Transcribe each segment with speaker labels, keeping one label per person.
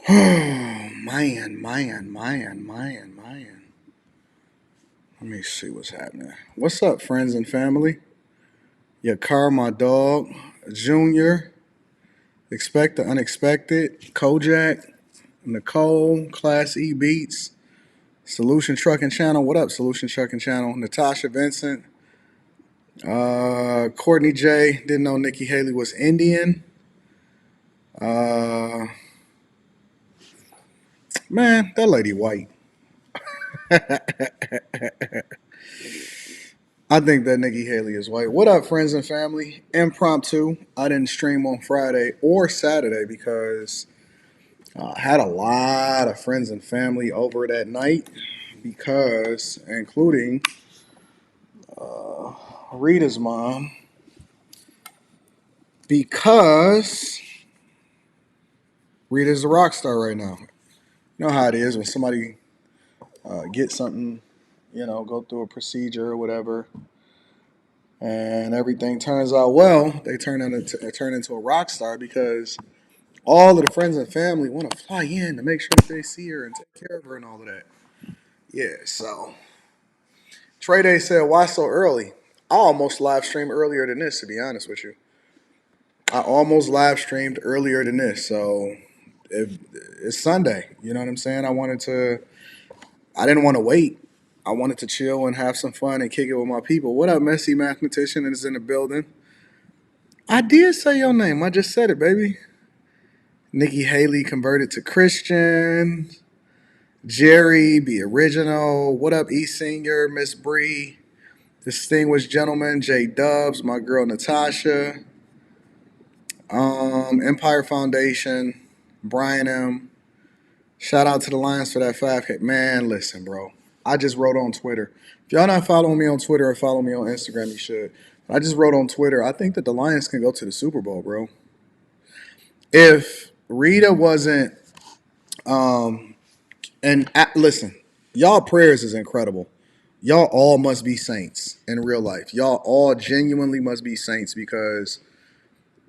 Speaker 1: Oh, man. Let me see what's happening. What's up, friends and family? Your car, my dog, Junior, Expect the Unexpected, Kojak, Nicole, Class E Beats, Solution Trucking Channel. What up, Solution Trucking Channel? Natasha Vincent, Courtney J. Didn't know Nikki Haley was Indian. Uh, man, that lady white. I think that Nikki Haley is white. What up, friends and family? Impromptu. I didn't stream on Friday or Saturday because I had a lot of friends and family over that night because, including Rita's mom, because Rita's a rock star right now. You know how it is when somebody gets something, go through a procedure or whatever, and everything turns out well, they turn into a rock star because all of the friends and family want to fly in to make sure that they see her and take care of her and all of that. Yeah, so Trey Day said, "Why so early?" I almost live streamed earlier than this, to be honest with you. I almost live streamed earlier than this, so it's Sunday. You know what I'm saying? I didn't want to wait. I wanted to chill and have some fun and kick it with my people. What up, Messy Mathematician is in the building. I did say your name. I just said it, baby. Nikki Haley converted to Christian. Jerry, the original. What up, E Senior, Miss Bree, distinguished gentleman, J Dubs, my girl Natasha, Empire Foundation, Brian M. Shout out to the Lions for that 5K. Man, listen, bro. I just wrote on Twitter. If y'all not following me on Twitter or follow me on Instagram, you should. I just wrote on Twitter. I think that the Lions can go to the Super Bowl, bro. If Rita wasn't, listen, y'all prayers is incredible. Y'all all must be saints in real life. Y'all all genuinely must be saints because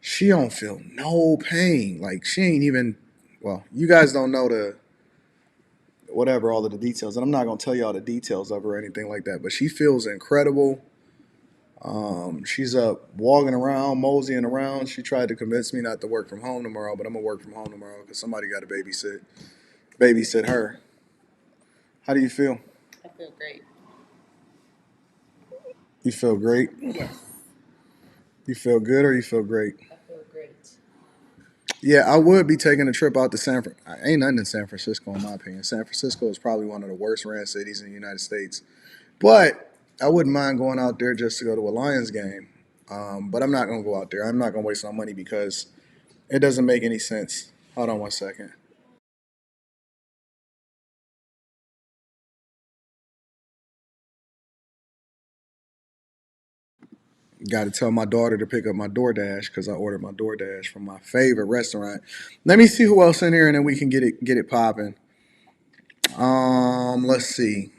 Speaker 1: she don't feel no pain. Like she ain't even. Well, you guys don't know the whatever all of the details, and I'm not gonna tell y'all the details of her or anything like that. But she feels incredible. She's up walking around, moseying around. She tried to convince me not to work from home tomorrow, but I'm gonna work from home tomorrow because somebody got to babysit her. How do you feel?
Speaker 2: I feel great.
Speaker 1: You feel great?
Speaker 2: Yes,
Speaker 1: You feel good or you feel great?
Speaker 2: I feel great.
Speaker 1: Yeah, I would be taking a trip out to San Francisco. Ain't nothing in San Francisco, in my opinion. San Francisco is probably one of the worst ran cities in the United States. But I wouldn't mind going out there just to go to a Lions game. But I'm not going to go out there. I'm not going to waste my money because it doesn't make any sense. Hold on one second. Got to tell my daughter to pick up my DoorDash because I ordered my DoorDash from my favorite restaurant. Let me see who else in here, and then we can get it popping. Let's see.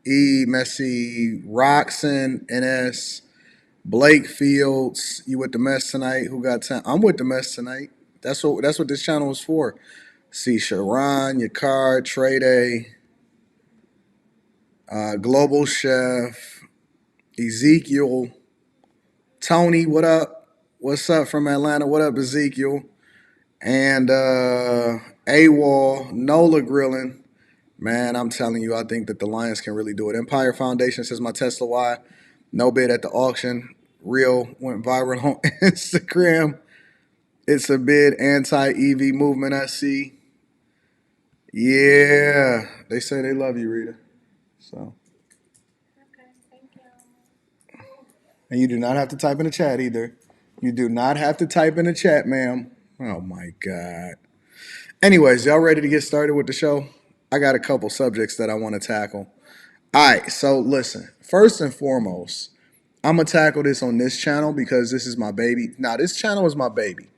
Speaker 1: E Messi, Roxon, NS, Blake Fields. You with the mess tonight? Who got time? I'm with the mess tonight. That's what this channel is for. See Sharon, Yakar, Trey Day, Global Chef, Ezekiel, Tony. What up? What's up from Atlanta? What up, Ezekiel? And AWOL, Nola Grilling. Man, I'm telling you, I think that the Lions can really do it. Empire Foundation says my Tesla Y, no bid at the auction. Real went viral on Instagram. It's a bid anti EV movement, I see. Yeah, they say they love you, Rita. So, and you do not have to type in the chat either. You do not have to type in the chat, ma'am. Oh my God. Anyways, y'all ready to get started with the show? I got a couple subjects that I want to tackle. All right, so listen. First and foremost, I'm gonna tackle this on this channel because this is my baby. Now, this channel is my baby.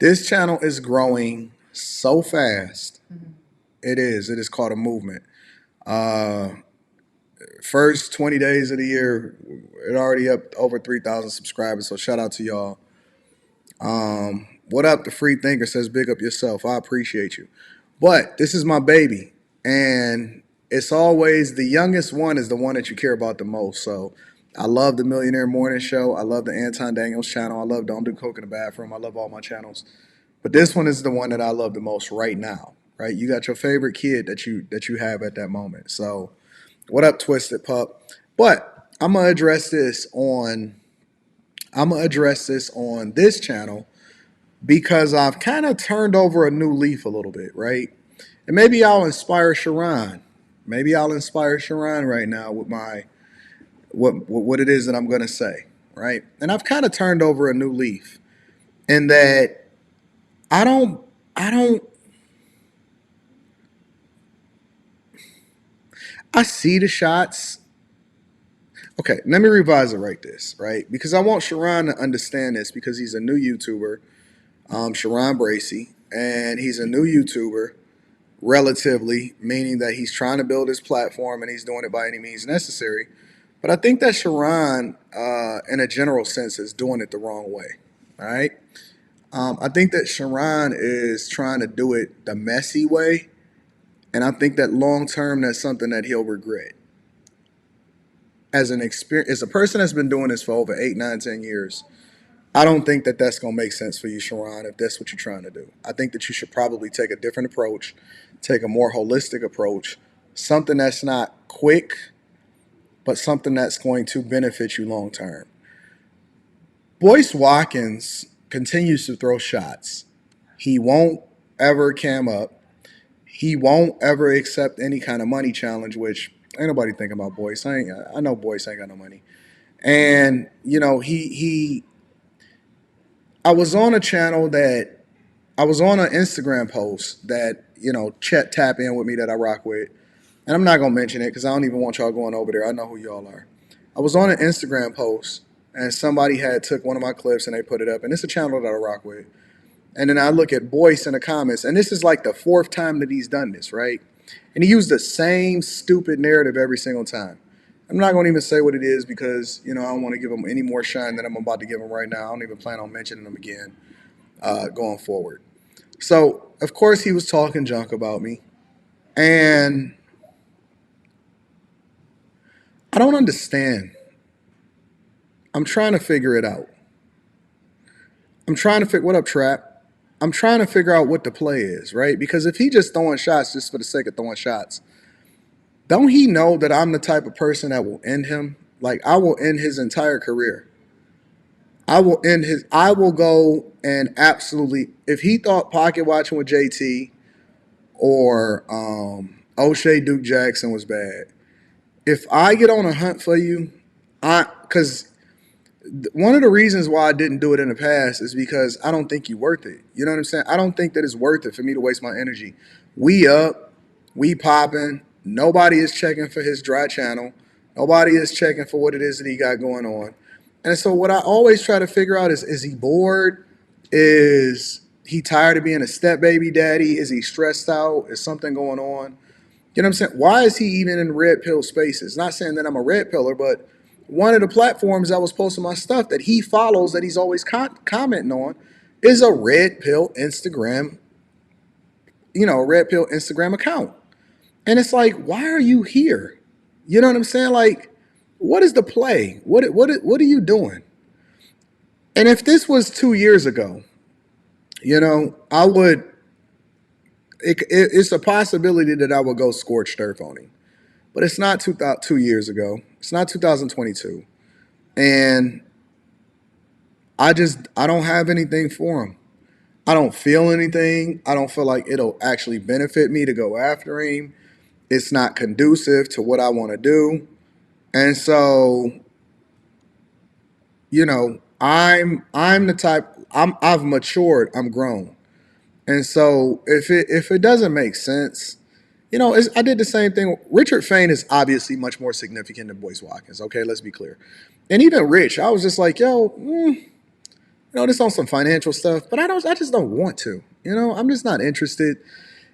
Speaker 1: This channel is growing so fast. It is. It is called a movement. Uh, First 20 days of the year, it already up over 3,000 subscribers. So shout out to y'all. What up? The free thinker says, big up yourself. I appreciate you. But this is my baby. And it's always the youngest one is the one that you care about the most. So I love the Millionaire Morning Show. I love the Anton Daniels channel. I love Don't Do Coke in the Bathroom. I love all my channels. But this one is the one that I love the most right now. Right? You got your favorite kid that you have at that moment. So what up, Twisted Pup? But I'm gonna address this on this channel because I've kind of turned over a new leaf a little bit, right? And maybe I'll inspire Sharon. Maybe I'll inspire Sharon right now with my what it is that I'm gonna say, right? And I've kind of turned over a new leaf in that I don't I don't I see the shots. Okay, let me revise it right this, right? Because I want Sharon to understand this because he's a new YouTuber, Sharon Bracy, and he's a new YouTuber relatively, meaning that he's trying to build his platform and he's doing it by any means necessary. But I think that Sharon, in a general sense, is doing it the wrong way. All right. I think that Sharon is trying to do it the messy way. And I think that long term, that's something that he'll regret. As an experience, as a person that's been doing this for over 8, 9, 10 years, I don't think that that's going to make sense for you, Sharon, if that's what you're trying to do. I think that you should probably take a different approach, take a more holistic approach, something that's not quick, but something that's going to benefit you long term. Boyce Watkins continues to throw shots. He won't ever cam up. He won't ever accept any kind of money challenge, which ain't nobody thinking about Boyce. I know Boyce ain't got no money. And, you know, I was on a channel that I was on an Instagram post that, you know, Chet Tap In with me that I rock with. And I'm not going to mention it because I don't even want y'all going over there. I know who y'all are. I was on an Instagram post and somebody had took one of my clips and they put it up. And it's a channel that I rock with. And then I look at Boyce in the comments. And this is like the 4th time that he's done this, right? And he used the same stupid narrative every single time. I'm not going to even say what it is because, you know, I don't want to give him any more shine than I'm about to give him right now. I don't even plan on mentioning him again going forward. So, of course, he was talking junk about me. And I don't understand. I'm trying to figure it out. I'm trying to figure what up, Trap. I'm trying to figure out what the play is, right? Because if he just throwing shots just for the sake of throwing shots, don't he know that I'm the type of person that will end him? Like I will end his entire career. I will go and absolutely if he thought pocket watching with JT or O'Shea Duke Jackson was bad. If I get on a hunt for you, because one of the reasons why I didn't do it in the past is because I don't think you're worth it. You know what I'm saying? I don't think that it's worth it for me to waste my energy. We up, we popping. Nobody is checking for his dry channel. Nobody is checking for what it is that he got going on. And so what I always try to figure out is he bored? Is he tired of being a step baby daddy? Is he stressed out? Is something going on? You know what I'm saying? Why is he even in red pill spaces? Not saying that I'm a red pillar, but one of the platforms that was posting my stuff that he follows, that he's always commenting on, is a red pill Instagram, a red pill Instagram account. And it's like, why are you here? You know what I'm saying? Like, what is the play? What are you doing? And if this was 2 years ago, I would. It's a possibility that I would go scorched earth on him. But it's not 2 years ago. It's not 2022. And I don't have anything for him. I don't feel anything. I don't feel like it'll actually benefit me to go after him. It's not conducive to what I want to do. And so, I'm the type I've matured, I'm grown. And so if it doesn't make sense, I did the same thing. Richard Fain is obviously much more significant than Boyce Watkins. Okay, let's be clear. And even Rich, I was just like, this on some financial stuff, but I just don't want to. I'm just not interested.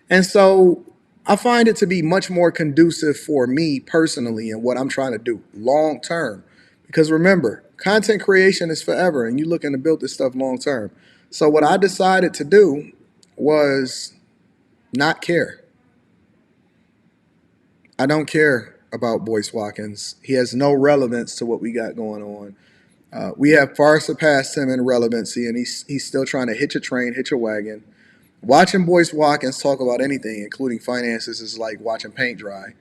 Speaker 1: And so I find it to be much more conducive for me personally and what I'm trying to do long term. Because remember, content creation is forever, and you're looking to build this stuff long term. So what I decided to do was not care. I don't care about Boyce Watkins. He has no relevance to what we got going on. We have far surpassed him in relevancy, and he's still trying to hitch a train, hitch a wagon. Watching Boyce Watkins talk about anything, including finances, is like watching paint dry.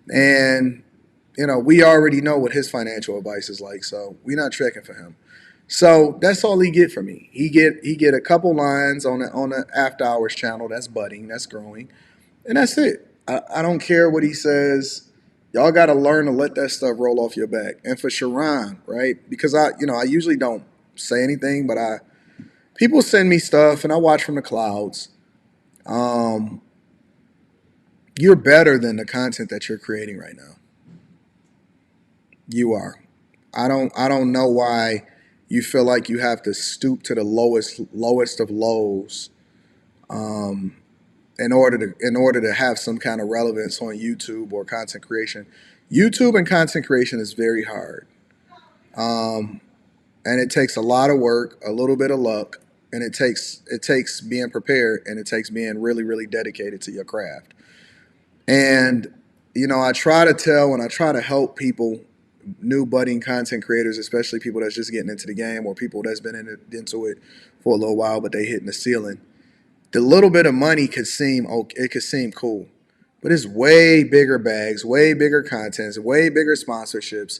Speaker 1: And we already know what his financial advice is like, so we're not checking for him. So that's all he get from me. He get a couple lines on the after hours channel that's budding, that's growing, and that's it. I don't care what he says. Y'all got to learn to let that stuff roll off your back. And for Sharon, right? Because I usually don't say anything, but people send me stuff and I watch from the clouds. Um, you're better than the content that you're creating right now. You are. I don't know why you feel like you have to stoop to the lowest of lows um, in order to have some kind of relevance on YouTube or content creation. YouTube and content creation is very hard, um, and it takes a lot of work, a little bit of luck, and it takes being prepared, and it takes being really really dedicated to your craft. And I try to tell and I try to help people, new budding content creators, especially people that's just getting into the game or people that's been into it for a little while, but they hitting the ceiling. The little bit of money could seem okay, it could seem cool, but it's way bigger bags, way bigger contents, way bigger sponsorships.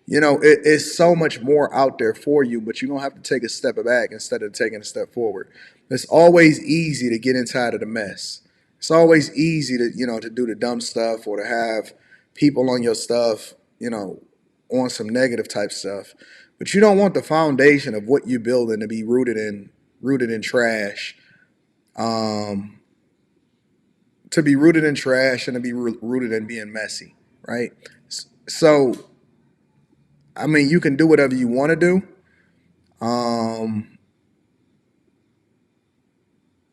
Speaker 1: It's so much more out there for you, but you're gonna have to take a step back instead of taking a step forward. It's always easy to get inside of the mess. It's always easy to do the dumb stuff or to have people on your stuff, on some negative type stuff. But you don't want the foundation of what you're building to be rooted in trash. Um, to be rooted in trash and to be rooted in being messy, right? So, I mean, you can do whatever you want to do. Um,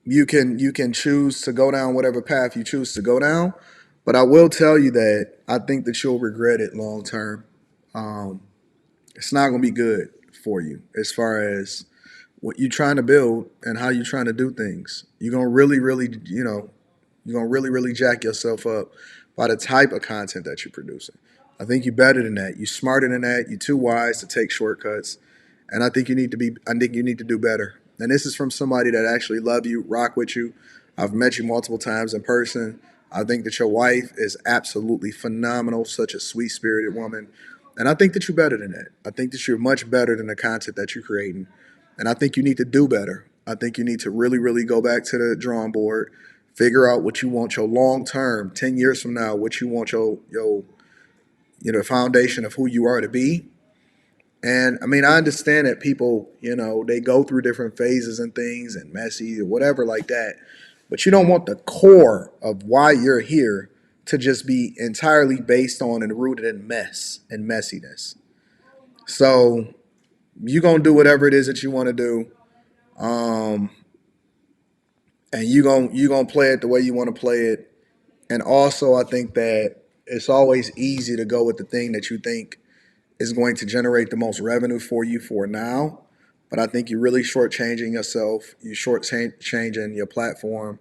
Speaker 1: you can choose to go down whatever path you choose to go down, but I will tell you that I think that you'll regret it long term. Um, it's not going to be good for you as far as what you're trying to build and how you're trying to do things. You're gonna really, really jack yourself up by the type of content that you're producing. I think you're better than that. You're smarter than that. You're too wise to take shortcuts. And I think you need to do better. And this is from somebody that actually love you, rock with you. I've met you multiple times in person. I think that your wife is absolutely phenomenal, such a sweet spirited woman. And I think that you're better than that. I think that you're much better than the content that you're creating. And I think you need to do better. I think you need to really, really go back to the drawing board, figure out what you want your long term, 10 years from now, what you want your foundation of who you are to be. And I mean, I understand that people, they go through different phases and things and messy or whatever like that. But you don't want the core of why you're here to just be entirely based on and rooted in mess and messiness. So you're gonna do whatever it is that you want to do, um, and you gonna play it the way you want to play it. And also, I think that it's always easy to go with the thing that you think is going to generate the most revenue for you for now. But I think you're really shortchanging yourself. You're shortchanging your platform,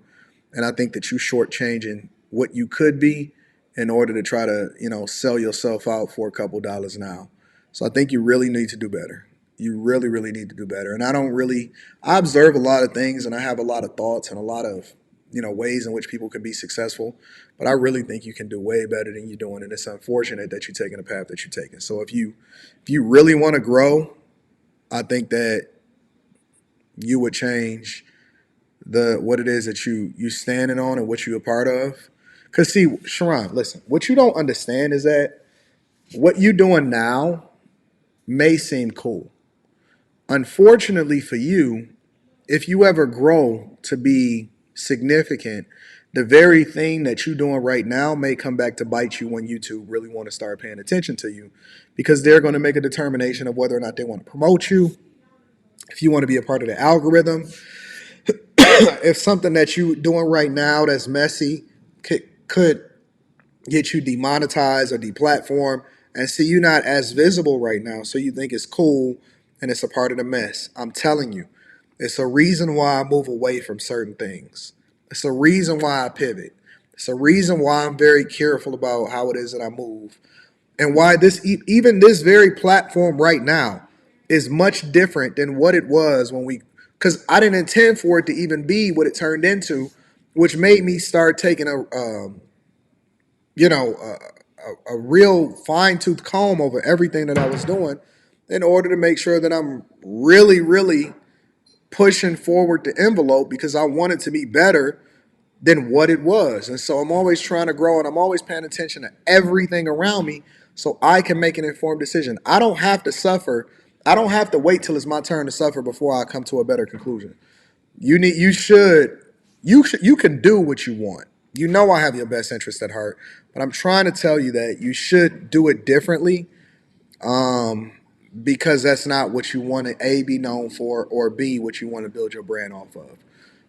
Speaker 1: and I think that you're shortchanging what you could be in order to try to sell yourself out for a couple dollars now. So I think you really need to do better. You really, really need to do better. And I observe a lot of things and I have a lot of thoughts and a lot of ways in which people can be successful. But I really think you can do way better than you're doing. And it's unfortunate that you're taking the path that you're taking. So if you really want to grow, I think that you would change the what it is that you standing on and what you're a part of. Cause see, Sharon, listen, what you don't understand is that what you're doing now may seem cool. Unfortunately for you, if you ever grow to be significant, the very thing that you're doing right now may come back to bite you when YouTube really want to start paying attention to you because they're going to make a determination of whether or not they want to promote you, if you want to be a part of the algorithm, if something that you're doing right now that's messy could get you demonetized or deplatformed and see you not as visible right now. So you think it's cool and it's a part of the mess. I'm telling you, It's a reason why I move away from certain things. It's a reason why I pivot. It's a reason why I'm very careful about how it is that I move, and why even this very platform right now is much different than what it was when we. Because I didn't intend for it to even be what it turned into, which made me start taking you know, a real fine tooth comb over everything that I was doing in order to make sure that I'm really, really pushing forward the envelope because I want it to be better than what it was. And so I'm always trying to grow and I'm always paying attention to everything around me so I can make an informed decision. I don't have to suffer. I don't have to wait till it's my turn to suffer before I come to a better conclusion. You can do what you want. You know I have your best interest at heart, but I'm trying to tell you that you should do it differently, because that's not what you want to A, be known for, or B, what you want to build your brand off of.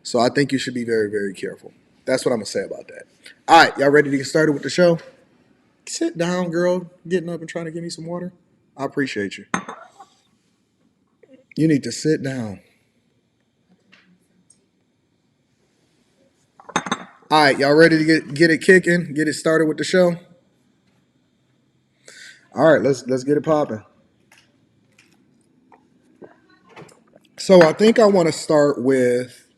Speaker 1: So I think you should be very, very careful. That's what I'm gonna say about that. All right, y'all ready to get started with the show? Sit down, girl. Getting up and trying to give me some water. I appreciate you. You need to sit down. All right, y'all ready to get it kicking? Get it started with the show? All right, let's get it popping. So I think I want to start with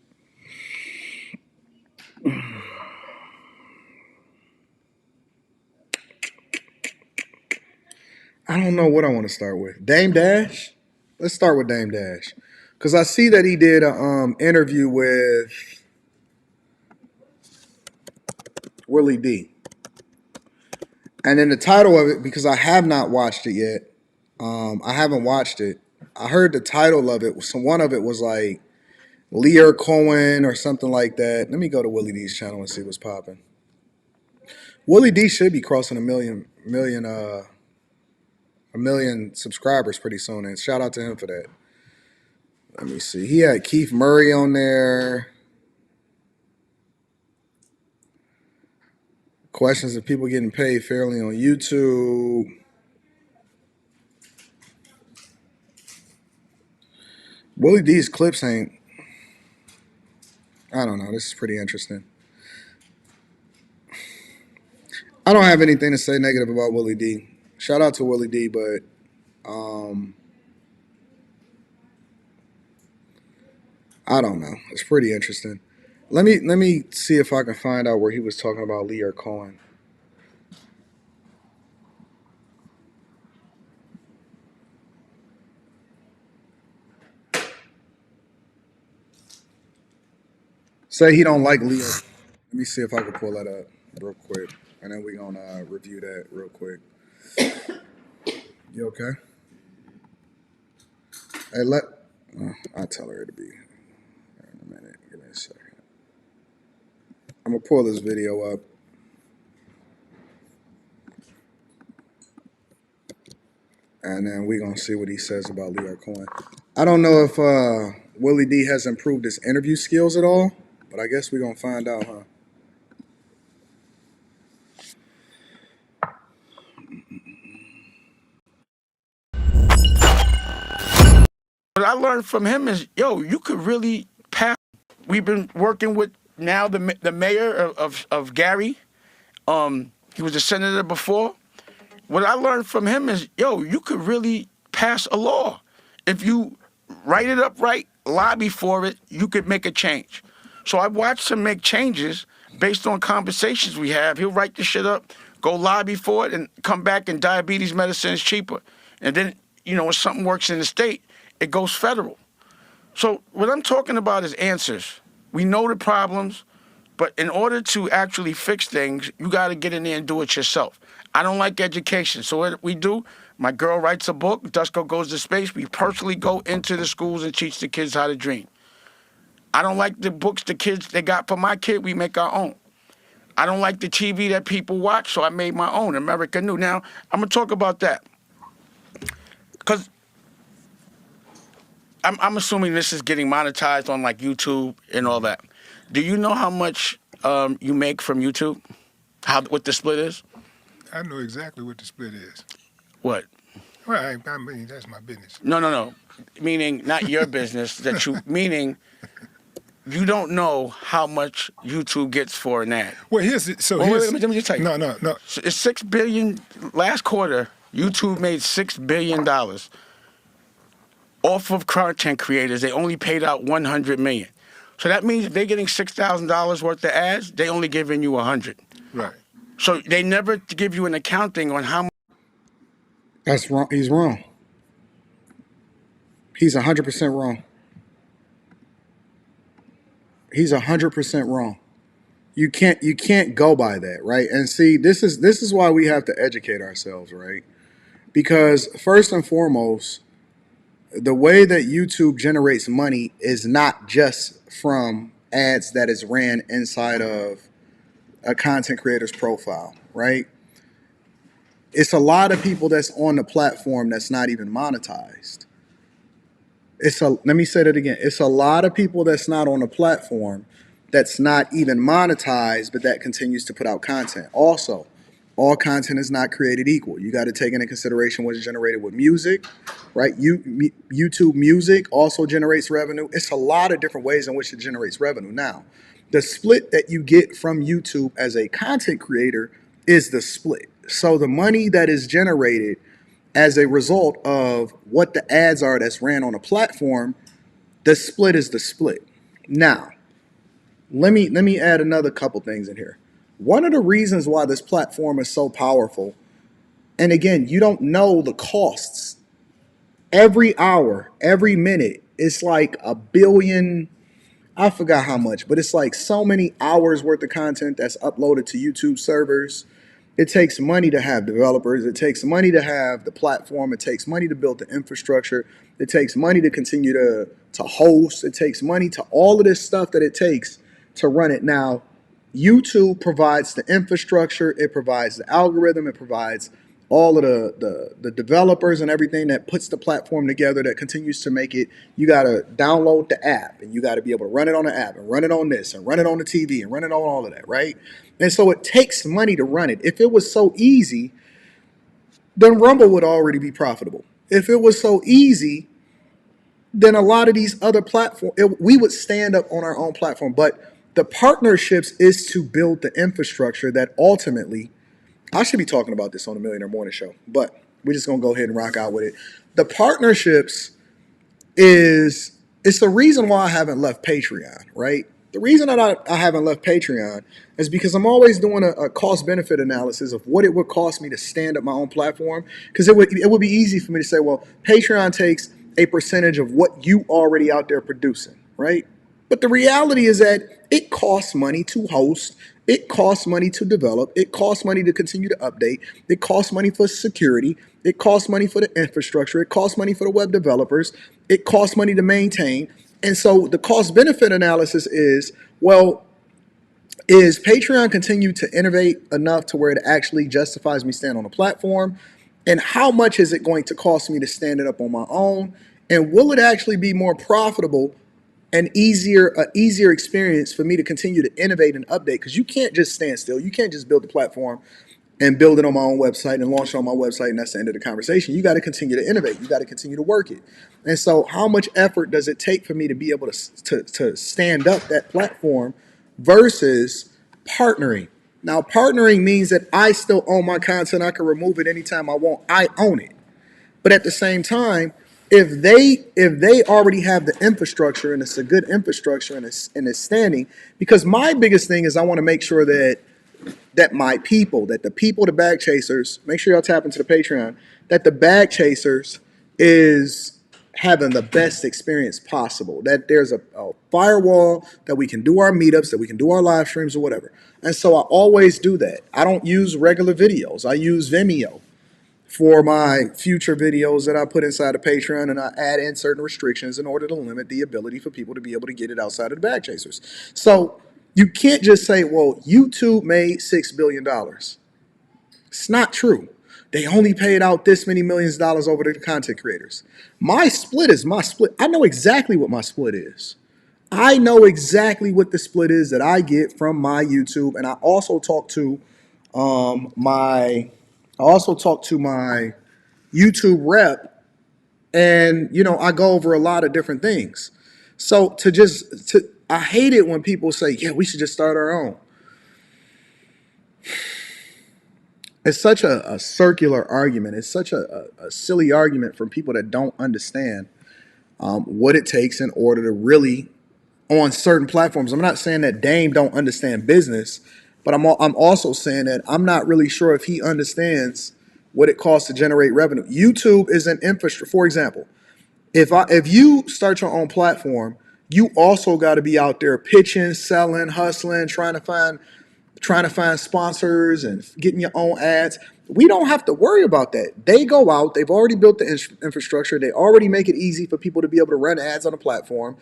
Speaker 1: I don't know what I want to start with. Dame Dash. Let's start with Dame Dash because I see that he did a interview with Willie D. And then the title of it, because I have not watched it yet, I haven't watched it. I heard the title of it. So one of it was like Lear Cohen or something like that. Let me go to Willie D's channel and see what's popping. Willie D should be crossing a million subscribers pretty soon, and shout out to him for that. Let me see. He had Keith Murray on there. Questions of people getting paid fairly on YouTube. Willie D's clips ain't. I don't know. This is pretty interesting. I don't have anything to say negative about Willie D. Shout out to Willie D, but I don't know. It's pretty interesting. Let me see if I can find out where he was talking about Lear Cohen. Say he don't like Lear. Let me see if I can pull that up real quick, and then we're gonna review that real quick. You okay? Hey, I'll tell her to be. In a minute. Give me a second. I'm gonna pull this video up. And then we're gonna see what he says about Lear Cohen. I don't know if Willie D has improved his interview skills at all, but I guess we're gonna find out, huh?
Speaker 3: What I learned from him is, you could really pass. We've been working with now the mayor of Gary. He was a senator before. What I learned from him is, you could really pass a law. If you write it up right, lobby for it, you could make a change. So I watched him make changes based on conversations we have. He'll write the shit up, go lobby for it, and come back and diabetes medicine is cheaper. And then, when something works in the state, it goes federal. So what I'm talking about is answers. We know the problems, but in order to actually fix things, you got to get in there and do it yourself. I don't like education. So what we do, my girl writes a book, Dusko Goes to Space. We personally go into the schools and teach the kids how to dream. I don't like the books the kids, they got for my kid, we make our own. I don't like the TV that people watch, so I made my own, America New. Now, I'm going to talk about that. Because I'm assuming this is getting monetized on like YouTube and all that. Do you know how much you make from YouTube? What the split is?
Speaker 4: I know exactly what the split is.
Speaker 3: What?
Speaker 4: Well, I mean, that's my business.
Speaker 3: No. Meaning not your business. Meaning you don't know how much YouTube gets for an ad.
Speaker 4: Well,
Speaker 3: Wait, let me just tell you.
Speaker 4: No.
Speaker 3: It's $6 billion. Last quarter, YouTube made $6 billion off of content creators. They only paid out $100 million. So that means if they're getting $6,000 worth of ads, they only giving you $100.
Speaker 4: Right.
Speaker 3: So they never give you an accounting on how much.
Speaker 1: That's wrong. He's wrong. He's 100% wrong. He's 100% wrong. You can't go by that, right? And see, this is why we have to educate ourselves, right? Because first and foremost, the way that YouTube generates money is not just from ads that is ran inside of a content creator's profile, right? It's a lot of people that's on the platform that's not even monetized. Let me say that again. It's a lot of people that's not on the platform that's not even monetized, but that continues to put out content. Also, all content is not created equal. You got to take into consideration what's generated with music, right? YouTube Music also generates revenue. It's a lot of different ways in which it generates revenue. Now, the split that you get from YouTube as a content creator is the split. So the money that is generated as a result of what the ads are that's ran on a platform, the split is the split. Now, let me add another couple things in here. One of the reasons why this platform is so powerful, and again, you don't know the costs. Every hour, every minute, it's like a billion, I forgot how much, but it's like so many hours worth of content that's uploaded to YouTube servers. It takes money to have developers. It takes money to have the platform. It takes money to build the infrastructure. It takes money to continue to host. It takes money to all of this stuff that it takes to run it. Now, YouTube provides the infrastructure. It provides the algorithm. It provides all of the developers and everything that puts the platform together that continues to make it. You got to download the app and you got to be able to run it on the app and run it on this and run it on the TV and run it on all of that, right? And so it takes money to run it. If it was so easy, then Rumble would already be profitable. If it was so easy, then a lot of these other platforms, we would stand up on our own platform. But the partnerships is to build the infrastructure that ultimately, I should be talking about this on the Millionaire Morning Show, but we're just going to go ahead and rock out with it. The partnerships it's the reason why I haven't left Patreon, right? The reason that I haven't left Patreon is because I'm always doing a cost-benefit analysis of what it would cost me to stand up my own platform. Because it would be easy for me to say, well, Patreon takes a percentage of what you already out there producing, right? But the reality is that it costs money to host. It costs money to develop. It costs money to continue to update. It costs money for security. It costs money for the infrastructure. It costs money for the web developers. It costs money to maintain. And so the cost benefit analysis is, well, is Patreon continue to innovate enough to where it actually justifies me standing on a platform? And how much is it going to cost me to stand it up on my own? And will it actually be more profitable and easier experience for me to continue to innovate and update? Because you can't just stand still. You can't just build a platform and build it on my own website and launch it on my website, and that's the end of the conversation. You got to continue to innovate. You got to continue to work it. And so how much effort does it take for me to be able to stand up that platform versus partnering? Now, partnering means that I still own my content. I can remove it anytime I want. I own it. But at the same time, if they already have the infrastructure and it's a good infrastructure and it's standing, because my biggest thing is I want to make sure that the people, the bag chasers, make sure y'all tap into the Patreon, that the bag chasers is having the best experience possible, that there's a firewall, that we can do our meetups, that we can do our live streams or whatever. And so I always do that. I don't use regular videos. I use Vimeo for my future videos that I put inside of Patreon, and I add in certain restrictions in order to limit the ability for people to be able to get it outside of the bag chasers. So you can't just say, well, YouTube made $6 billion. It's not true. They only paid out this many millions of dollars over to the content creators. My split is my split. I know exactly what my split is. I know exactly what the split is that I get from my YouTube, and I also talk to my YouTube rep, and I go over a lot of different things. So I hate it when people say, yeah, we should just start our own. It's such a circular argument. It's such a silly argument from people that don't understand what it takes in order to really, on certain platforms. I'm not saying that Dame don't understand business, but I'm also saying that I'm not really sure if he understands what it costs to generate revenue. YouTube is an infrastructure. For example, if you start your own platform, you also got to be out there pitching, selling, hustling, trying to find sponsors and getting your own ads. We don't have to worry about that. They go out, they've already built the infrastructure, they already make it easy for people to be able to run ads on the platform.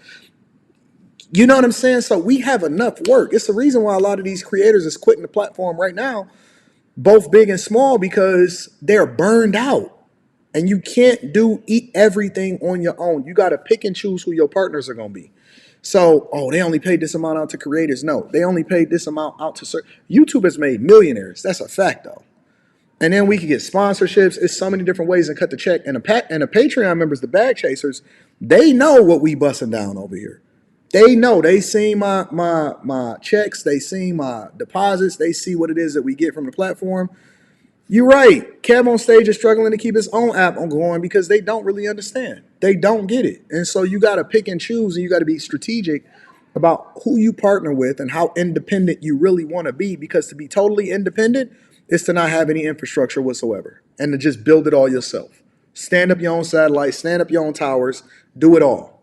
Speaker 1: You know what I'm saying? So we have enough work. It's the reason why a lot of these creators is quitting the platform right now, both big and small, because they're burned out. And you can't eat everything on your own. You got to pick and choose who your partners are going to be. So, they only paid this amount out to creators. No, they only paid this amount out to certain. YouTube has made millionaires. That's a fact, though. And then we can get sponsorships. It's so many different ways to cut the check. And the Patreon members, the bag chasers, they know what we busting down over here. They know. They seen my checks. They seen my deposits. They see what it is that we get from the platform. You're right. Kev on stage is struggling to keep his own app on going because they don't really understand. They don't get it. And so you got to pick and choose, and you got to be strategic about who you partner with and how independent you really want to be, because to be totally independent is to not have any infrastructure whatsoever and to just build it all yourself. Stand up your own satellites, stand up your own towers, do it all.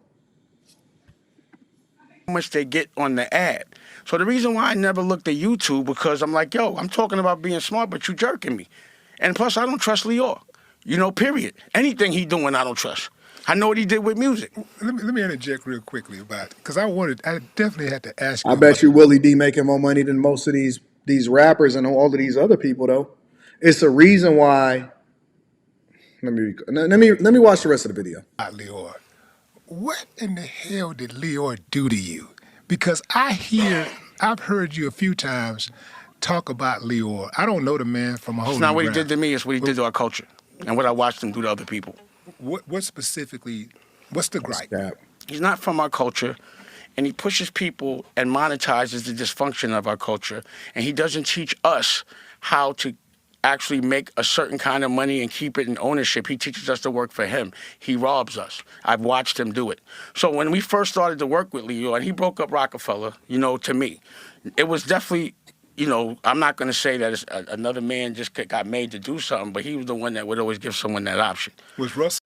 Speaker 3: How much they get on the ad. So the reason why I never looked at YouTube, because I'm like, yo, I'm talking about being smart, but you jerking me. And plus, I don't trust Leo. Period. Anything he doing, I don't trust. I know what he did with music.
Speaker 4: Let me interject real quickly about it, because I definitely had to ask you.
Speaker 1: I bet you Willie D making more money than most of these rappers and all of these other people, though. It's a reason why. Let me watch the rest of the video.
Speaker 4: Leor, what in the hell did Leor do to you? Because I've heard you a few times talk about Leor. I don't know the man from a hole
Speaker 3: It's
Speaker 4: in the
Speaker 3: not what he
Speaker 4: ground.
Speaker 3: did to me, it's what he did to our culture and what I watched him do to other people.
Speaker 4: What specifically, what's the gripe?
Speaker 3: He's not from our culture, and he pushes people and monetizes the dysfunction of our culture, and he doesn't teach us how to actually make a certain kind of money and keep it in ownership. He teaches us to work for him. He robs us. I've watched him do it. So when we first started to work with Leo, and he broke up Rockefeller, to me, it was definitely, I'm not going to say that it's another man just got made to do something, but he was the one that would always give someone that option.
Speaker 4: Was Russell?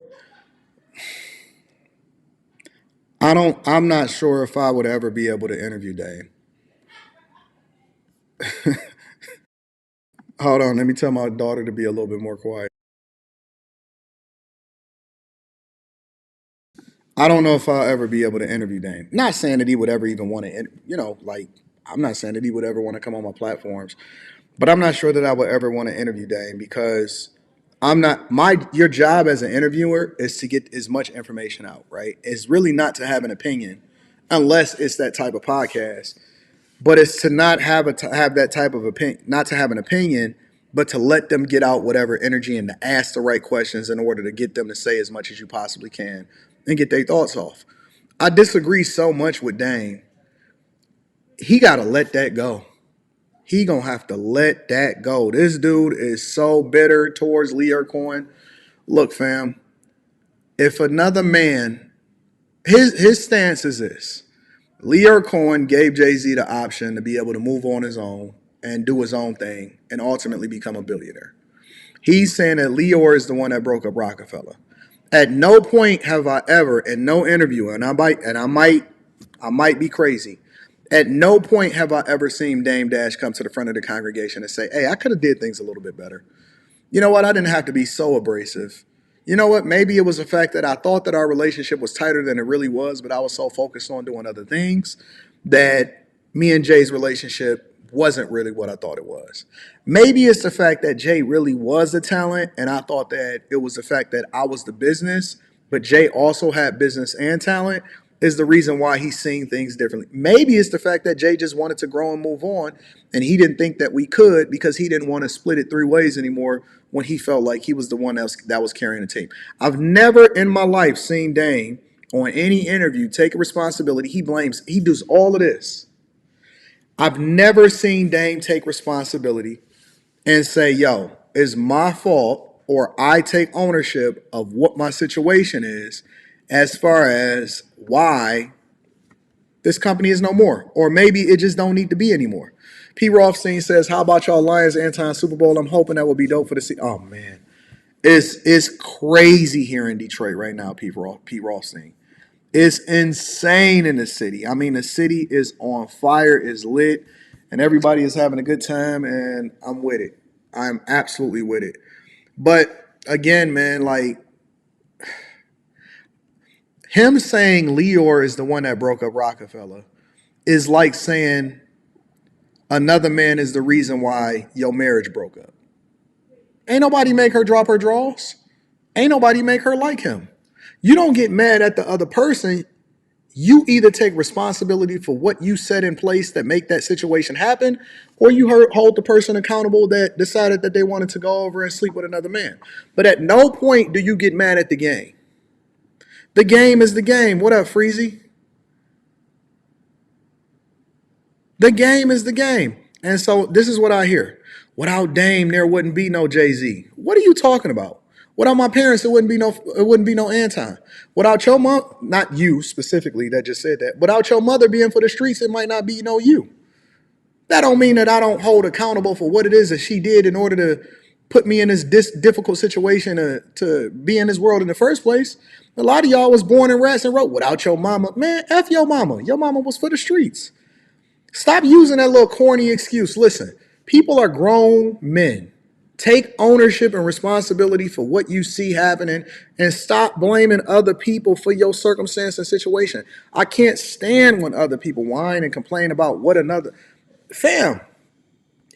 Speaker 1: I'm not sure if I would ever be able to interview Dame. Hold on, let me tell my daughter to be a little bit more quiet. I don't know if I'll ever be able to interview Dame. Not saying that he would ever even want to, I'm not saying that he would ever want to come on my platforms, but I'm not sure that I would ever want to interview Dame, because your job as an interviewer is to get as much information out, right? It's really not to have an opinion, unless it's that type of podcast. But it's to not have that type of opinion, not to have an opinion, but to let them get out whatever energy and to ask the right questions in order to get them to say as much as you possibly can and get their thoughts off. I disagree so much with Dame. He got to let that go. He gonna have to let that go. This dude is so bitter towards Leo Cohen. Look, fam, if another man, his stance is this: Leo Cohen gave Jay-Z the option to be able to move on his own and do his own thing and ultimately become a billionaire. He's saying that Leo is the one that broke up Rockefeller. At no point have I ever, in no interview, and I might be crazy, at no point have I ever seen Dame Dash come to the front of the congregation and say, hey, I could have did things a little bit better. You know what? I didn't have to be so abrasive. You know what? Maybe it was the fact that I thought that our relationship was tighter than it really was, but I was so focused on doing other things that me and Jay's relationship wasn't really what I thought it was. Maybe it's the fact that Jay really was the talent, and I thought that it was the fact that I was the business, but Jay also had business and talent. is the reason why he's seeing things differently. Maybe it's the fact that Jay just wanted to grow and move on, and he didn't think that we could because he didn't want to split it 3 ways anymore when he felt like he was the one that was carrying the team. I've never in my life seen Dame on any interview take a responsibility. He does all of this. I've never seen Dame take responsibility and say, yo, it's my fault, or I take ownership of what my situation is as far as why this company is no more. Or maybe it just don't need to be anymore. P. Rothstein says, how about y'all Lions Anton Super Bowl? I'm hoping that will be dope for the season. Oh, man. It's crazy here in Detroit right now, P. Rothstein. It's insane in the city. I mean, the city is on fire, is lit, and everybody is having a good time, and I'm with it. I'm absolutely with it. But again, man, like him saying Lior is the one that broke up Rockefeller is like saying another man is the reason why your marriage broke up. Ain't nobody make her drop her draws. Ain't nobody make her like him. You don't get mad at the other person. You either take responsibility for what you set in place that make that situation happen, or you hold the person accountable that decided that they wanted to go over and sleep with another man. But at no point do you get mad at the game. The game is the game. What up, Freezy? The game is the game. And so this is what I hear. Without Dame, there wouldn't be no Jay-Z. What are you talking about? Without my parents, it wouldn't be no Anton. Without your mom, not you specifically that just said that, without your mother being for the streets, it might not be no you. That don't mean that I don't hold accountable for what it is that she did in order to put me in this difficult situation to be in this world in the first place. A lot of y'all was born in rats and wrote without your mama. Man, F your mama. Your mama was for the streets. Stop using that little corny excuse. Listen, people are grown men. Take ownership and responsibility for what you see happening and stop blaming other people for your circumstance and situation. I can't stand when other people whine and complain about what another. Fam,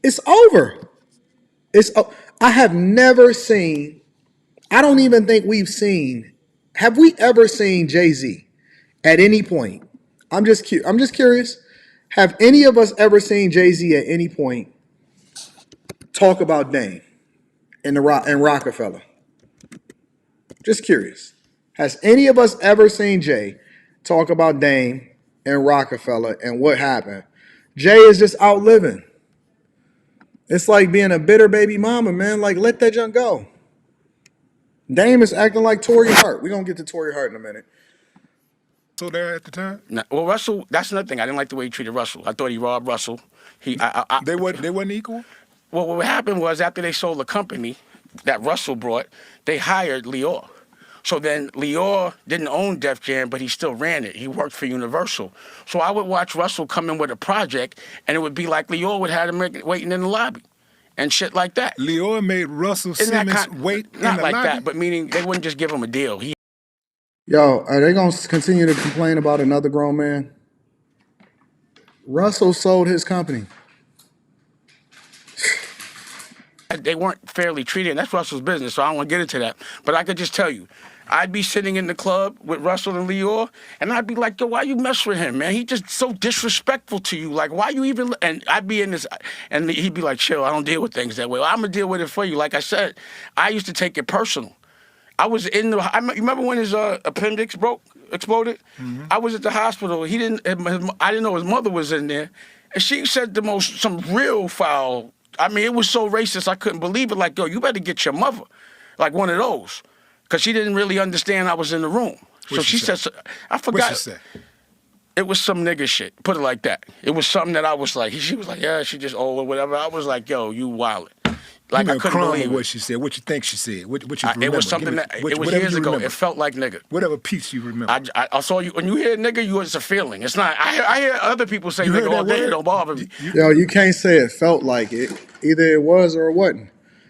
Speaker 1: it's over. I have never seen, I don't even think we've seen, have we ever seen Jay-Z at any point? I'm just curious. Have any of us ever seen Jay-Z at any point talk about Dame and Rockefeller? Just curious. Has any of us ever seen Jay talk about Dame and Rockefeller and what happened? Jay is just out living. It's like being a bitter baby mama, man. Like, let that junk go. Dame is acting like Torrei Hart. We're going to get to Torrei Hart in a minute.
Speaker 4: So there at the time?
Speaker 3: Nah, well, Russell, that's another thing. I didn't like the way he treated Russell. I thought he robbed Russell.
Speaker 4: They wasn't equal?
Speaker 3: Well, what happened was after they sold the company that Russell brought, they hired Lior. So then Lior didn't own Def Jam, but he still ran it. He worked for Universal. So I would watch Russell come in with a project, and it would be like Lior would have him waiting in the lobby and shit like that.
Speaker 4: Lior made Russell Simmons wait in the
Speaker 3: not like
Speaker 4: lobby?
Speaker 3: that, but meaning they wouldn't just give him a deal.
Speaker 1: Yo, are they going to continue to complain about another grown man? Russell sold his company.
Speaker 3: They weren't fairly treated, and that's Russell's business, so I don't want to get into that. But I could just tell you, I'd be sitting in the club with Russell and Lior, and I'd be like, yo, why you mess with him, man? He just so disrespectful to you. Like, why you even... And I'd be in this... And he'd be like, chill, I don't deal with things that way. Well, I'm going to deal with it for you. Like I said, I used to take it personal. I was in the... You remember when his appendix exploded? Mm-hmm. I was at the hospital. I didn't know his mother was in there. And she said some real foul... I mean, it was so racist, I couldn't believe it. Like, yo, you better get your mother. Like one of those. Because she didn't really understand I was in the room. So she said, I forgot.
Speaker 4: What she said?
Speaker 3: It was some nigga shit. Put it like that. It was something that I was like, she was like, yeah, she just old or whatever. I was like, yo, you wildin'. Like, I couldn't believe
Speaker 4: what she said. What you think she said? What you remember?
Speaker 3: It was something it was years ago. It felt like nigga.
Speaker 4: Whatever piece you remember.
Speaker 3: I saw you, when you hear nigga, it's a feeling. It's not, I hear other people say nigga all day. It don't bother me.
Speaker 1: Yo, you can't say it felt like it. Either it was or it wasn't.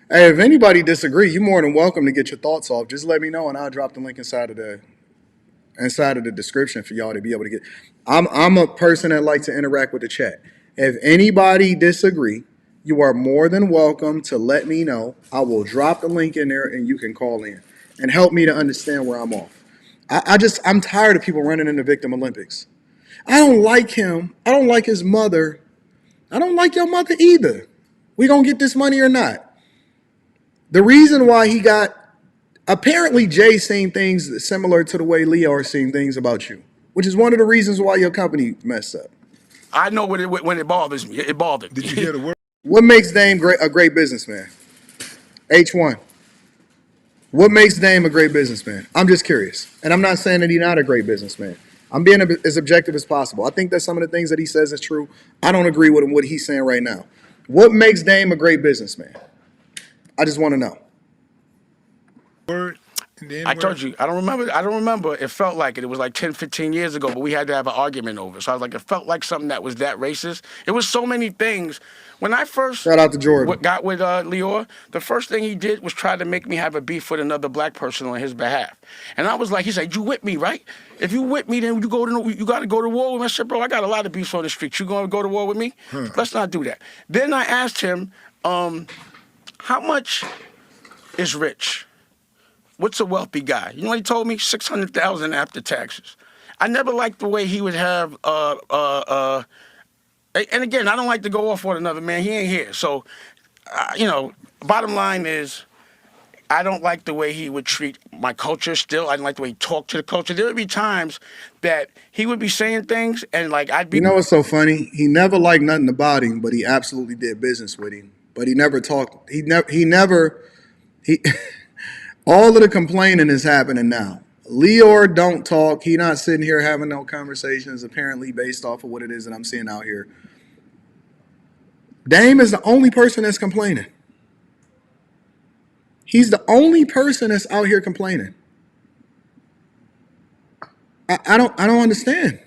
Speaker 1: Hey, if anybody disagree, you're more than welcome to get your thoughts off. Just let me know, and I'll drop the link inside of the description for y'all to be able to get. I'm a person that likes to interact with the chat. If anybody disagree, you are more than welcome to let me know. I will drop the link in there, and you can call in and help me to understand where I'm off. I'm tired of people running into Victim Olympics. I don't like him. I don't like his mother. I don't like your mother either. We gonna get this money or not? The reason why he got, apparently Jay seen things similar to the way Leo are seeing things about you, which is one of the reasons why your company messed up.
Speaker 3: I know when it bothers me. It bothered me.
Speaker 4: Did you hear the word?
Speaker 1: What makes Dame a great businessman? H1. What makes Dame a great businessman? I'm just curious. And I'm not saying that he's not a great businessman. I'm being as objective as possible. I think that some of the things that he says is true. I don't agree with what he's saying right now. What makes Dame a great businessman? I just want to know.
Speaker 4: Word? And the
Speaker 3: I
Speaker 4: N-word?
Speaker 3: told you, I don't remember. It felt like it. It was like 10, 15 years ago, but we had to have an argument over it. So I was like, it felt like something that was that racist. It was so many things. When I first
Speaker 1: Shout out to Jordan.
Speaker 3: got with Lior, the first thing he did was try to make me have a beef with another black person on his behalf. And I was like, he said, you with me, right? If you with me, then you got to go to war with me. I said, bro, I got a lot of beefs on the street. You going to go to war with me? Let's not do that. Then I asked him, how much is rich? What's a wealthy guy? You know what he told me? 600,000 after taxes. I never liked the way he would have. And again, I don't like to go off on another man. He ain't here. So, bottom line is, I don't like the way he would treat my culture still. I didn't like the way he talked to the culture. There would be times that he would be saying things and like I'd be.
Speaker 1: You know what's so funny? He never liked nothing about him, but he absolutely did business with him. But he never talked. He all of the complaining is happening now. Leor don't talk. He not sitting here having no conversations, apparently based off of what it is that I'm seeing out here. Dame is the only person that's complaining. He's the only person that's out here complaining. I don't understand.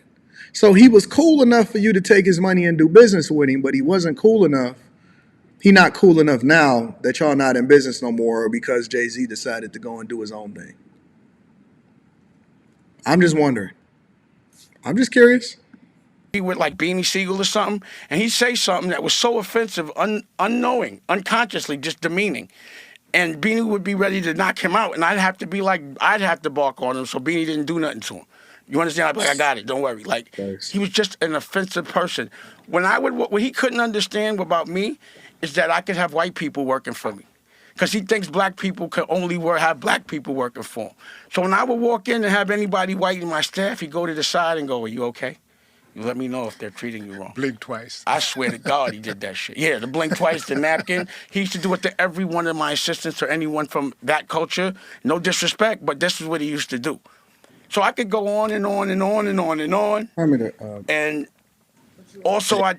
Speaker 1: So he was cool enough for you to take his money and do business with him, but he wasn't cool enough. He not cool enough now that y'all not in business no more because Jay-Z decided to go and do his own thing. I'm just wondering. I'm just curious.
Speaker 3: He would like Beanie Siegel or something, and he'd say something that was so offensive, unknowing, unconsciously, just demeaning. And Beanie would be ready to knock him out, and I'd have to bark on him so Beanie didn't do nothing to him. You understand? I'd be like, I got it, don't worry. Like,
Speaker 1: Thanks.
Speaker 3: he was just an offensive person. What he couldn't understand about me is that I could have white people working for me. Because he thinks black people could only have black people working for him. So when I would walk in and have anybody white in my staff, he'd go to the side and go, are you okay? You let me know if they're treating you wrong.
Speaker 4: Blink twice.
Speaker 3: I swear to God, he did that shit. Yeah, the blink twice, the napkin. He used to do it to every one of my assistants or anyone from that culture. No disrespect, but this is what he used to do. So I could go on and on and on and on and on. And also, I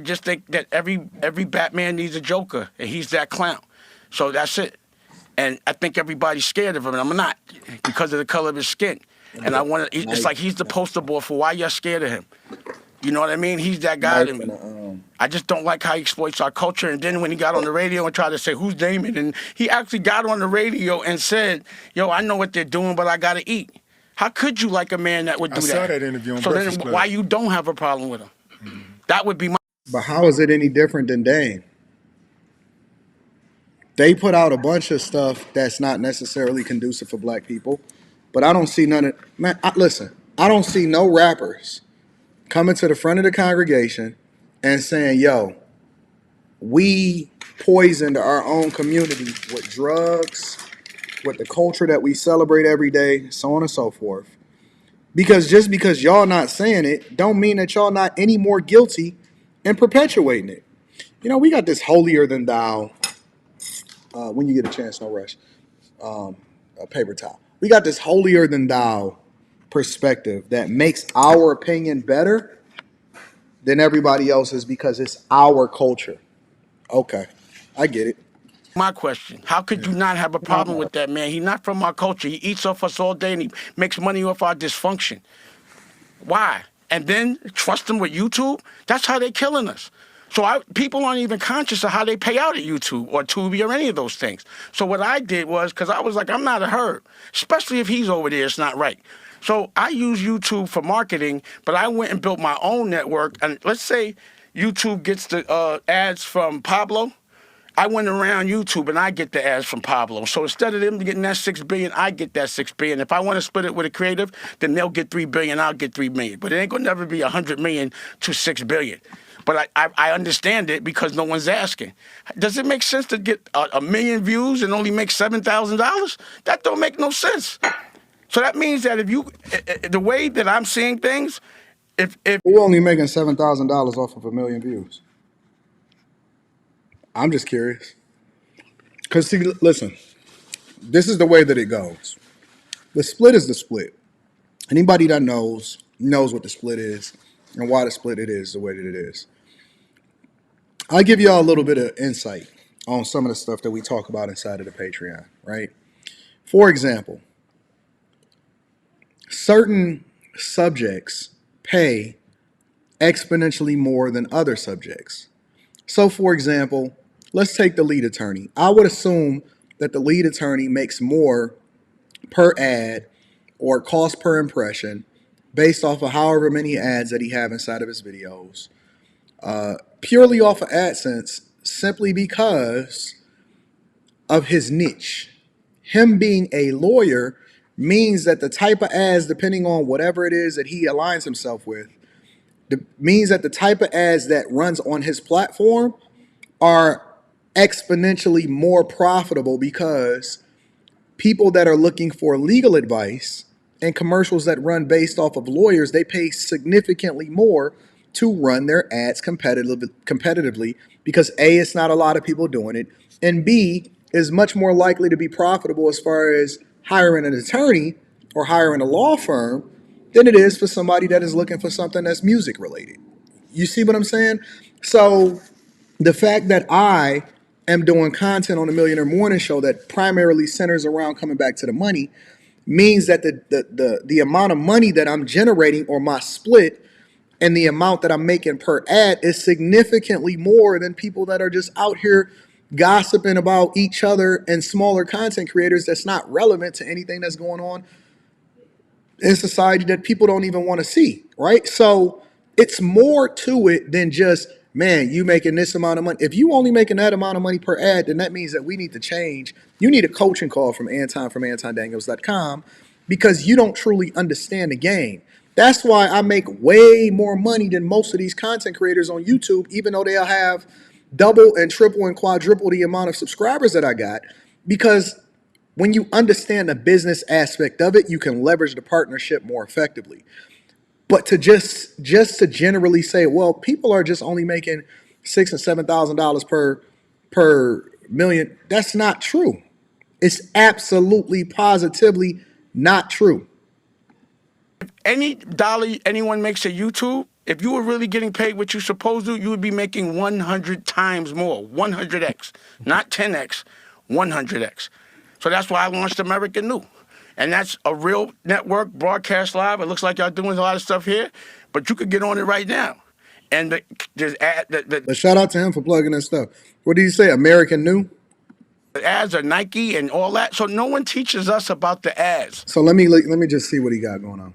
Speaker 3: just think that every Batman needs a Joker, and he's that clown. So that's it. And I think everybody's scared of him, and I'm not because of the color of his skin. And I want to. It's like he's the poster boy for why you're scared of him. You know what I mean? He's that guy to me. I just don't like how he exploits our culture. And then when he got on the radio and tried to say, who's Damon? And he actually got on the radio and said, yo, I know what they're doing, but I got to eat. How could you like a man that would do that?
Speaker 4: I saw that interview on
Speaker 3: So
Speaker 4: Breakfast
Speaker 3: then
Speaker 4: Club.
Speaker 3: why you don't have a problem with him? Mm-hmm. That would be my...
Speaker 1: But how is it any different than Dame? They put out a bunch of stuff that's not necessarily conducive for black people, but I don't see none of... Man, listen, I don't see no rappers coming to the front of the congregation and saying, yo, we poisoned our own community with drugs, with the culture that we celebrate every day, so on and so forth. Because just because y'all not saying it, don't mean that y'all not any more guilty in perpetuating it. You know, we got this holier than thou, when you get a chance, no rush, a paper towel. We got this holier than thou perspective that makes our opinion better than everybody else's because it's our culture. Okay, I get it.
Speaker 3: My question, how could you not have a problem with that, man? He's not from our culture. He eats off us all day and he makes money off our dysfunction. Why? And then trust him with YouTube? That's how they're killing us. So people aren't even conscious of how they pay out at YouTube or Tubi or any of those things. So what I did was, because I was like, I'm not a herd, especially if he's over there, it's not right. So I use YouTube for marketing, but I went and built my own network. And let's say YouTube gets the ads from Pablo. I went around YouTube and I get the ads from Pablo. So instead of them getting that $6 billion, I get that $6 billion. If I want to split it with a creative, then they'll get $3 billion, I'll get $3 million. But it ain't gonna never be $100 million to $6 billion. But I understand it because no one's asking. Does it make sense to get a million views and only make $7,000? That don't make no sense. So that means that if you, the way that I'm seeing things, if
Speaker 1: Who only making $7,000 off of a million views? I'm just curious. Because see, listen, this is the way that it goes. The split is the split. Anybody that knows what the split is and why the split it is the way that it is. I'll give y'all a little bit of insight on some of the stuff that we talk about inside of the Patreon, right? For example, certain subjects pay exponentially more than other subjects. So, for example, let's take the lead attorney. I would assume that the lead attorney makes more per ad or cost per impression based off of however many ads that he have inside of his videos, purely off of AdSense, simply because of his niche. Him being a lawyer means that the type of ads, depending on whatever it is that he aligns himself with, means that the type of ads that runs on his platform are exponentially more profitable because people that are looking for legal advice and commercials that run based off of lawyers, they pay significantly more to run their ads competitively because A, it's not a lot of people doing it, and B, is much more likely to be profitable as far as hiring an attorney or hiring a law firm than it is for somebody that is looking for something that's music related. You see what I'm saying? So the fact that I am doing content on the Millionaire Morning Show that primarily centers around coming back to the money means that the amount of money that I'm generating or my split and the amount that I'm making per ad is significantly more than people that are just out here gossiping about each other and smaller content creators that's not relevant to anything that's going on in society that people don't even want to see, right? So it's more to it than just, man, you making this amount of money. If you only making that amount of money per ad, then that means that we need to change. You need a coaching call from AntonDaniels.com because you don't truly understand the game. That's why I make way more money than most of these content creators on YouTube, even though they'll have double and triple and quadruple the amount of subscribers that I got, because when you understand the business aspect of it, you can leverage the partnership more effectively. But to just to generally say, well, people are just only making $6,000 and $7,000 per million, that's not true. It's absolutely positively not true.
Speaker 3: any dollar anyone makes at YouTube, if you were really getting paid what you're supposed to, you would be making 100 times more, 100x, not 10x, 100x. So that's why I launched American New. And that's a real network, broadcast live. It looks like y'all doing a lot of stuff here, but you could get on it right now. And
Speaker 1: But shout out to him for plugging that stuff. What did you say? American New?
Speaker 3: the ads are Nike and all that. So no one teaches us about the ads.
Speaker 1: So let me just see what he got going on.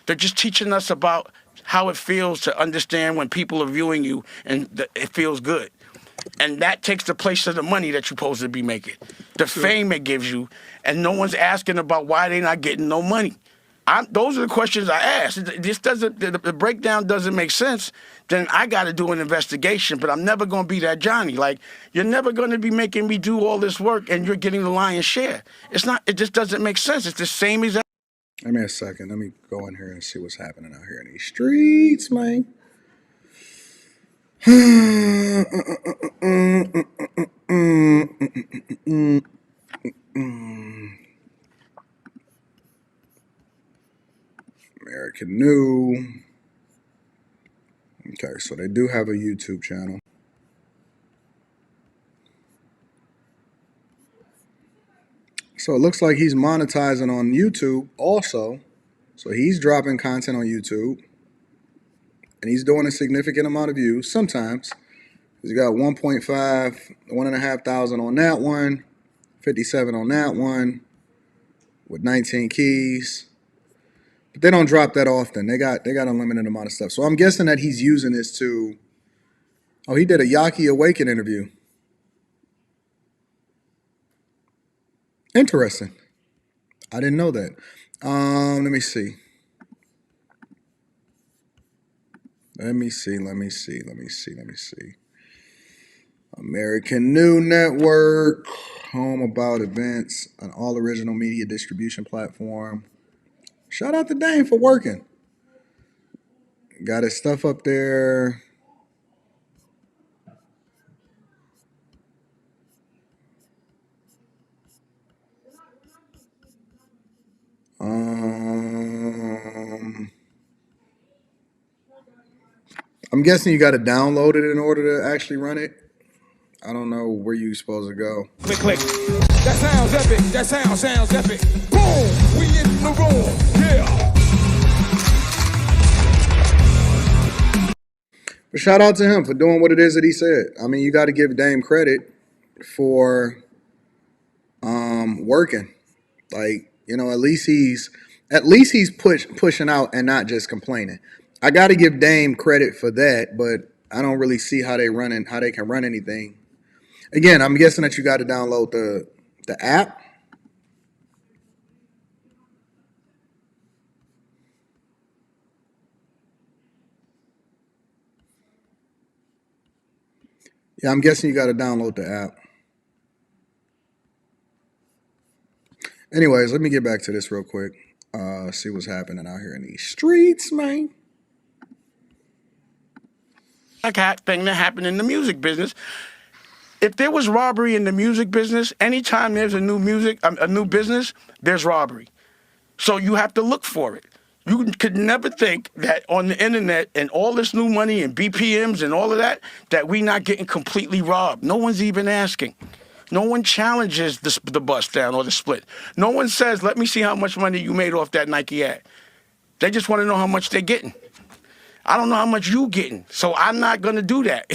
Speaker 3: They're just teaching us about how it feels to understand when people are viewing you and it feels good. And that takes the place of the money that you're supposed to be making, the fame it gives you, and no one's asking about why they're not getting no money. Those are the questions I ask. This doesn't, the breakdown doesn't make sense. Then I got to do an investigation, but I'm never going to be that Johnny. Like, you're never going to be making me do all this work and you're getting the lion's share. It's not, it just doesn't make sense. It's the same as.
Speaker 1: Give me a second. Let me go in here and see what's happening out here in these streets, man. American New. Okay, so they do have a YouTube channel. So it looks like he's monetizing on YouTube also. So he's dropping content on YouTube. And he's doing a significant amount of views sometimes. He's got 1.5, 1,500 on that one, 57 on that one, with 19 keys. But they don't drop that often. They got unlimited amount of stuff. So I'm guessing that he's using this to. Oh, he did a Yaki Awaken interview. Interesting. I didn't know that. Let me see. Let me see. American New Network, home about events, an all original media distribution platform. Shout out to Dane for working. Got his stuff up there. I'm guessing you got to download it in order to actually run it. I don't know where you're supposed to go.
Speaker 5: Click, click. That sounds epic. That sounds epic. Boom! We in the room. Yeah.
Speaker 1: But shout out to him for doing what it is that he said. I mean, you got to give Dame credit for working. Like, you know, at least he's pushing out and not just complaining. I got to give Dame credit for that, but I don't really see how they can run anything. Again, I'm guessing that you got to download the app. Yeah, I'm guessing you got to download the app. Anyways, let me get back to this real quick. See what's happening out here in these streets, man.
Speaker 3: Like thing that happened in the music business. If there was robbery in the music business, anytime there's a new business, there's robbery. So you have to look for it. You could never think that on the internet and all this new money and BPMs and all of that we not getting completely robbed. No one's even asking. No one challenges the bust down or the split. No one says, let me see how much money you made off that Nike ad. They just want to know how much they're getting. I don't know how much you getting, so I'm not going to do that.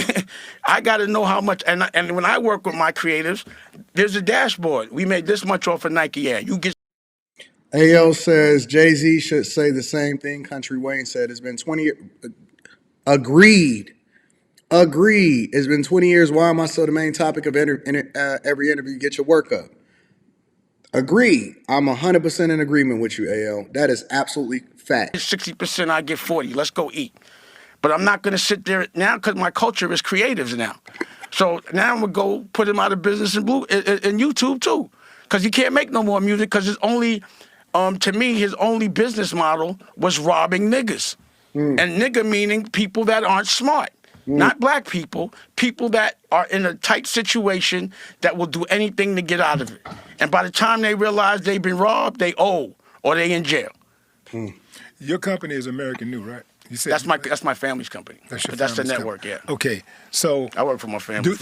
Speaker 3: I got to know how much. And when I work with my creatives, there's a dashboard. We made this much off a Nike ad. You get.
Speaker 1: AL says Jay-Z should say the same thing Country Wayne said. It's been 20 years. Agreed. It's been 20 years. Why am I still the main topic of every interview? Get your work up. Agreed. I'm 100% in agreement with you, AL. That is absolutely fact.
Speaker 3: 60%, I get 40. Let's go eat. But I'm not going to sit there now because my culture is creatives now. So now I'm going to go put him out of business in YouTube too. Because he can't make no more music because it's only, to me, his only business model was robbing niggas. And nigga meaning people that aren't smart. Not black people, people that are in a tight situation that will do anything to get out of it. And by the time they realize they've been robbed, they owe or they in jail.
Speaker 4: Your company is American New, right? You said
Speaker 3: that's my family's company. That's the network, yeah.
Speaker 4: Okay, so
Speaker 3: I work for my family.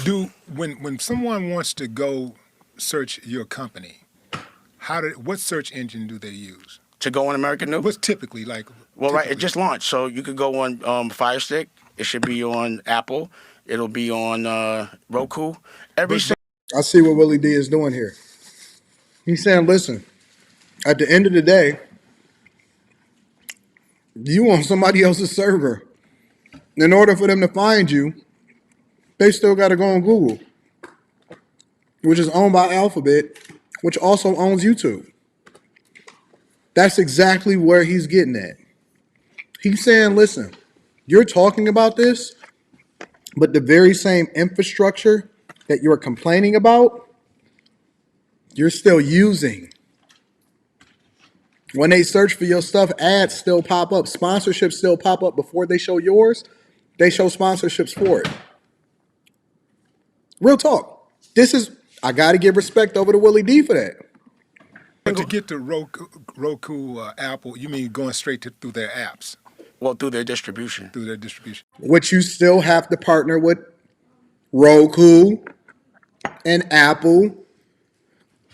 Speaker 4: When someone wants to go search your company, what search engine do they use?
Speaker 3: To go on American New?
Speaker 4: What's typically like?
Speaker 3: Well, right, it just launched, so you could go on Fire Stick. It should be on Apple. It'll be on Roku.
Speaker 1: I see what Willie D is doing here. He's saying, listen, at the end of the day, you on somebody else's server. In order for them to find you, they still got to go on Google, which is owned by Alphabet, which also owns YouTube. That's exactly where he's getting at. He's saying, listen, you're talking about this, but the very same infrastructure that you're complaining about, you're still using. When they search for your stuff, ads still pop up. Sponsorships still pop up before they show yours. They show sponsorships for it. Real talk. I got to give respect over to Willie D for that.
Speaker 4: But to get to Roku, Apple, you mean going straight through their apps?
Speaker 3: Well, through their distribution.
Speaker 1: Which you still have to partner with Roku and Apple.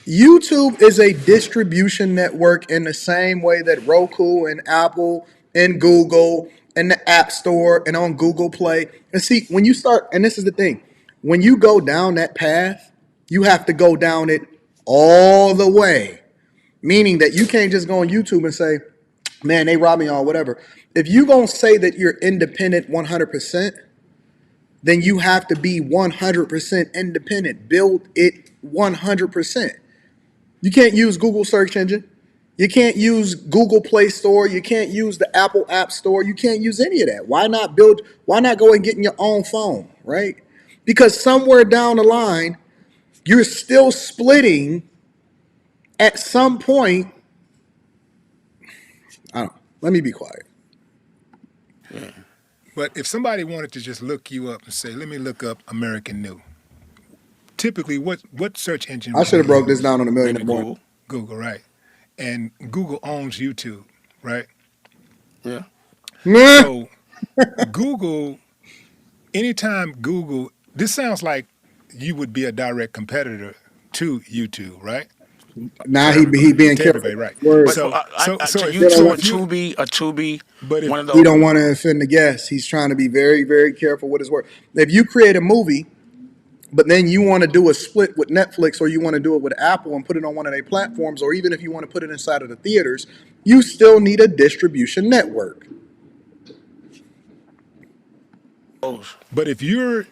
Speaker 1: YouTube is a distribution network in the same way that Roku and Apple and Google and the App Store and on Google Play. And see, when you start, and this is the thing, when you go down that path, you have to go down it all the way. Meaning that you can't just go on YouTube and say, man, they robbed me on whatever. If you're going to say that you're independent 100%, then you have to be 100% independent. Build it 100%. You can't use Google search engine. You can't use Google Play Store. You can't use the Apple App Store. You can't use any of that. Why not go and get in your own phone, right? Because somewhere down the line, you're still splitting at some point. I don't know. Let me be quiet.
Speaker 4: But if somebody wanted to just look you up and say, let me look up American New, typically what search engine
Speaker 1: I
Speaker 4: would
Speaker 1: should have
Speaker 4: you
Speaker 1: broke this
Speaker 4: use?
Speaker 1: down on a million
Speaker 3: Maybe
Speaker 1: and more.
Speaker 3: Google.
Speaker 4: Google, right? And Google owns YouTube, right?
Speaker 3: Yeah.
Speaker 1: Nah.
Speaker 4: So Google, anytime Google, this sounds like you would be a direct competitor to YouTube, right?
Speaker 1: Now he being
Speaker 4: To
Speaker 1: careful.
Speaker 4: everybody, right?
Speaker 1: Words.
Speaker 3: But
Speaker 4: So
Speaker 3: to
Speaker 4: if
Speaker 3: YouTube and
Speaker 4: if you,
Speaker 3: Tubi,
Speaker 4: but if
Speaker 3: one of
Speaker 1: He
Speaker 3: those.
Speaker 1: don't want to offend the guests. He's trying to be very, very careful with his word. If you create a movie, but then you want to do a split with Netflix or you want to do it with Apple and put it on one of their platforms, or even if you want to put it inside of the theaters, you still need a distribution network.
Speaker 4: But if you're,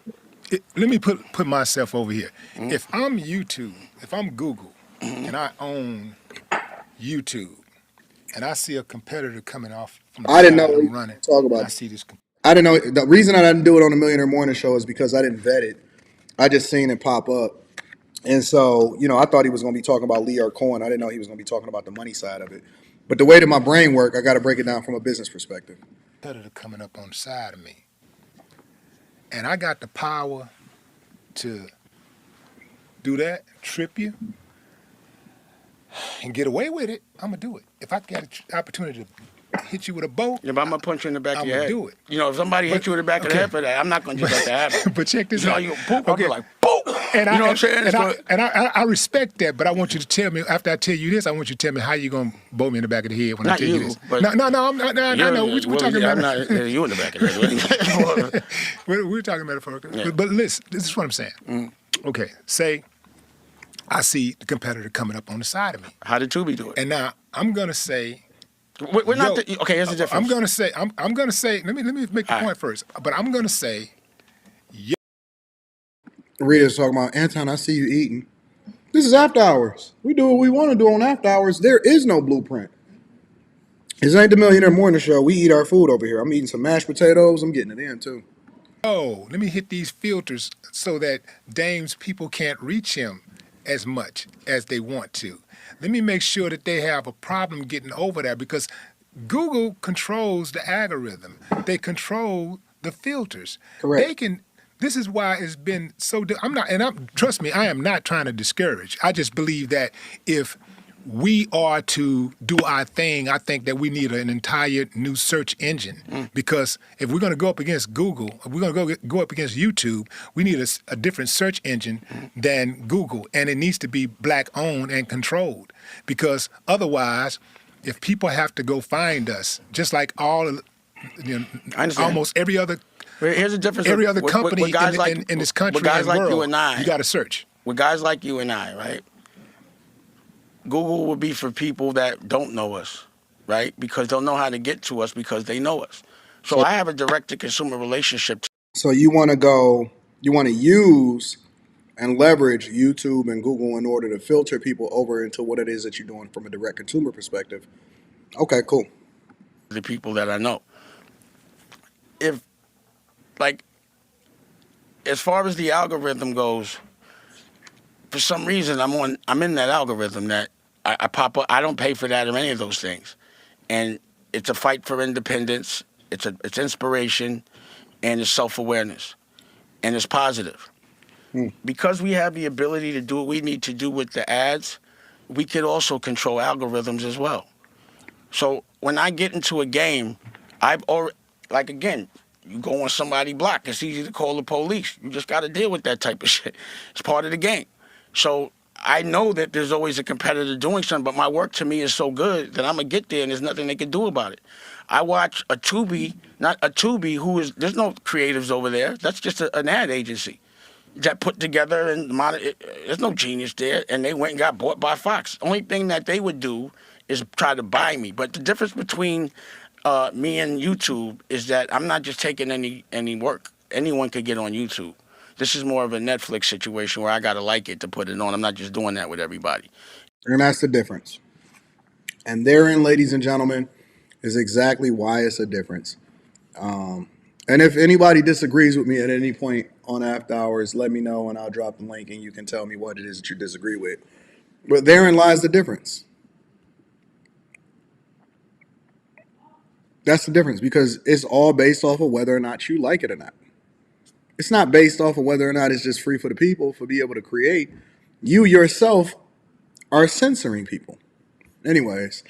Speaker 4: let me put myself over here. If I'm YouTube, if I'm Google, and I own YouTube, and I see a competitor coming off from the
Speaker 1: I didn't know
Speaker 4: side,
Speaker 1: what
Speaker 4: I'm
Speaker 1: you were
Speaker 4: running,
Speaker 1: talking
Speaker 4: and
Speaker 1: about.
Speaker 4: I see this.
Speaker 1: I didn't know. The reason I didn't do it on the Millionaire Morning Show is because I didn't vet it. I just seen it pop up. And so, I thought he was going to be talking about Lee or Cohen. I didn't know he was going to be talking about the money side of it. But the way that my brain works, I got to break it down from a business perspective.
Speaker 4: Competitor coming up on the side of me, and I got the power to do that, trip you, and get away with it. I'm gonna do it. If I got an opportunity to hit you with a boat,
Speaker 3: Yeah, but I'm gonna punch you in the back
Speaker 4: I'm
Speaker 3: of your
Speaker 4: gonna
Speaker 3: head.
Speaker 4: do it.
Speaker 3: If somebody hit you in the back of the head for that, I'm not gonna just let that happen.
Speaker 4: But check this
Speaker 3: You know,
Speaker 4: out.
Speaker 3: you poop. I'll be
Speaker 4: Okay.
Speaker 3: like, boom.
Speaker 4: And
Speaker 3: You know what I'm saying?
Speaker 4: I respect that, but I want you to tell me after I tell you this. I want you to tell me how you gonna bow me in the back of the head when I
Speaker 3: Not
Speaker 4: tell you
Speaker 3: you,
Speaker 4: this.
Speaker 3: but
Speaker 4: No, I'm not. No. We're talking
Speaker 3: I'm
Speaker 4: about.
Speaker 3: not you in the back of the head.
Speaker 4: We're talking metaphorically.
Speaker 3: Yeah.
Speaker 4: But listen, this is what I'm saying. Okay, say I see the competitor coming up on the side of me,
Speaker 3: How did Tubi do it?
Speaker 4: and now I'm gonna say.
Speaker 3: We're not.
Speaker 4: Yo,
Speaker 3: Okay, here's the difference.
Speaker 4: I'm gonna say. I'm gonna say. Let me make the
Speaker 3: All right.
Speaker 4: point first. But I'm gonna say.
Speaker 1: Rita's talking about, Anton, I see you eating. This is after hours. We do what we want to do on after hours. There is no blueprint. This ain't the Millionaire Morning Show. We eat our food over here. I'm eating some mashed potatoes. I'm getting it in, too.
Speaker 4: Oh, let me hit these filters so that Dame's people can't reach him as much as they want to. Let me make sure that they have a problem getting over there because Google controls the algorithm. They control the filters.
Speaker 1: Correct.
Speaker 4: They can. This is why it's been so. Trust me, I am not trying to discourage. I just believe that if we are to do our thing, I think that we need an entire new search engine because if we're going to go up against Google, if we're going to go up against YouTube, we need a different search engine than Google, and it needs to be black owned and controlled because otherwise, if people have to go find us, just like
Speaker 3: I understand.
Speaker 4: almost every other.
Speaker 3: Here's the difference.
Speaker 4: Every other
Speaker 3: with
Speaker 4: company
Speaker 3: guys
Speaker 4: in this country
Speaker 3: with guys
Speaker 4: and
Speaker 3: like
Speaker 4: world,
Speaker 3: you and I,
Speaker 4: you got to search.
Speaker 3: With guys like you and I, right? Google would be for people that don't know us, right? Because they'll know how to get to us because they know us. So I have a direct-to-consumer relationship.
Speaker 1: So you want to use and leverage YouTube and Google in order to filter people over into what it is that you're doing from a direct consumer perspective. Okay, cool.
Speaker 3: The people that I know. If, like, as far as the algorithm goes, for some reason I'm in that algorithm that I pop up. I don't pay for that or any of those things, and it's a fight for independence. It's inspiration, and it's self-awareness, and it's positive. Because we have the ability to do what we need to do with the ads, we could also control algorithms as well. So when I get into a game, I've already, like, again, you go on somebody's block, it's easy to call the police. You just got to deal with that type of shit. It's part of the game. So I know that there's always a competitor doing something, but my work to me is so good that I'm going to get there and there's nothing they can do about it. I watch a Tubi, not a Tubi there's no creatives over there. That's just an ad agency that put together and there's no genius there, and they went and got bought by Fox. Only thing that they would do is try to buy me. But the difference between me and YouTube is that I'm not just taking any work. Anyone could get on YouTube. This is more of a Netflix situation where I gotta like it to put it on. I'm not just doing that with everybody.
Speaker 1: And that's the difference. And therein, ladies and gentlemen, is exactly why it's a difference. And if anybody disagrees with me at any point on After Hours, let me know and I'll drop the link and you can tell me what it is that you disagree with. But therein lies the difference. That's the difference, because it's all based off of whether or not you like it or not. It's not based off of whether or not it's just free for the people for be able to create. You yourself are censoring people. Anyways,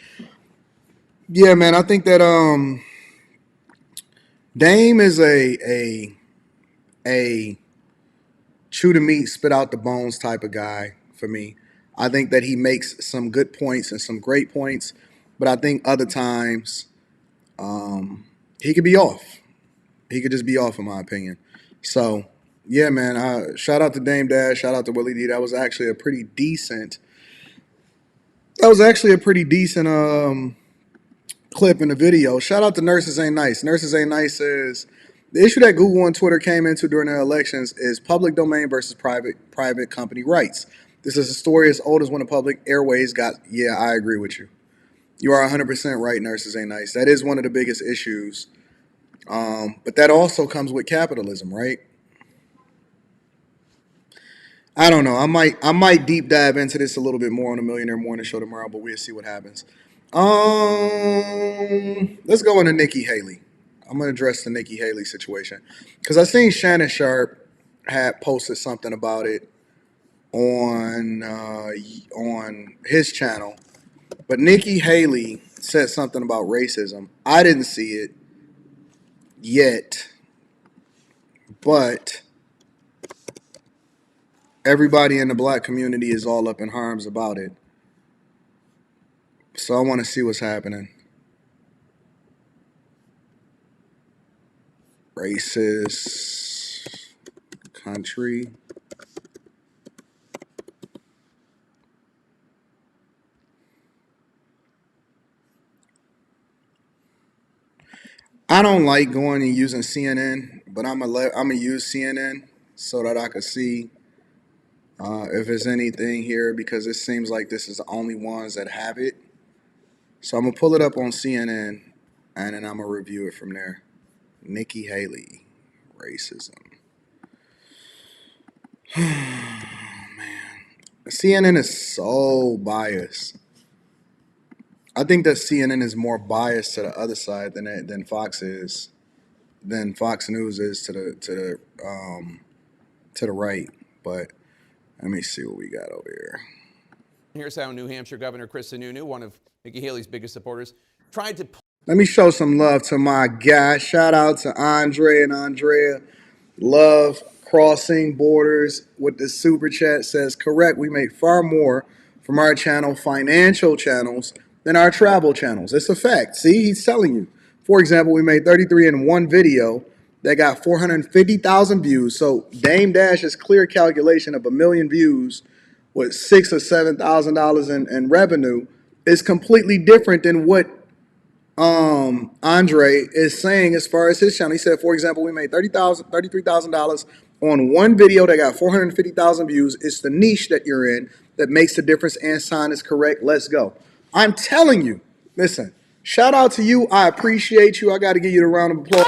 Speaker 1: yeah, man, I think that Dame is a chew the meat, spit out the bones type of guy for me. I think that he makes some good points and some great points, but I think other times he could be off. He could just be off, in my opinion. So, yeah, man. Shout out to Dame Dash. Shout out to Willie D. That was actually a pretty decent. Clip in the video. Shout out to Nurses Ain't Nice. Nurses Ain't Nice says the issue that Google and Twitter came into during the elections is public domain versus private company rights. This is a story as old as when the public airways got. Yeah, I agree with you. You are 100% right. Nurses Ain't Nice. That is one of the biggest issues. But that also comes with capitalism, right? I don't know. I might deep dive into this a little bit more on the Millionaire Morning Show tomorrow, but we'll see what happens. Let's go into Nikki Haley. I'm gonna address the Nikki Haley situation because I seen Shannon Sharp had posted something about it on his channel, but Nikki Haley said something about racism. I didn't see it yet, but everybody in the black community is all up in arms about it. So I want to see what's happening. Racist country. I don't like going and using CNN, but I'm gonna use CNN so that I can see if there's anything here, because it seems like this is the only ones that have it. So I'm gonna pull it up on CNN and then I'm gonna review it from there. Nikki Haley, racism. Man, CNN is so biased. I think that CNN is more biased to the other side than Fox is, than Fox News is to the right. But let me see what we got over here.
Speaker 6: Here's how New Hampshire Governor Chris Sununu, one of Nikki Haley's biggest supporters, tried to.
Speaker 1: Let me show some love to my guy. Shout out to Andre and Andrea. Love crossing borders with the super chat. Says correct. We make far more from our channel, financial channels, than our travel channels. It's a fact. See, he's telling you. For example, we made 33 in one video that got 450,000 views. So Dame Dash's clear calculation of 1 million views with $6,000 or $7,000 in revenue is completely different than what Andre is saying as far as his channel. He said, for example, we made $33,000 on one video that got 450,000 views. It's the niche that you're in that makes the difference. And sign is correct. Let's go. I'm telling you. Listen, shout out to you. I appreciate you. I got to give you the round of applause.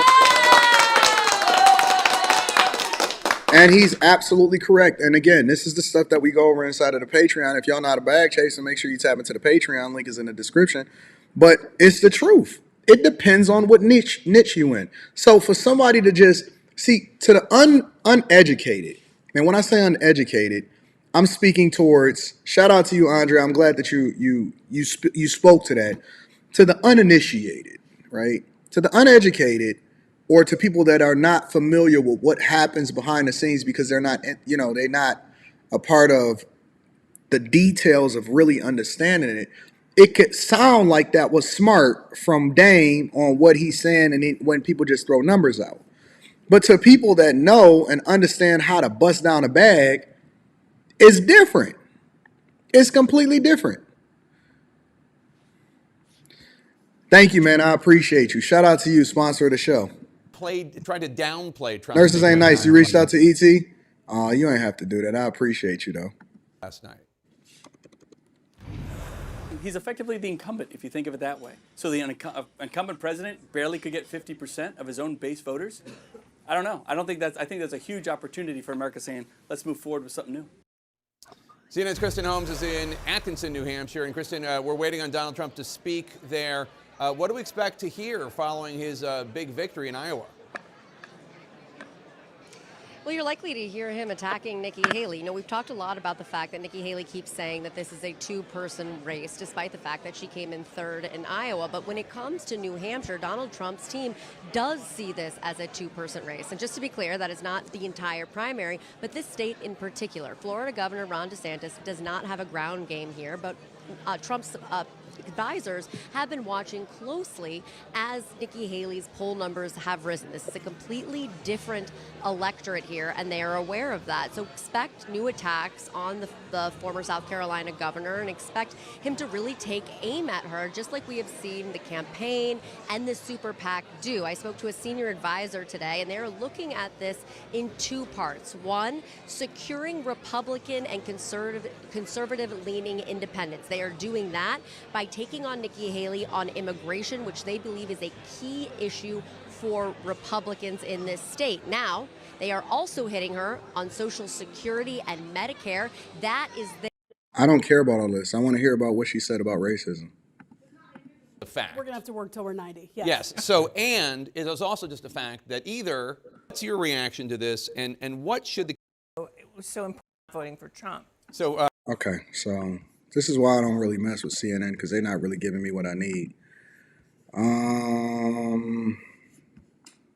Speaker 1: And he's absolutely correct. And again, this is the stuff that we go over inside of the Patreon. If y'all not a bag chaser, make sure you tap into the Patreon. Link is in the description. But it's the truth. It depends on what niche you in. So for somebody to just see, to the uneducated, and when I say uneducated, I'm speaking towards, shout out to you, Andre. I'm glad that you spoke to that. To the uninitiated, right? To the uneducated, or to people that are not familiar with what happens behind the scenes because they're not a part of the details of really understanding it. It could sound like that was smart from Dame on what he's saying, and when people just throw numbers out. But to people that know and understand how to bust down a bag, it's different. It's completely different. Thank you, man. I appreciate you. Shout out to you, sponsor of the show.
Speaker 6: Tried to downplay Trump.
Speaker 1: Nurses Ain't Nice. You reached out to ET? You ain't have to do that. I appreciate you, though.
Speaker 6: Last night.
Speaker 7: he's effectively the incumbent, if you think of it that way. So the incumbent president barely could get 50% of his own base voters. I don't know. I think that's a huge opportunity for America saying, let's move forward with something new.
Speaker 6: CNN's Kristen Holmes is in Atkinson, New Hampshire. And Kristen, we're waiting on Donald Trump to speak there. What do we expect to hear following his big victory in Iowa?
Speaker 8: Well, you're likely to hear him attacking Nikki Haley. You know, we've talked a lot about the fact that Nikki Haley keeps saying that this is a two-person race, despite the fact that she came in third in Iowa. But when it comes to New Hampshire, Donald Trump's team does see this as a two-person race. And just to be clear, that is not the entire primary, but this state in particular. Florida Governor Ron DeSantis does not have a ground game here, but Trump's advisors have been watching closely as Nikki Haley's poll numbers have risen. This is a completely different electorate here, and they are aware of that. So expect new attacks on the former South Carolina governor, and expect him to really take aim at her, just like we have seen the campaign and the super PAC do. I spoke to a senior advisor today, and they're looking at this in two parts. One, securing Republican and conservative-leaning independents. They are doing that by taking on Nikki Haley on immigration, which they believe is a key issue for Republicans in this state. Now, they are also hitting her on Social Security and Medicare. That is the...
Speaker 1: I don't care about all this. I want to hear about what she said about racism.
Speaker 6: The fact.
Speaker 9: We're going to have to work till we're 90.
Speaker 6: Yes. So, and it is also just a fact that either, what's your reaction to this, and what should the...
Speaker 2: It was so important voting for Trump.
Speaker 6: So,
Speaker 1: Okay, so this is why I don't really mess with CNN, because they're not really giving me what I need.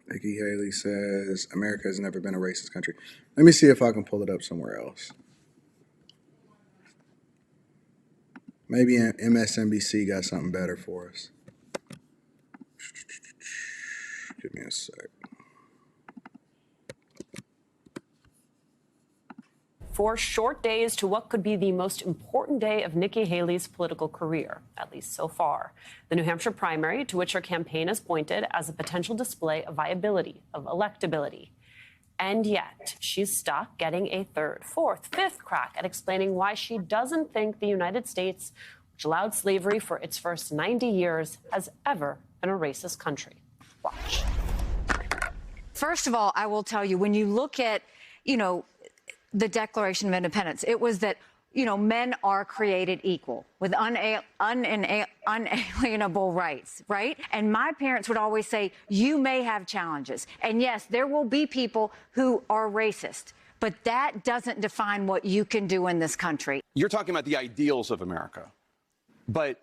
Speaker 1: Nikki Haley says America has never been a racist country. Let me see if I can pull it up somewhere else. Maybe MSNBC got something better for us. Give me a sec.
Speaker 10: Four short days to what could be the most important day of Nikki Haley's political career, at least so far. The New Hampshire primary, to which her campaign is pointed as a potential display of viability, of electability. And yet, she's stuck getting a third, fourth, fifth crack at explaining why she doesn't think the United States, which allowed slavery for its first 90 years, has ever been a racist country. Watch.
Speaker 11: First of all, I will tell you, when you look at, the Declaration of Independence, it was that, men are created equal with unalienable rights, right? And my parents would always say, you may have challenges. And yes, there will be people who are racist, but that doesn't define what you can do in this country.
Speaker 12: You're talking about the ideals of America, but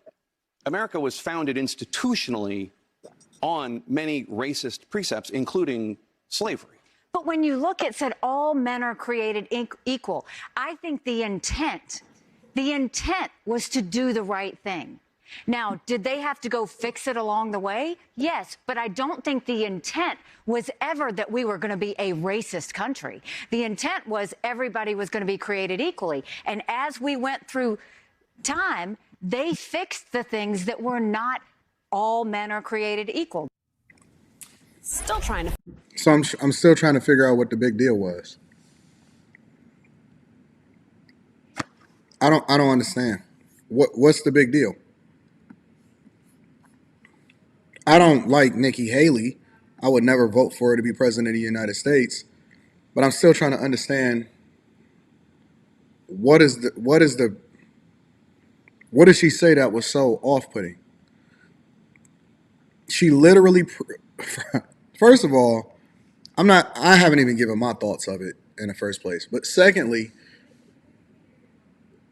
Speaker 12: America was founded institutionally on many racist precepts, including slavery.
Speaker 11: But when you look at said all men are created equal, I think the intent was to do the right thing. Now, did they have to go fix it along the way? Yes, but I don't think the intent was ever that we were going to be a racist country. The intent was everybody was going to be created equally. And as we went through time, they fixed the things that were not all men are created equal.
Speaker 10: Still trying to...
Speaker 1: So I'm still trying to figure out what the big deal was. I don't understand. What's the big deal? I don't like Nikki Haley. I would never vote for her to be president of the United States. But I'm still trying to understand what did she say that was so off-putting? She literally, first of all, I haven't even given my thoughts of it in the first place. But secondly,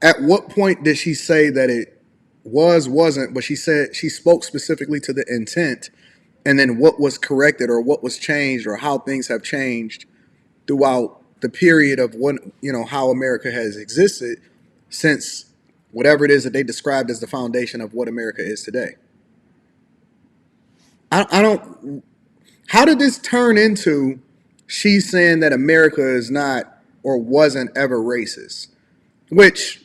Speaker 1: at what point did she say that it wasn't, but she spoke specifically to the intent, and then what was corrected or what was changed or how things have changed throughout the period of how America has existed since whatever it is that they described as the foundation of what America is today. How did this turn into she's saying that America is not or wasn't ever racist? Which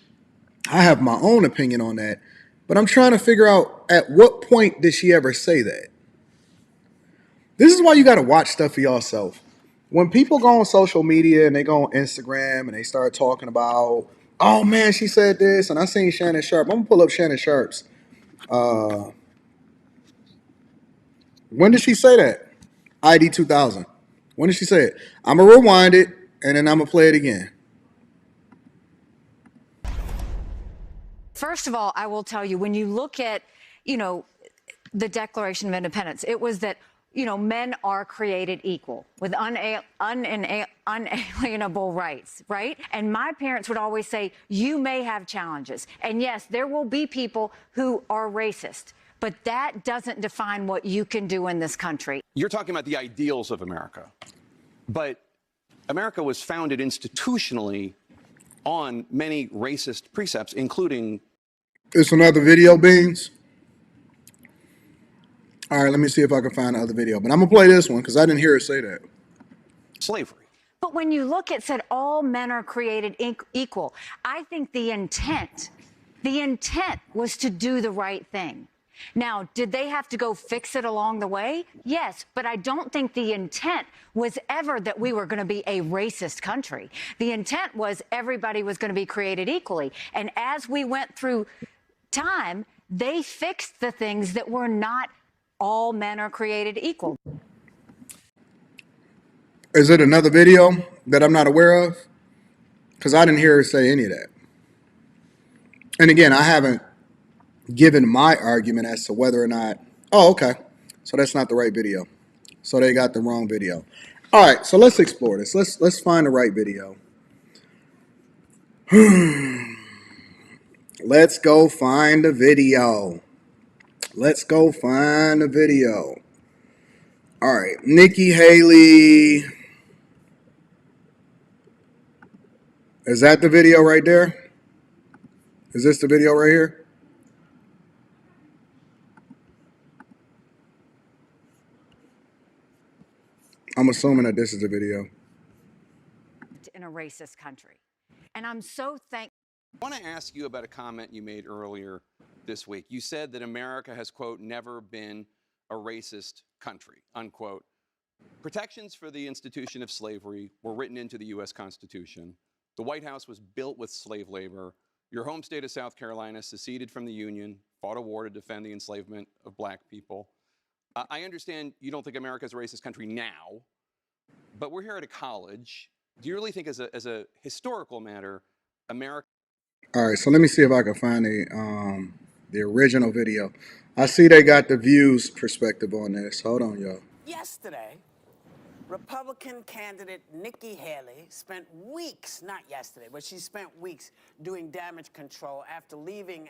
Speaker 1: I have my own opinion on that, but I'm trying to figure out at what point did she ever say that? This is why you got to watch stuff for yourself. When people go on social media and they go on Instagram and they start talking about oh man, she said this, and I seen Shannon Sharp. I'm gonna pull up Shannon Sharp's. When did she say that? ID 2000. When did she say it? I'm gonna rewind it, and then I'm gonna play it again.
Speaker 11: First of all, I will tell you, when you look at, the Declaration of Independence, it was that, men are created equal with unalienable rights, right? And my parents would always say, you may have challenges. And yes, there will be people who are racist, but that doesn't define what you can do in this country.
Speaker 12: You're talking about the ideals of America. But America was founded institutionally on many racist precepts, including...
Speaker 1: It's another video, Beans. All right, let me see if I can find another video. But I'm going to play this one because I didn't hear her say that.
Speaker 12: slavery.
Speaker 11: But when you look at said all men are created equal, I think the intent was to do the right thing. Now, did they have to go fix it along the way? Yes, but I don't think the intent was ever that we were going to be a racist country. The intent was everybody was going to be created equally. And as we went through time, they fixed the things that were not all men are created equal.
Speaker 1: Is it another video that I'm not aware of? Because I didn't hear her say any of that. And again, I haven't given my argument as to whether or not, oh, okay, so that's not the right video. So they got the wrong video. All right, so let's explore this. Let's find the right video. Let's go find the video. Let's go find the video. All right, Nikki Haley. Is that the video right there? Is this the video right here? I'm assuming that this is the video.
Speaker 11: In a racist country. And I'm so thankful.
Speaker 12: I want to ask you about a comment you made earlier this week. You said that America has, quote, never been a racist country, unquote. Protections for the institution of slavery were written into the U.S. Constitution. The White House was built with slave labor. Your home state of South Carolina seceded from the Union, fought a war to defend the enslavement of black people. I understand you don't think America is a racist country now, but we're here at a college. Do you really think as a historical matter, America...
Speaker 1: All right, so let me see if I can find the original video. I see they got the Views perspective on this. Hold on, y'all.
Speaker 9: Yesterday, Republican candidate Nikki Haley spent weeks, not yesterday, but she spent weeks doing damage control after leaving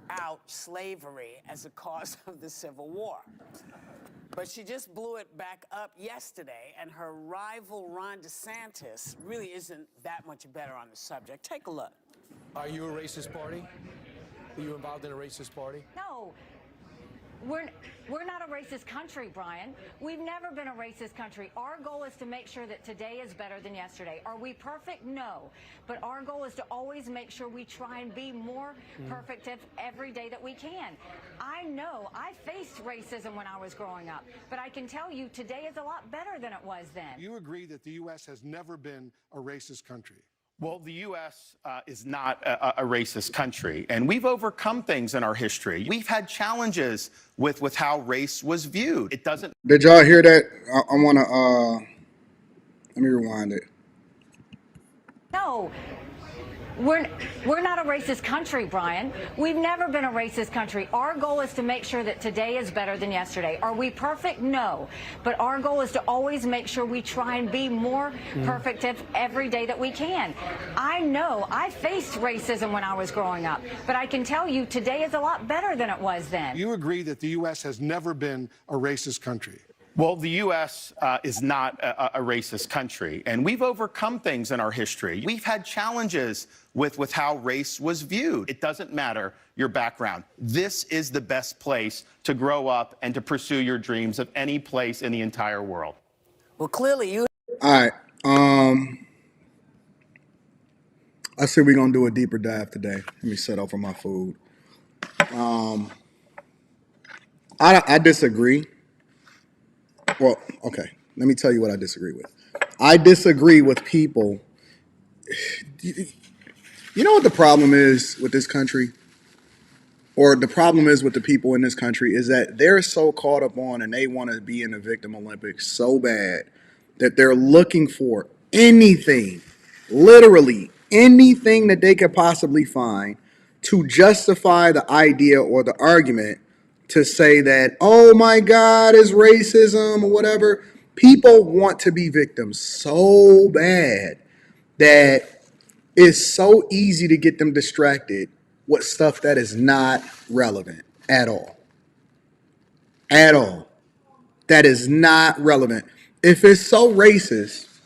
Speaker 9: out slavery as a cause of the Civil War. But she just blew it back up yesterday, and her rival Ron DeSantis really isn't that much better on the subject. Take a look.
Speaker 5: Are you a racist party? Are you involved in a racist party?
Speaker 11: No. We're not a racist country, Brian. We've never been a racist country. Our goal is to make sure that today is better than yesterday. Are we perfect? No. But our goal is to always make sure we try and be more perfect every day that we can. I know I faced racism when I was growing up, but I can tell you today is a lot better than it was then.
Speaker 13: You agree that the U.S. has never been a racist country?
Speaker 14: Well, the U.S. Is not a racist country, and we've overcome things in our history. We've had challenges with how race was viewed. It doesn't...
Speaker 1: Did y'all hear that? I want to, let me rewind it.
Speaker 11: No. We're not a racist country, Brian. We've never been a racist country. Our goal is to make sure that today is better than yesterday. Are we perfect? No. But our goal is to always make sure we try and be more perfect every day that we can. I know I faced racism when I was growing up, but I can tell you today is a lot better than it was then.
Speaker 13: You agree that the U.S. has never been a racist country?
Speaker 14: Well, the U.S. Is not a racist country, and we've overcome things in our history. We've had challenges with how race was viewed. It doesn't matter your background. This is the best place to grow up and to pursue your dreams of any place in the entire world.
Speaker 9: Well, clearly you...
Speaker 1: All right. I see we're going to do a deeper dive today. Let me set over my food. I disagree. Well, okay. Let me tell you what I disagree with. I disagree with people. You know what the problem is with this country? Or the problem is with the people in this country is that they're so caught up on and they want to be in the victim Olympics so bad that they're looking for anything, literally anything that they could possibly find to justify the idea or the argument to say that, oh my God, it's racism or whatever. People want to be victims so bad that it's so easy to get them distracted with stuff that is not relevant at all. At all. That is not relevant. If it's so racist,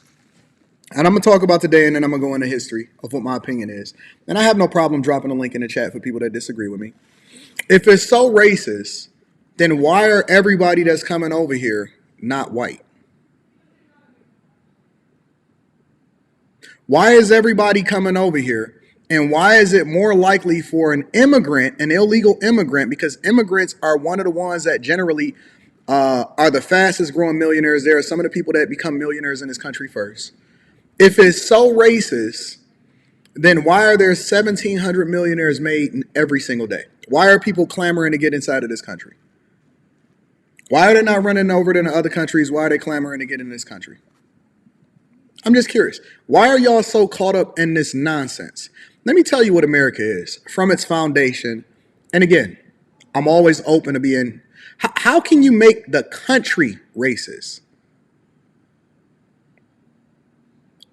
Speaker 1: and I'm going to talk about today and then I'm going to go into history of what my opinion is. And I have no problem dropping a link in the chat for people that disagree with me. If it's so racist, then why are everybody that's coming over here not white? Why is everybody coming over here? And why is it more likely for an immigrant, an illegal immigrant, because immigrants are one of the ones that generally are the fastest growing millionaires. There are some of the people that become millionaires in this country first. If it's so racist, then why are there 1,700 millionaires made every single day? Why are people clamoring to get inside of this country? Why are they not running over to the other countries? Why are they clamoring to get in this country? I'm just curious. Why are y'all so caught up in this nonsense? Let me tell you what America is from its foundation. And again, I'm always open to being. How can you make the country racist?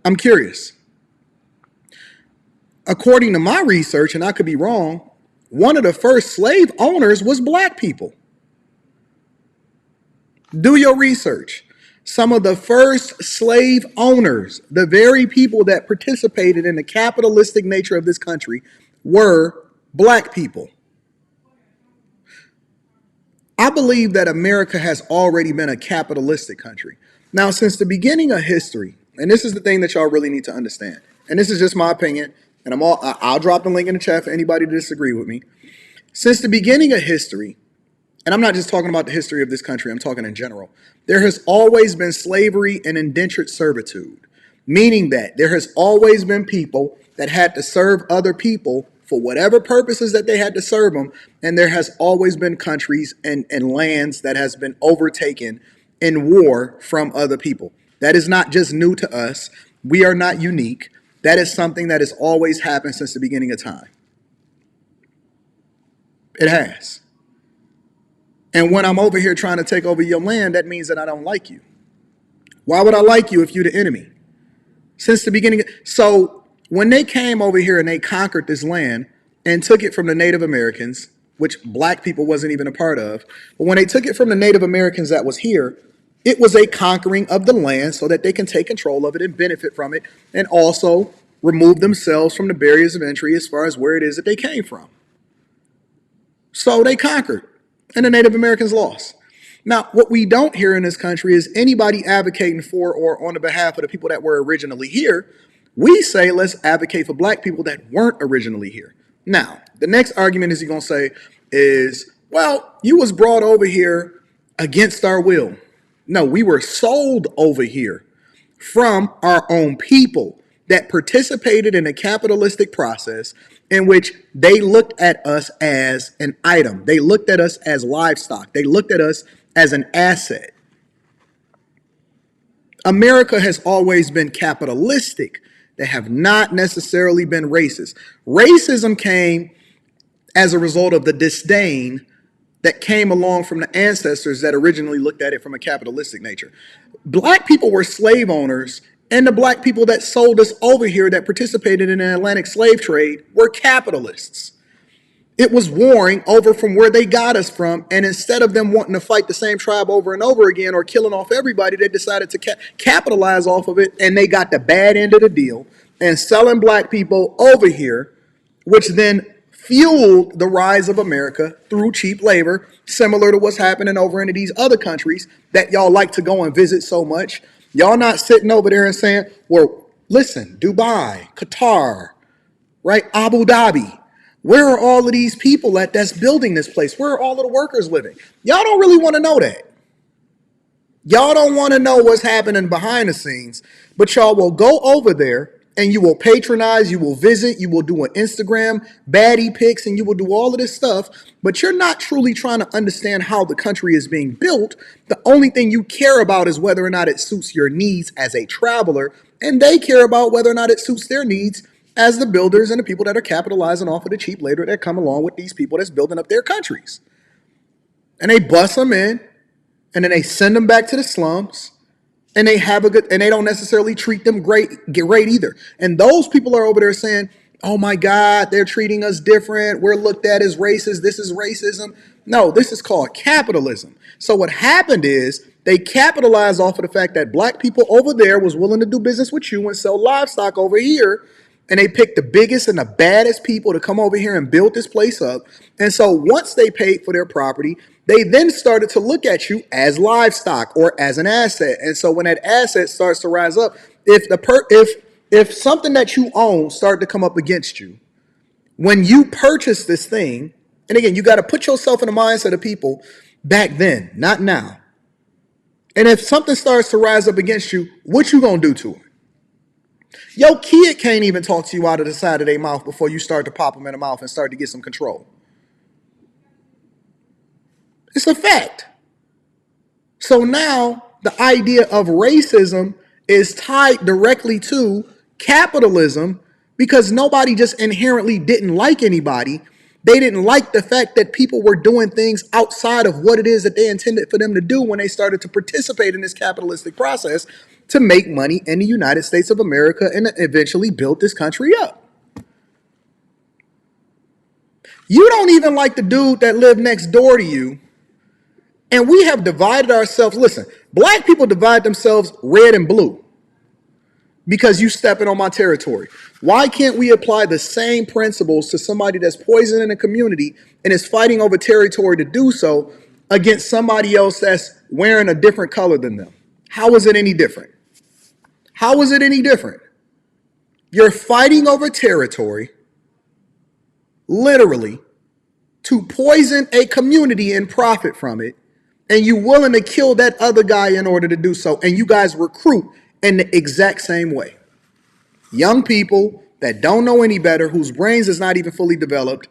Speaker 1: I'm curious. According to my research, and I could be wrong, one of the first slave owners was black people. Do your research. Some of the first slave owners, the very people that participated in the capitalistic nature of this country, were black people. I believe that America has already been a capitalistic country. Now, since the beginning of history, and this is the thing that y'all really need to understand, and this is just my opinion, and I'll drop the link in the chat for anybody to disagree with me. Since the beginning of history, and I'm not just talking about the history of this country, I'm talking in general, there has always been slavery and indentured servitude, meaning that there has always been people that had to serve other people for whatever purposes that they had to serve them, and there has always been countries and lands that has been overtaken in war from other people. That is not just new to us. We are not unique. That is something that has always happened since the beginning of time. It has. And when I'm over here trying to take over your land, that means that I don't like you. Why would I like you if you're the enemy? Since the beginning. So when they came over here and they conquered this land and took it from the Native Americans, which black people wasn't even a part of, but when they took it from the Native Americans that was here, it was a conquering of the land so that they can take control of it and benefit from it and also remove themselves from the barriers of entry as far as where it is that they came from. So they conquered. And the Native Americans lost. Now, what we don't hear in this country is anybody advocating for or on the behalf of the people that were originally here. We say let's advocate for black people that weren't originally here. Now, the next argument is you're going to say is, well, you was brought over here against our will. No, we were sold over here from our own people that participated in a capitalistic process in which they looked at us as an item. They looked at us as livestock. They looked at us as an asset. America has always been capitalistic. They have not necessarily been racist. Racism came as a result of the disdain that came along from the ancestors that originally looked at it from a capitalistic nature. Black people were slave owners, and the black people that sold us over here that participated in the Atlantic slave trade were capitalists. It was warring over from where they got us from, and instead of them wanting to fight the same tribe over and over again or killing off everybody, they decided to capitalize off of it, and they got the bad end of the deal and selling black people over here, which then fueled the rise of America through cheap labor, similar to what's happening over into these other countries that y'all like to go and visit so much. Y'all not sitting over there and saying, well, listen, Dubai, Qatar, right? Abu Dhabi. Where are all of these people at that's building this place? Where are all of the workers living? Y'all don't really want to know that. Y'all don't want to know what's happening behind the scenes, but y'all will go over there and you will patronize, you will visit, you will do an Instagram baddie pics, and you will do all of this stuff, but you're not truly trying to understand how the country is being built. The only thing you care about is whether or not it suits your needs as a traveler, and they care about whether or not it suits their needs as the builders and the people that are capitalizing off of the cheap labor that come along with these people that's building up their countries. And they bust them in, and then they send them back to the slums, and they have a good, and they don't necessarily treat them great either. And those people are over there saying, oh my God, they're treating us different. We're looked at as racist. This is racism. No, this is called capitalism. So what happened is they capitalized off of the fact that black people over there was willing to do business with you and sell livestock over here. And they picked the biggest and the baddest people to come over here and build this place up. And so once they paid for their property, they then started to look at you as livestock or as an asset. And so when that asset starts to rise up, if something that you own started to come up against you, when you purchase this thing, and again, you got to put yourself in the mindset of people back then, not now. And if something starts to rise up against you, what you gonna do to it? Your kid can't even talk to you out of the side of their mouth before you start to pop them in the mouth and start to get some control. It's a fact. So now the idea of racism is tied directly to capitalism because nobody just inherently didn't like anybody. They didn't like the fact that people were doing things outside of what it is that they intended for them to do when they started to participate in this capitalistic process to make money in the United States of America and eventually build this country up. You don't even like the dude that lived next door to you. And we have divided ourselves. Listen, black people divide themselves red and blue because you stepping on my territory. Why can't we apply the same principles to somebody that's poisoning a community and is fighting over territory to do so against somebody else that's wearing a different color than them? How is it any different? How is it any different? You're fighting over territory, literally, to poison a community and profit from it, and you're willing to kill that other guy in order to do so, and you guys recruit in the exact same way. Young people that don't know any better, whose brains is not even fully developed.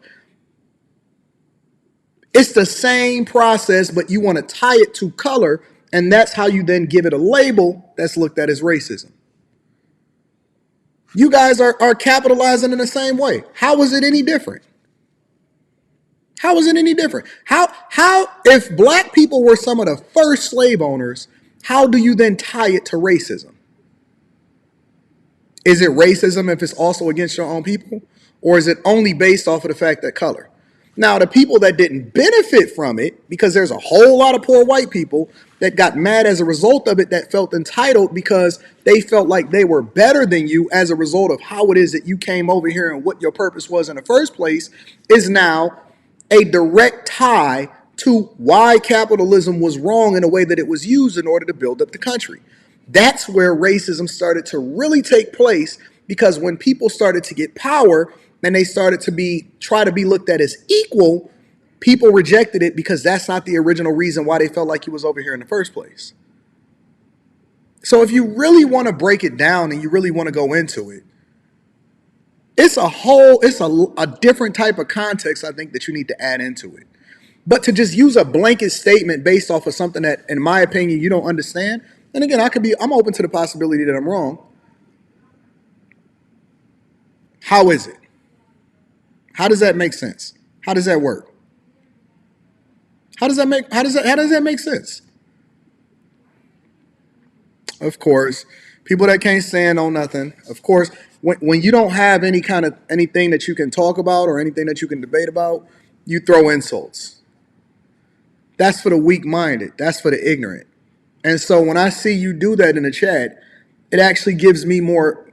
Speaker 1: It's the same process, but you want to tie it to color, and that's how you then give it a label that's looked at as racism. You guys are capitalizing in the same way. How is it any different? How is it any different? How if black people were some of the first slave owners, how do you then tie it to racism? Is it racism if it's also against your own people? Or is it only based off of the fact that color? Now, the people that didn't benefit from it, because there's a whole lot of poor white people that got mad as a result of it, that felt entitled because they felt like they were better than you as a result of how it is that you came over here and what your purpose was in the first place, is now a direct tie to why capitalism was wrong in the way that it was used in order to build up the country. That's where racism started to really take place, because when people started to get power and they started to try to be looked at as equal, people rejected it because that's not the original reason why they felt like he was over here in the first place. So if you really want to break it down and you really want to go into it, it's a different type of context, I think, that you need to add into it. But to just use a blanket statement based off of something that, in my opinion, you don't understand, and again, I'm open to the possibility that I'm wrong. How is it? How does that make sense? How does that work? How does that make sense? Of course, people that can't stand on nothing. Of course, when you don't have anything that you can talk about or anything that you can debate about, you throw insults. That's for the weak-minded. That's for the ignorant. And so when I see you do that in the chat, it actually gives me more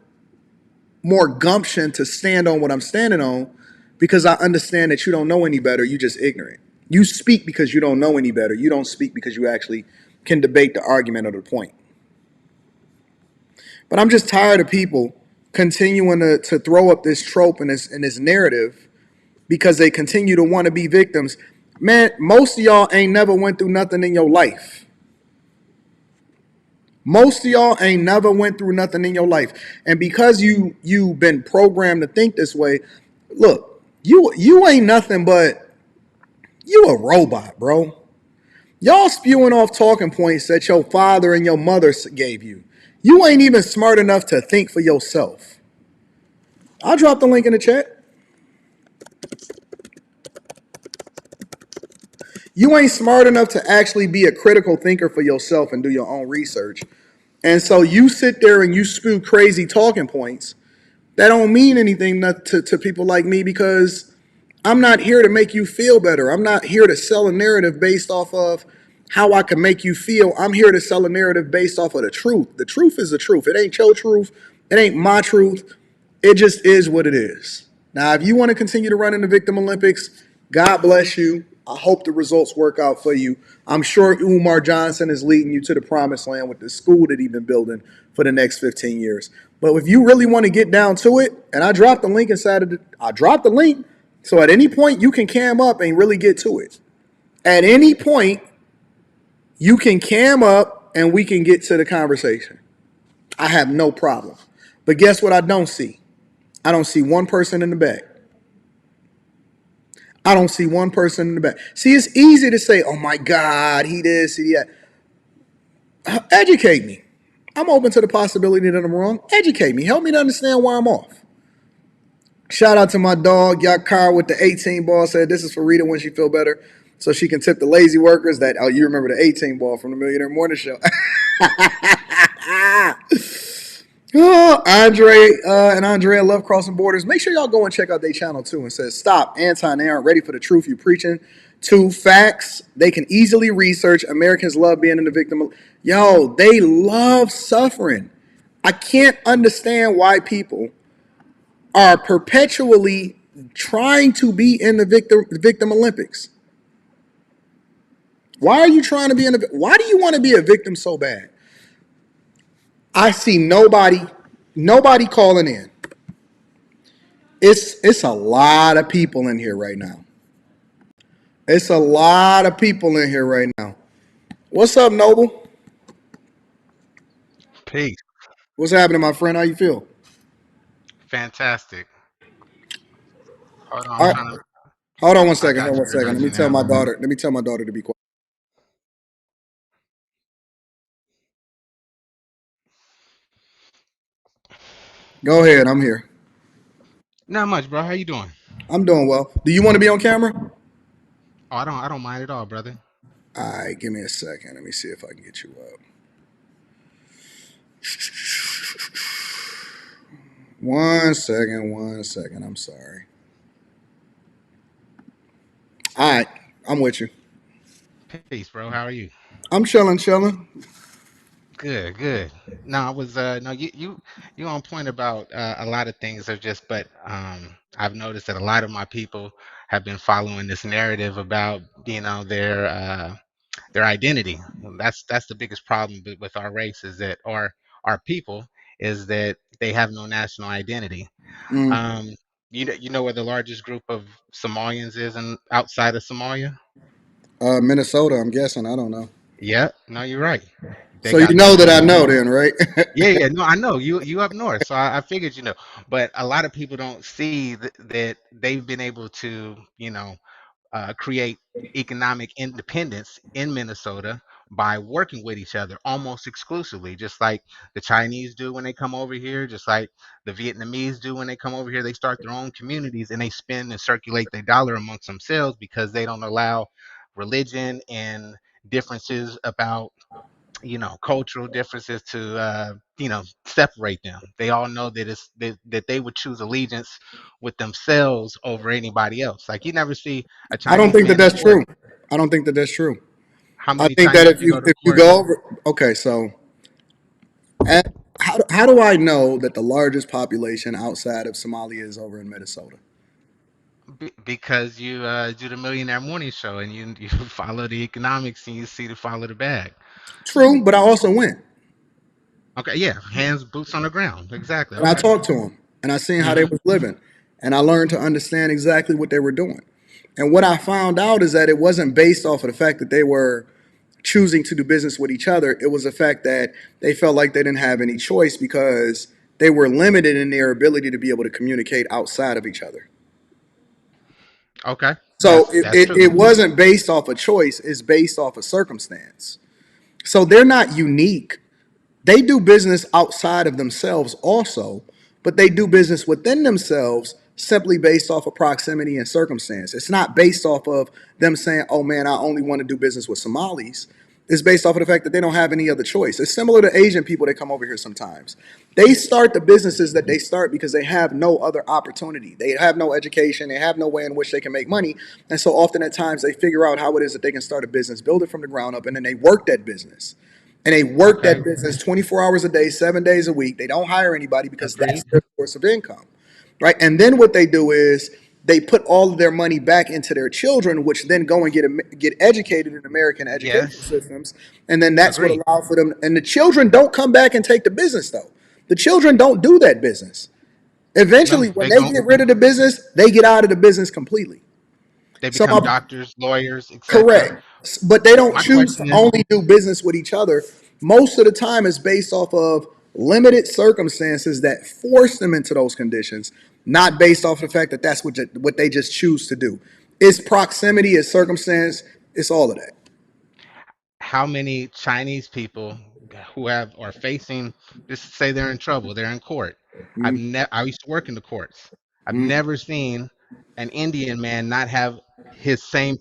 Speaker 1: gumption to stand on what I'm standing on, because I understand that you don't know any better. You just ignorant. You speak because you don't know any better. You don't speak because you actually can debate the argument or the point. But I'm just tired of people continuing to throw up this trope and this narrative because they continue to want to be victims. Man, most of y'all ain't never went through nothing in your life. Most of y'all ain't never went through nothing in your life. And because you've been programmed to think this way, look, you ain't nothing but you a robot, bro. Y'all spewing off talking points that your father and your mother gave you. You ain't even smart enough to think for yourself. I'll drop the link in the chat. You ain't smart enough to actually be a critical thinker for yourself and do your own research. And so you sit there and you spew crazy talking points that don't mean anything to people like me, because I'm not here to make you feel better. I'm not here to sell a narrative based off of how I can make you feel. I'm here to sell a narrative based off of the truth. The truth is the truth. It ain't your truth. It ain't my truth. It just is what it is. Now, if you want to continue to run in the Victim Olympics, God bless you. I hope the results work out for you. I'm sure Umar Johnson is leading you to the promised land with the school that he's been building for the next 15 years. But if you really want to get down to it, and I dropped the link inside of I dropped the link, so at any point you can cam up and really get to it. At any point, you can cam up and we can get to the conversation. I have no problem. But guess what I don't see? I don't see one person in the back. I don't see one person in the back. See, it's easy to say, oh my God, he this, he that. Educate me. I'm open to the possibility that I'm wrong. Educate me. Help me to understand why I'm off. Shout out to my dog, Yakar, with the 18 ball. Said this is for Rita when she feel better, so she can tip the lazy workers. That, oh, you remember the 18 ball from the Millionaire Morning Show. Oh, Andre and Andrea love crossing borders. Make sure y'all go and check out their channel too. And says, stop, Anton, they aren't ready for the truth you preaching. 2, facts. They can easily research. Americans love being in the victim. Yo, they love suffering. I can't understand why people are perpetually trying to be in the victim Olympics. Why are you trying to be in the? Why do you want to be a victim so bad? I see nobody calling in. It's a lot of people in here right now. It's a lot of people in here right now. What's up, Noble?
Speaker 15: Peace.
Speaker 1: What's happening, my friend? How you feel?
Speaker 15: Fantastic. Hold on,
Speaker 1: All
Speaker 15: I'm
Speaker 1: right.
Speaker 15: trying to.
Speaker 1: Hold on one
Speaker 15: I
Speaker 1: second.
Speaker 15: got
Speaker 1: Hold on
Speaker 15: you.
Speaker 1: one
Speaker 15: I
Speaker 1: second.
Speaker 15: got
Speaker 1: Let me
Speaker 15: you
Speaker 1: tell
Speaker 15: now.
Speaker 1: my daughter. Let me tell my daughter to be quiet. Go ahead. I'm here.
Speaker 15: Not much, bro. How you doing?
Speaker 1: I'm doing well. Do you want to be on camera?
Speaker 15: Oh, I don't mind at all, brother.
Speaker 1: All right. Give me a second. Let me see if I can get you up. One second. I'm sorry. All right. I'm with you.
Speaker 15: Peace, bro. How are you?
Speaker 1: I'm chilling.
Speaker 15: Good, good. No, I was no you on point about a lot of things are just but I've noticed that a lot of my people have been following this narrative about, their identity. That's the biggest problem with our race is that our people is that they have no national identity.
Speaker 1: Mm.
Speaker 15: Um, you know where the largest group of Somalians is in outside of Somalia?
Speaker 1: Minnesota, I'm guessing. I don't know.
Speaker 15: Yeah, no, you're right. They
Speaker 1: So you
Speaker 15: got
Speaker 1: know that I
Speaker 15: millions.
Speaker 1: know then, right?
Speaker 15: Yeah, yeah, no, I know you up north, so I figured you know. But a lot of people don't see that they've been able to, create economic independence in Minnesota by working with each other almost exclusively, just like the Chinese do when they come over here, just like the Vietnamese do when they come over here. They start their own communities and they spend and circulate their dollar amongst themselves because they don't allow religion and differences about cultural differences to separate them. They all know that that they would choose allegiance with themselves over anybody else. Like you never see a
Speaker 1: I don't
Speaker 15: Chinese
Speaker 1: think that
Speaker 15: man in
Speaker 1: that's
Speaker 15: court.
Speaker 1: true. I don't think that that's true.
Speaker 15: How
Speaker 1: I
Speaker 15: many
Speaker 1: think that
Speaker 15: Chinese you go to
Speaker 1: if you
Speaker 15: court?
Speaker 1: go over, okay, so how do I know that the largest population outside of Somalia is over in Minnesota?
Speaker 15: Because you do the Millionaire Morning Show and you follow the economics and you see to follow the bag.
Speaker 1: True, but I also went
Speaker 15: Okay, yeah, hands boots on the ground. Exactly.
Speaker 1: and I
Speaker 15: Okay.
Speaker 1: talked to them and I seen how they
Speaker 15: Hmm.
Speaker 1: was living and I learned to understand exactly what they were doing. And what I found out is that it wasn't based off of the fact that they were choosing to do business with each other. It was the fact that they felt like they didn't have any choice because they were limited in their ability to be able to communicate outside of each other.
Speaker 15: Okay,
Speaker 1: So
Speaker 15: that's true.
Speaker 1: it wasn't based off a choice, it's based off a circumstance. So they're not unique. They do business outside of themselves also, but they do business within themselves simply based off of proximity and circumstance. It's not based off of them saying, oh man, I only want to do business with Somalis. It's based off of the fact that they don't have any other choice. It's similar to Asian people that come over here sometimes. They start the businesses that they start because they have no other opportunity. They have no education. They have no way in which they can make money. And so often at times they figure out how it is that they can start a business, build it from the ground up, and then they work that business. And they work that business 24 hours a day, 7 days a week. They don't hire anybody because that's their source of income, right? And then what they do is they put all of their money back into their children, which then go and get educated in American education systems. And then that's what allows for them. And the children don't come back and take the business, though. The children don't do that business. Eventually, when they get rid of the business, they get out of the business completely.
Speaker 15: They
Speaker 1: So
Speaker 15: become doctors, lawyers, etc.
Speaker 1: correct. But they don't
Speaker 15: My
Speaker 1: choose to
Speaker 15: question is,
Speaker 1: only do business with each other. Most of the time, it's based off of limited circumstances that force them into those conditions, not based off the fact that that's what they just choose to do. It's proximity, it's circumstance, it's all of that.
Speaker 15: how many Chinese people who are facing, just say they're in trouble, they're in court. I used to work in the courts. I've never seen an Indian man not have his same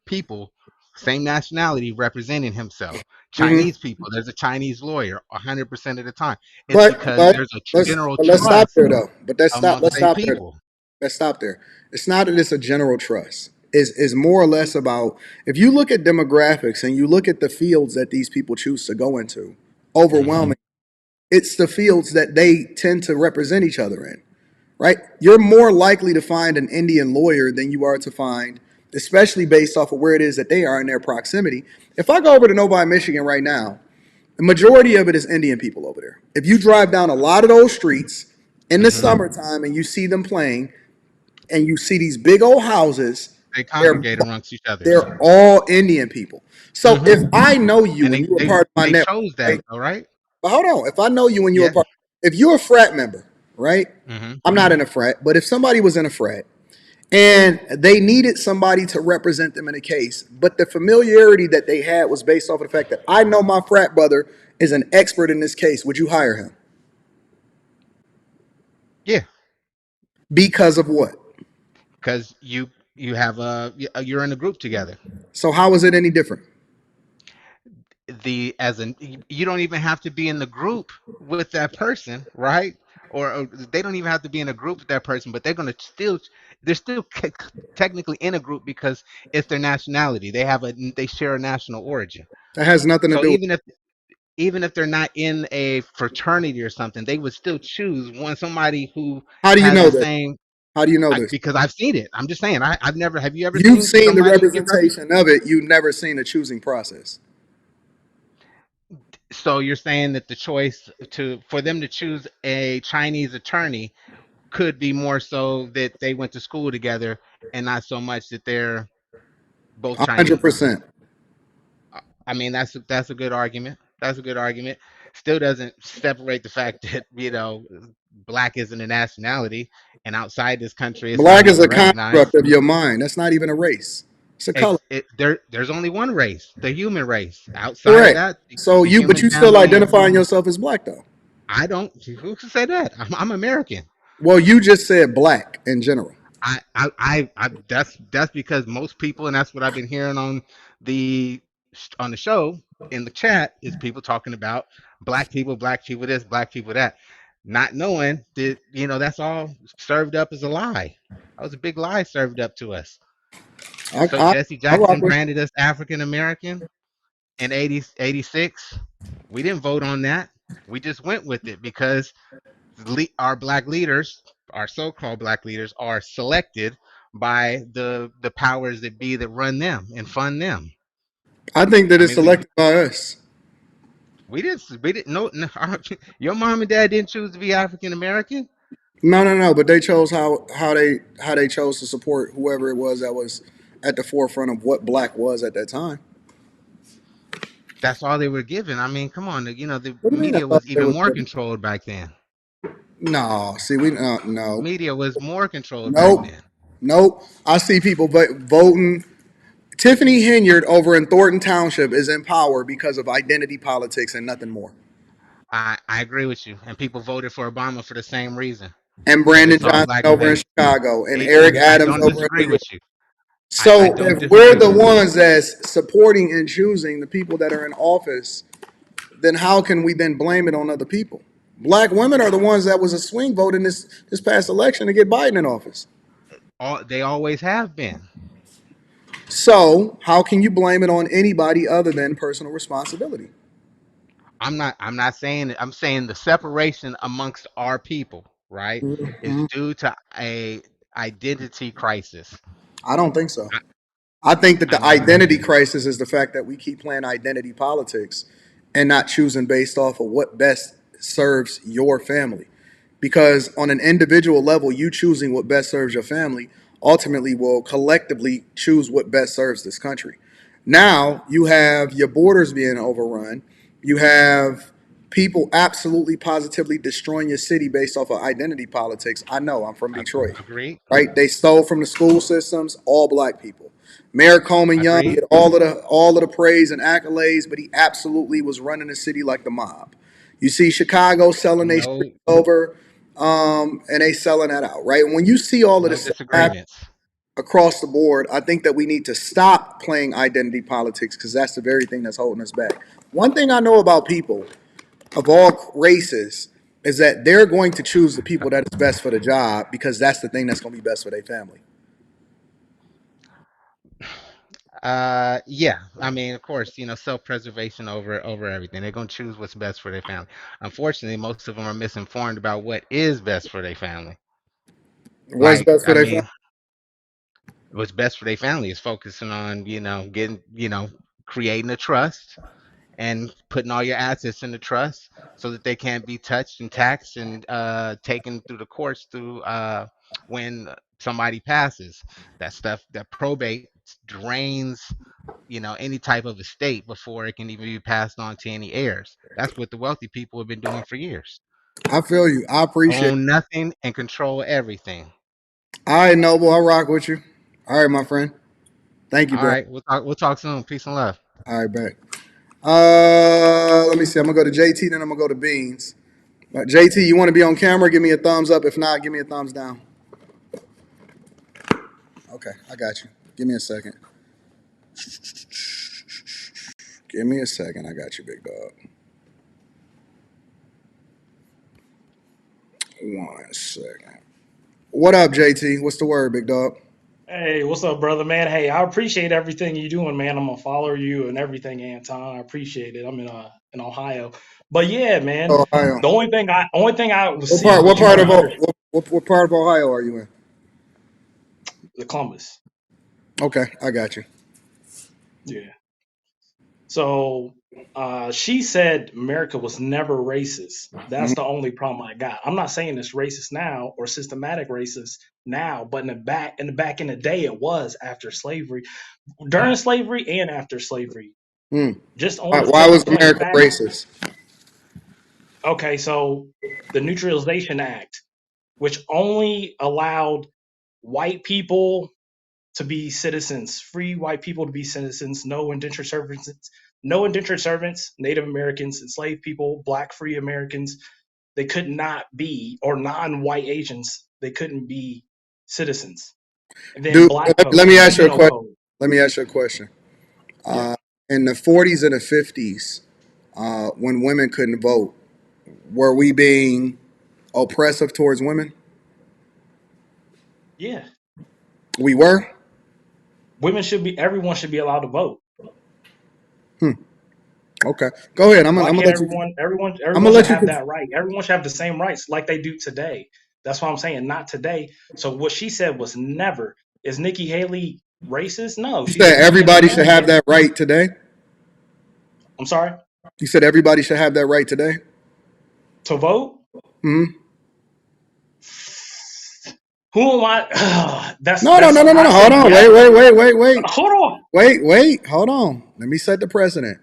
Speaker 15: people, same nationality representing himself. Chinese people, there's a Chinese lawyer 100% of the time. It's
Speaker 1: But
Speaker 15: because there's a general
Speaker 1: let's stop
Speaker 15: trust
Speaker 1: there though. But
Speaker 15: amongst
Speaker 1: let's
Speaker 15: their
Speaker 1: stop there.
Speaker 15: people.
Speaker 1: Let's stop there. It's not that it's a general trust. Is more or less about if you look at demographics and you look at the fields that these people choose to go into, overwhelming, it's the fields that they tend to represent each other in, right? You're more likely to find an Indian lawyer than you are to find, especially based off of where it is that they are in their proximity. If I go over to Novi, Michigan right now, the majority of it is Indian people over there. If you drive down a lot of those streets in the summertime and you see them playing and you see these big old houses,
Speaker 15: They congregate amongst each other.
Speaker 1: they're all Indian people. So if I know you
Speaker 15: And
Speaker 1: and you were part of my
Speaker 15: they
Speaker 1: network,
Speaker 15: chose that,
Speaker 1: right?
Speaker 15: though, right?
Speaker 1: But hold on, if I know you and you were
Speaker 15: Yes.
Speaker 1: part, if you're a frat member, right?
Speaker 15: hmm
Speaker 1: I'm not in a frat, but if somebody was in a frat and they needed somebody to represent them in a case, but the familiarity that they had was based off of the fact that I know my frat brother is an expert in this case, would you hire him?
Speaker 15: Yeah,
Speaker 1: Because of what?
Speaker 15: because you have you're in a group together.
Speaker 1: So how is it any different?
Speaker 15: You don't even have to be in the group with that person, right? Or they don't even have to be in a group with that person, but they're still technically in a group because it's their nationality. They share a national origin.
Speaker 1: That has nothing to
Speaker 15: So
Speaker 1: do with
Speaker 15: even if they're not in a fraternity or something, they would still choose somebody who
Speaker 1: How do you
Speaker 15: has
Speaker 1: know
Speaker 15: the
Speaker 1: this?
Speaker 15: same.
Speaker 1: How do you know this?
Speaker 15: Because I've seen it. I'm just saying. I've never. Have you ever
Speaker 1: You've
Speaker 15: seen
Speaker 1: seen the
Speaker 15: somebody get represented?
Speaker 1: representation of it. You've never seen the choosing process.
Speaker 15: So you're saying that the choice for them to choose a Chinese attorney could be more so that they went to school together and not so much that they're both Chinese.
Speaker 1: 100%.
Speaker 15: I mean, that's a good argument. That's a good argument. Still doesn't separate the fact that black isn't a nationality, and outside this country, it's not
Speaker 1: Black is
Speaker 15: even
Speaker 1: a construct
Speaker 15: recognized.
Speaker 1: of your mind. That's not even a race. It's a color.
Speaker 15: There's only one race, the human race. Outside of
Speaker 1: Correct.
Speaker 15: that,
Speaker 1: So
Speaker 15: the
Speaker 1: but
Speaker 15: human
Speaker 1: you still
Speaker 15: family.
Speaker 1: identifying yourself as black though.
Speaker 15: I don't. Who can say that? I'm American.
Speaker 1: Well, you just said black in general.
Speaker 15: That's because most people, and that's what I've been hearing the the show in the chat is people talking about black people this, black people that, not knowing that that's all served up as a lie. That was a big lie served up to us.
Speaker 1: I,
Speaker 15: So
Speaker 1: I,
Speaker 15: Jesse
Speaker 1: I rock
Speaker 15: Jackson
Speaker 1: with
Speaker 15: branded us African American in 86. We didn't vote on that. We just went with it because our black leaders, our so-called black leaders, are selected by the powers that be that run them and fund them.
Speaker 1: I think that
Speaker 15: I
Speaker 1: it's
Speaker 15: mean,
Speaker 1: selected by us.
Speaker 15: we didn't no, your mom and dad didn't choose to be African American.
Speaker 1: No. But they chose how they chose to support whoever it was that was at the forefront of what black was at that time.
Speaker 15: That's all they were given. I mean, come on, the
Speaker 1: What do you mean
Speaker 15: media
Speaker 1: that's all
Speaker 15: was
Speaker 1: they
Speaker 15: even
Speaker 1: was
Speaker 15: more
Speaker 1: given?
Speaker 15: controlled back then.
Speaker 1: No, see, we no,
Speaker 15: Media was more controlled back
Speaker 1: nope,
Speaker 15: then.
Speaker 1: nope. I see people voting. Tiffany Henyard over in Thornton Township is in power because of identity politics and nothing more.
Speaker 15: I agree with you. And people voted for Obama for the same reason,
Speaker 1: And
Speaker 15: because they
Speaker 1: Brandon
Speaker 15: saw
Speaker 1: Johnson
Speaker 15: black
Speaker 1: over in
Speaker 15: men.
Speaker 1: Chicago and Eric
Speaker 15: I
Speaker 1: Adams
Speaker 15: don't
Speaker 1: over in
Speaker 15: disagree
Speaker 1: New York.
Speaker 15: with you. I
Speaker 1: So
Speaker 15: don't
Speaker 1: if we're
Speaker 15: disagree
Speaker 1: the
Speaker 15: with you.
Speaker 1: ones that's supporting and choosing the people that are in office, then how can we then blame it on other people? Black women are the ones that was a swing vote in this past election to get Biden in office.
Speaker 15: They always have been.
Speaker 1: So how can you blame it on anybody other than personal responsibility?
Speaker 15: I'm not saying it. I'm saying the separation amongst our people, right, is
Speaker 1: Mhm.
Speaker 15: due to a identity crisis.
Speaker 1: I don't think so. I think that
Speaker 15: I
Speaker 1: the
Speaker 15: mean,
Speaker 1: identity crisis is the fact that we keep playing identity politics and not choosing based off of what best serves your family. Because on an individual level, you choosing what best serves your family ultimately will collectively choose what best serves this country. Now you have your borders being overrun. You have people absolutely positively destroying your city based off of identity politics. I know, I'm from Detroit,
Speaker 15: agreed.
Speaker 1: right? They stole from the school systems, all black people. Mayor Coleman Young
Speaker 15: Agreed.
Speaker 1: get all of the praise and accolades, but he absolutely was running the city like the mob. You see Chicago selling their
Speaker 15: No,
Speaker 1: streets over, and they selling that out, right? When you see all of
Speaker 15: no
Speaker 1: this stuff happen
Speaker 15: disagreements.
Speaker 1: across the board, I think that we need to stop playing identity politics because that's the very thing that's holding us back. One thing I know about people of all races is that they're going to choose the people that is best for the job because that's the thing that's going to be best for their family.
Speaker 15: Yeah. I mean, of course, self-preservation over everything. They're gonna choose what's best for their family. Unfortunately, most of them are misinformed about what is best for their family.
Speaker 1: What's
Speaker 15: Like,
Speaker 1: best for
Speaker 15: I
Speaker 1: their family?
Speaker 15: mean, what's best for their family is focusing on, getting, creating a trust and putting all your assets in the trust so that they can't be touched and taxed and taken through the courts through when somebody passes. That stuff, that probate drains, any type of estate before it can even be passed on to any heirs. That's what the wealthy people have been doing for years.
Speaker 1: I feel you. I appreciate it.
Speaker 15: Own nothing and control everything.
Speaker 1: All right, Noble, I rock with you. All right, my friend. Thank you,
Speaker 15: All
Speaker 1: bro.
Speaker 15: right, we'll talk soon. Peace and love.
Speaker 1: All right, back. Let me see. I'm gonna go to JT, then I'm gonna go to Beans. JT, you want to be on camera? Give me a thumbs up. If not, give me a thumbs down. Okay, I got you. Give me a second. Give me a second. I got you, big dog. 1 second. What up, JT? What's the word, big dog?
Speaker 16: Hey, what's up, brother, man? Hey, I appreciate everything you're doing, man. I'm gonna follow you and everything, Anton. I appreciate it. I'm in Ohio, but yeah, man.
Speaker 1: Ohio.
Speaker 16: The only thing I would
Speaker 1: What
Speaker 16: see
Speaker 1: part?
Speaker 16: what
Speaker 1: What
Speaker 16: you
Speaker 1: part
Speaker 16: don't
Speaker 1: of
Speaker 16: understand
Speaker 1: what part of Ohio are you in?
Speaker 16: the Columbus.
Speaker 1: Okay, I got you.
Speaker 16: Yeah. So she said America was never racist. That's
Speaker 1: Mhm.
Speaker 16: the only problem I got. I'm not saying it's racist now or systematic racist now, but in the day it was after slavery, during slavery and after slavery.
Speaker 1: Hmm.
Speaker 16: Just only
Speaker 1: Why
Speaker 16: simply
Speaker 1: was
Speaker 16: plain
Speaker 1: America
Speaker 16: fact.
Speaker 1: racist?
Speaker 16: Okay, so the Neutralization Act, which only allowed white people to be citizens, free white people to be citizens, no indentured servants, Native Americans, enslaved people, black free Americans, they could not be, or non-white Asians, they couldn't be citizens. And then
Speaker 1: Dude,
Speaker 16: black
Speaker 1: let
Speaker 16: code
Speaker 1: me
Speaker 16: and
Speaker 1: ask you a
Speaker 16: penal
Speaker 1: question.
Speaker 16: code.
Speaker 1: Let me ask you a question.
Speaker 16: Yeah.
Speaker 1: In the 40s and the 50s, when women couldn't vote, were we being oppressive towards women?
Speaker 16: Yeah.
Speaker 1: We were.
Speaker 16: Everyone should be allowed to vote.
Speaker 1: Hmm. Okay, go ahead. I'm
Speaker 16: Why
Speaker 1: gonna
Speaker 16: can't
Speaker 1: let you.
Speaker 16: everyone everyone
Speaker 1: I'm
Speaker 16: everyone
Speaker 1: gonna
Speaker 16: should
Speaker 1: let you.
Speaker 16: have that right? Everyone should have the same rights like they do today. That's what I'm saying. Not today. So what she said was never. Is Nikki Haley racist? No,
Speaker 1: You
Speaker 16: she's
Speaker 1: said
Speaker 16: a decent
Speaker 1: everybody should have
Speaker 16: American.
Speaker 1: that right today.
Speaker 16: I'm sorry,
Speaker 1: You said everybody should have that right today.
Speaker 16: to vote.
Speaker 1: Hmm.
Speaker 16: Who am I?
Speaker 1: No, no,
Speaker 16: That's
Speaker 1: no, no, no,
Speaker 16: I
Speaker 1: no.
Speaker 16: say
Speaker 1: Hold on.
Speaker 16: yes.
Speaker 1: Wait, wait, wait, wait, wait,
Speaker 16: Hold on.
Speaker 1: wait, wait. Hold on. Let me set the precedent.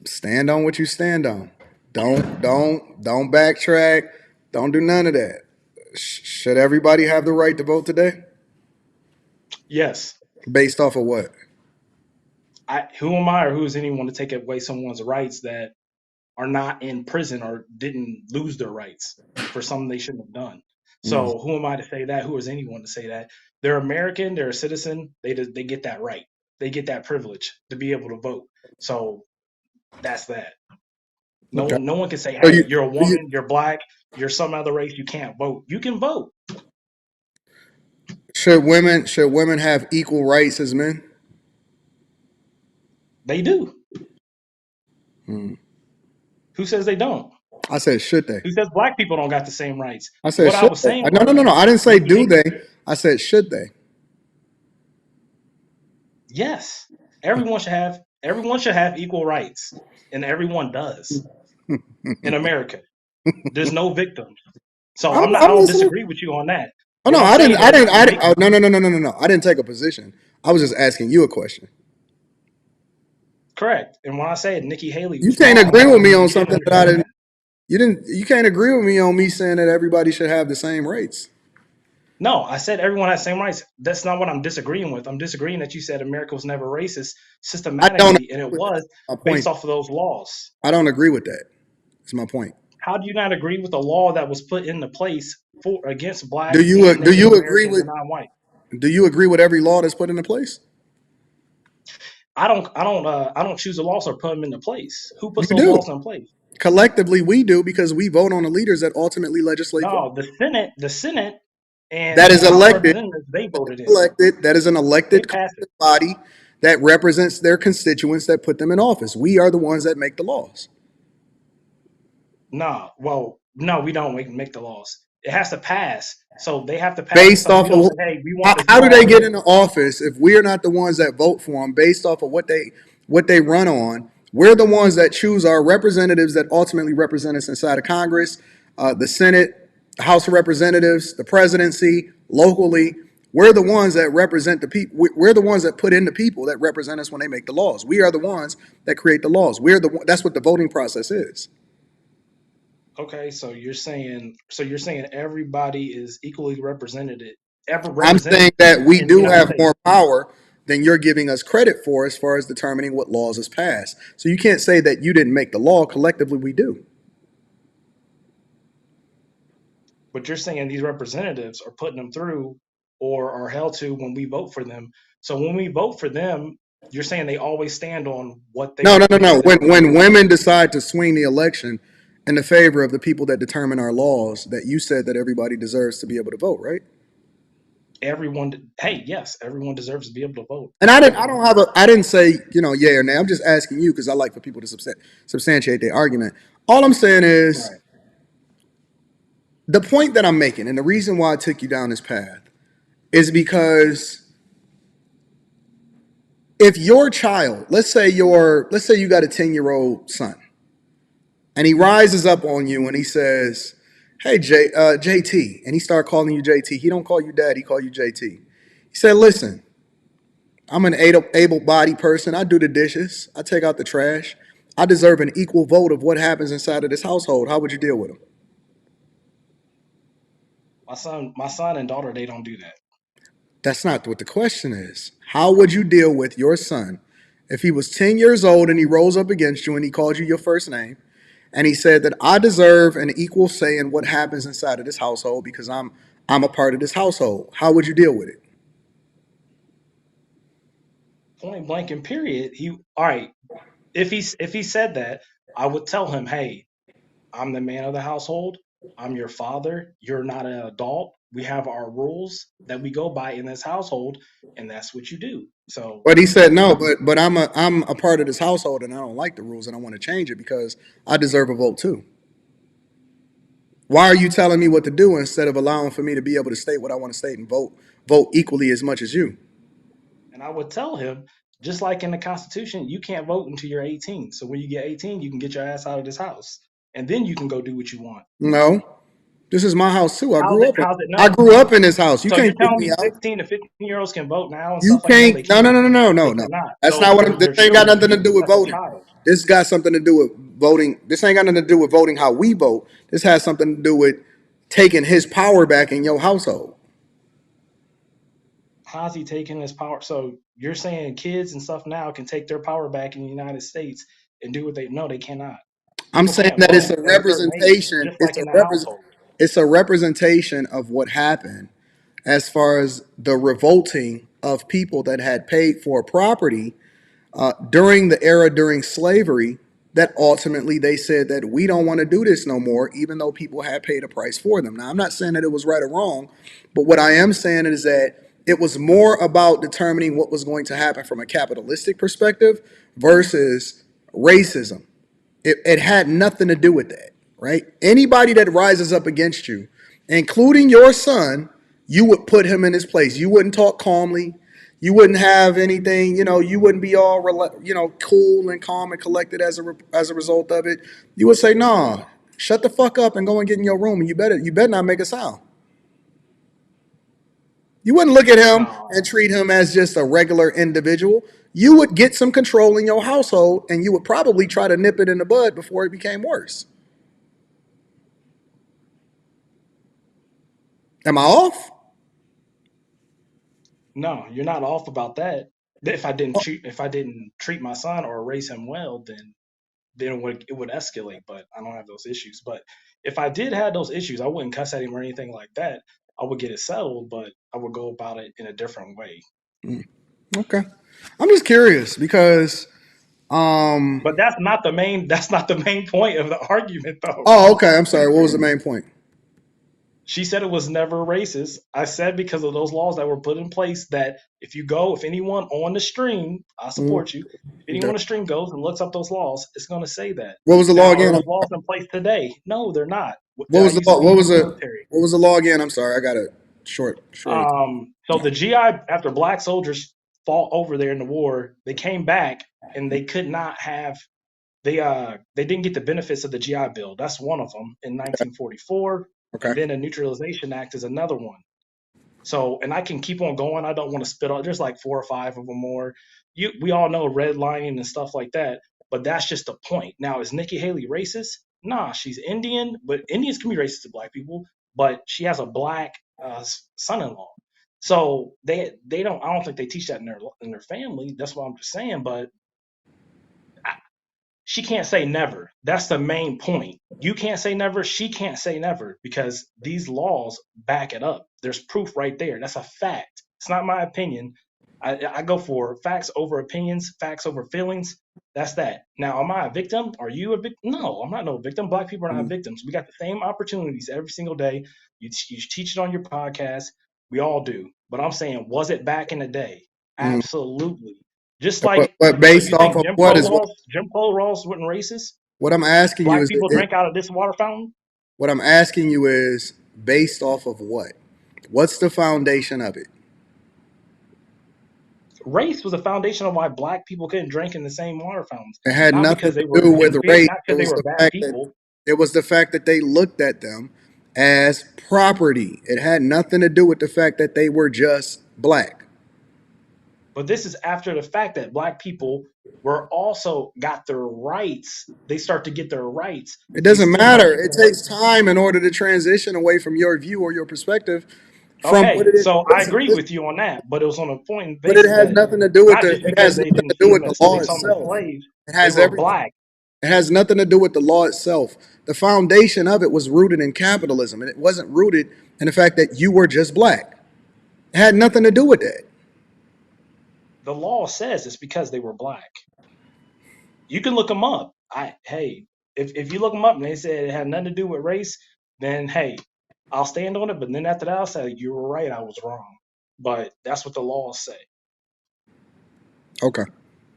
Speaker 1: Stand on what you stand on. Don't backtrack. Don't do none of that. Should everybody have the right to vote today?
Speaker 16: Yes.
Speaker 1: Based off of what?
Speaker 16: Who am I or who is anyone to take away someone's rights that are not in prison or didn't lose their rights for something they shouldn't have done? So who am I to say that? Who is anyone to say that? They're American. They're a citizen. They get that right. They get that privilege to be able to vote. So that's that.
Speaker 1: Okay.
Speaker 16: No one can say,
Speaker 1: So
Speaker 16: "Hey, you're a woman. You're black. You're some other race. You can't vote." You can vote.
Speaker 1: should women have equal rights as men?
Speaker 16: They do.
Speaker 1: Hmm.
Speaker 16: Who says they don't?
Speaker 1: I said should they?
Speaker 16: Who says black people don't got the same rights?
Speaker 1: I said
Speaker 16: What I
Speaker 1: should
Speaker 16: was
Speaker 1: they?
Speaker 16: saying
Speaker 1: No,
Speaker 16: was
Speaker 1: no, no, no. I didn't say
Speaker 16: Nikki
Speaker 1: do
Speaker 16: Haley.
Speaker 1: they. I said should they?
Speaker 16: Yes, everyone should have equal rights, and everyone does in America. There's no victims, so I
Speaker 1: I'm
Speaker 16: don't
Speaker 1: listening.
Speaker 16: disagree with you on that.
Speaker 1: Oh no,
Speaker 16: What I'm
Speaker 1: I didn't.
Speaker 16: saying is
Speaker 1: Oh, no, no, no, no, no, no, no. I didn't take a position. I was just asking you a question.
Speaker 16: correct. And when I said Nikki Haley
Speaker 1: You
Speaker 16: was
Speaker 1: can't
Speaker 16: wrong,
Speaker 1: agree with me on
Speaker 16: you didn't
Speaker 1: something that I
Speaker 16: understand
Speaker 1: didn't.
Speaker 16: that.
Speaker 1: You didn't. You can't agree with me on me saying that everybody should have the same rights.
Speaker 16: No, I said everyone has same rights. That's not what I'm disagreeing with. I'm disagreeing that you said America was never racist
Speaker 1: I don't agree
Speaker 16: systematically, and it
Speaker 1: with that.
Speaker 16: was
Speaker 1: My
Speaker 16: based
Speaker 1: point.
Speaker 16: off of those laws.
Speaker 1: I don't agree with that. That's my point.
Speaker 16: How do you not agree with the law that was put into place for against
Speaker 1: Do
Speaker 16: black
Speaker 1: you
Speaker 16: and
Speaker 1: do
Speaker 16: Native
Speaker 1: you agree
Speaker 16: Americans
Speaker 1: with
Speaker 16: and non-white?
Speaker 1: Do you agree with every law that's put into place?
Speaker 16: I don't choose the laws or put them into place. Who
Speaker 1: You
Speaker 16: puts those
Speaker 1: do.
Speaker 16: laws in place?
Speaker 1: Collectively, we do because we vote on the leaders that ultimately legislate for.
Speaker 16: No, the Senate
Speaker 1: That
Speaker 16: and
Speaker 1: is
Speaker 16: the House of
Speaker 1: elected.
Speaker 16: Representatives, they voted in.
Speaker 1: Elected. That is an
Speaker 16: They
Speaker 1: elected
Speaker 16: passed it.
Speaker 1: body that represents their constituents that put them in office. We are the ones that make the laws.
Speaker 16: No, we don't make the laws. It has to pass. So they have to pass this
Speaker 1: Based
Speaker 16: stuff. We
Speaker 1: off
Speaker 16: don't
Speaker 1: of
Speaker 16: say, hey, we want this
Speaker 1: how do
Speaker 16: law.
Speaker 1: they get into office if we're not the ones that vote for them based off of what they run on? We're the ones that choose our representatives that ultimately represent us inside of Congress, the Senate, House of Representatives, the presidency, locally. We're the ones that represent the people. We're the ones that put in the people that represent us when they make the laws. We are the ones that create the laws. That's what the voting process is.
Speaker 16: Okay, so you're saying everybody is equally
Speaker 1: I'm
Speaker 16: represented
Speaker 1: saying that we
Speaker 16: in the
Speaker 1: do
Speaker 16: United
Speaker 1: have
Speaker 16: States.
Speaker 1: more power than you're giving us credit for as far as determining what laws is passed. So you can't say that you didn't make the law. Collectively, we do.
Speaker 16: But you're saying these representatives are putting them through or are held to when we vote for them. So when we vote for them, you're saying they always stand on what
Speaker 1: No, no, no,
Speaker 16: they
Speaker 1: no.
Speaker 16: say they're going to
Speaker 1: When
Speaker 16: do.
Speaker 1: women decide to swing the election in the favor of the people that determine our laws, that you said that everybody deserves to be able to vote, right?
Speaker 16: Hey, yes, everyone deserves to be able to vote.
Speaker 1: And I didn't say, yay or nay. I'm just asking you because I like for people to substantiate their argument. All I'm saying is
Speaker 16: Right.
Speaker 1: the point that I'm making, and the reason why I took you down this path is because if your child, let's say you got a 10-year-old son, and he rises up on you and he says, "Hey, JT," and he start calling you JT. He don't call you dad. He call you JT. He said, "Listen, I'm an able-bodied person. I do the dishes. I take out the trash. I deserve an equal vote of what happens inside of this household." How would you deal with him?
Speaker 16: My son and daughter, they don't do that.
Speaker 1: That's not what the question is. How would you deal with your son if he was 10 years old and he rose up against you and he called you your first name and he said that I deserve an equal say in what happens inside of this household because I'm a part of this household? How would you deal with it?
Speaker 16: Point blank and period. All right. If he said that, I would tell him, hey, I'm the man of the household. I'm your father. You're not an adult. We have our rules that we go by in this household, and that's what you do. So
Speaker 1: But he said no, but I'm a part of this household and I don't like the rules and I want to change it because I deserve a vote too. Why are you telling me what to do instead of allowing for me to be able to state what I want to state and vote equally as much as you?
Speaker 16: and I would tell him, just like in the Constitution, you can't vote until you're 18. So when you get 18, you can get your ass out of this house, and then you can go do what you want.
Speaker 1: No. This is my house too.
Speaker 16: How's it
Speaker 1: I
Speaker 16: no?
Speaker 1: grew up in this house. You
Speaker 16: So you're
Speaker 1: can't kick
Speaker 16: telling
Speaker 1: me
Speaker 16: me
Speaker 1: out.
Speaker 16: 16 to 15-year-olds can vote now and
Speaker 1: You
Speaker 16: stuff like that? No,
Speaker 1: can't.
Speaker 16: they
Speaker 1: No, no,
Speaker 16: can't.
Speaker 1: no, no, no,
Speaker 16: They
Speaker 1: no.
Speaker 16: cannot.
Speaker 1: That's
Speaker 16: So
Speaker 1: not what. This
Speaker 16: they're
Speaker 1: ain't got
Speaker 16: children.
Speaker 1: nothing to do with
Speaker 16: That's a
Speaker 1: voting.
Speaker 16: child.
Speaker 1: This got something to do with voting. This ain't got nothing to do with voting how we vote. This has something to do with taking his power back in your household.
Speaker 16: How's he taking his power? So you're saying kids and stuff now can take their power back in the United States and do what they know they cannot.
Speaker 1: I'm
Speaker 16: People
Speaker 1: saying
Speaker 16: can't
Speaker 1: that it's
Speaker 16: vote
Speaker 1: a
Speaker 16: at a certain age,
Speaker 1: representation.
Speaker 16: just like in the household.
Speaker 1: It's a representation of what happened as far as the revolting of people that had paid for property during the era during slavery, that ultimately they said that we don't want to do this no more, even though people had paid a price for them. Now, I'm not saying that it was right or wrong, but what I am saying is that it was more about determining what was going to happen from a capitalistic perspective versus racism. It had nothing to do with that, right? Anybody that rises up against you, including your son, you would put him in his place. You wouldn't talk calmly. You wouldn't have anything, you wouldn't be all, cool and calm and collected as a result of it. You would say, "Nah, shut the fuck up and go and get in your room, and you better not make a sound." You wouldn't look at him
Speaker 16: No,
Speaker 1: and treat him as just a regular individual. You would get some control in your household, and you would probably try to nip it in the bud before it became worse. Am I off?
Speaker 16: no, you're not off about that. If I didn't treat my son or raise him well, then it would escalate. But I don't have those issues. But if I did have those issues, I wouldn't cuss at him or anything like that. I would get it settled, but I would go about it in a different way.
Speaker 1: Mm, okay. I'm just curious because um
Speaker 16: But that's not the main. That's not the main point of the argument, though,
Speaker 1: oh,
Speaker 16: bro.
Speaker 1: okay, I'm sorry. What was the main point?
Speaker 16: She said it was never racist. I said because of those laws that were put in place that if anyone on the stream, I
Speaker 1: Mhm.
Speaker 16: support you. If anyone
Speaker 1: Okay.
Speaker 16: on the stream goes and looks up those laws, it's going to say that.
Speaker 1: What was the law
Speaker 16: Now, are
Speaker 1: again?
Speaker 16: those laws in place today? No, they're not.
Speaker 1: What
Speaker 16: I
Speaker 1: was the
Speaker 16: used to
Speaker 1: law?
Speaker 16: be in the military.
Speaker 1: What was the law again? I'm sorry. I got a short.
Speaker 16: So the GI, after black soldiers fought over there in the war, they came back and they could not have they didn't get the benefits of the GI Bill. That's one of them in 1944,
Speaker 1: Okay.
Speaker 16: and then the Neutralization Act is another one. So, and I can keep on going. I don't want to spit out. There's like 4 or 5 of them more. We all know redlining and stuff like that, but that's just the point. Now, is Nikki Haley racist? Nah, she's Indian, but Indians can be racist to black people. But she has a black son-in-law, so they don't. I don't think they teach that in their family. That's what I'm just saying. But she can't say never. That's the main point. You can't say never. She can't say never because these laws back it up. There's proof right there. That's a fact. It's not my opinion. I go for facts over opinions, facts over feelings. That's that. Now, am I a victim? Are you a victim? No, I'm not no victim. Black people are not victims. We got the same opportunities every single day. You teach it on your podcast. We all do. But I'm saying, was it back in the day?
Speaker 1: Mm.
Speaker 16: Absolutely. Just
Speaker 1: But,
Speaker 16: like,
Speaker 1: but
Speaker 16: so
Speaker 1: based
Speaker 16: you
Speaker 1: off
Speaker 16: think
Speaker 1: of what is
Speaker 16: Jim Crow laws wasn't racist?
Speaker 1: what I'm asking you
Speaker 16: Black
Speaker 1: is
Speaker 16: people drank out of this water fountain.
Speaker 1: what I'm asking you is based off of what? What's the foundation of it?
Speaker 16: Race was the foundation of why black people couldn't drink in the same water fountains.
Speaker 1: It had
Speaker 16: Not
Speaker 1: nothing
Speaker 16: because
Speaker 1: to
Speaker 16: they were
Speaker 1: do with
Speaker 16: inferior,
Speaker 1: race.
Speaker 16: not because they were bad people.
Speaker 1: It was the fact that they looked at them as property. It had nothing to do with the fact that they were just black.
Speaker 16: But this is after the fact that black people were also got their rights. They start to get their rights.
Speaker 1: It
Speaker 16: They
Speaker 1: doesn't
Speaker 16: still
Speaker 1: matter.
Speaker 16: wanted
Speaker 1: It
Speaker 16: to work.
Speaker 1: takes time in order to transition away from your view or your perspective from what
Speaker 16: Okay,
Speaker 1: it is.
Speaker 16: so I agree with you on that, but it was on a point and
Speaker 1: But it
Speaker 16: basis
Speaker 1: has
Speaker 16: that
Speaker 1: nothing to do with
Speaker 16: not
Speaker 1: the.
Speaker 16: just
Speaker 1: It
Speaker 16: because
Speaker 1: has
Speaker 16: they
Speaker 1: nothing to
Speaker 16: didn't
Speaker 1: do
Speaker 16: see
Speaker 1: with
Speaker 16: them
Speaker 1: the
Speaker 16: as
Speaker 1: law
Speaker 16: they saw them as
Speaker 1: itself.
Speaker 16: slaves,
Speaker 1: It
Speaker 16: they
Speaker 1: has
Speaker 16: were
Speaker 1: everything.
Speaker 16: black.
Speaker 1: It has nothing to do with the law itself. The foundation of it was rooted in capitalism, and it wasn't rooted in the fact that you were just black. It had nothing to do with that.
Speaker 16: The law says it's because they were black. You can look them up. If you look them up and they said it had nothing to do with race, then hey, I'll stand on it. But then after that, I'll say you were right, I was wrong. But that's what the laws say.
Speaker 1: Okay.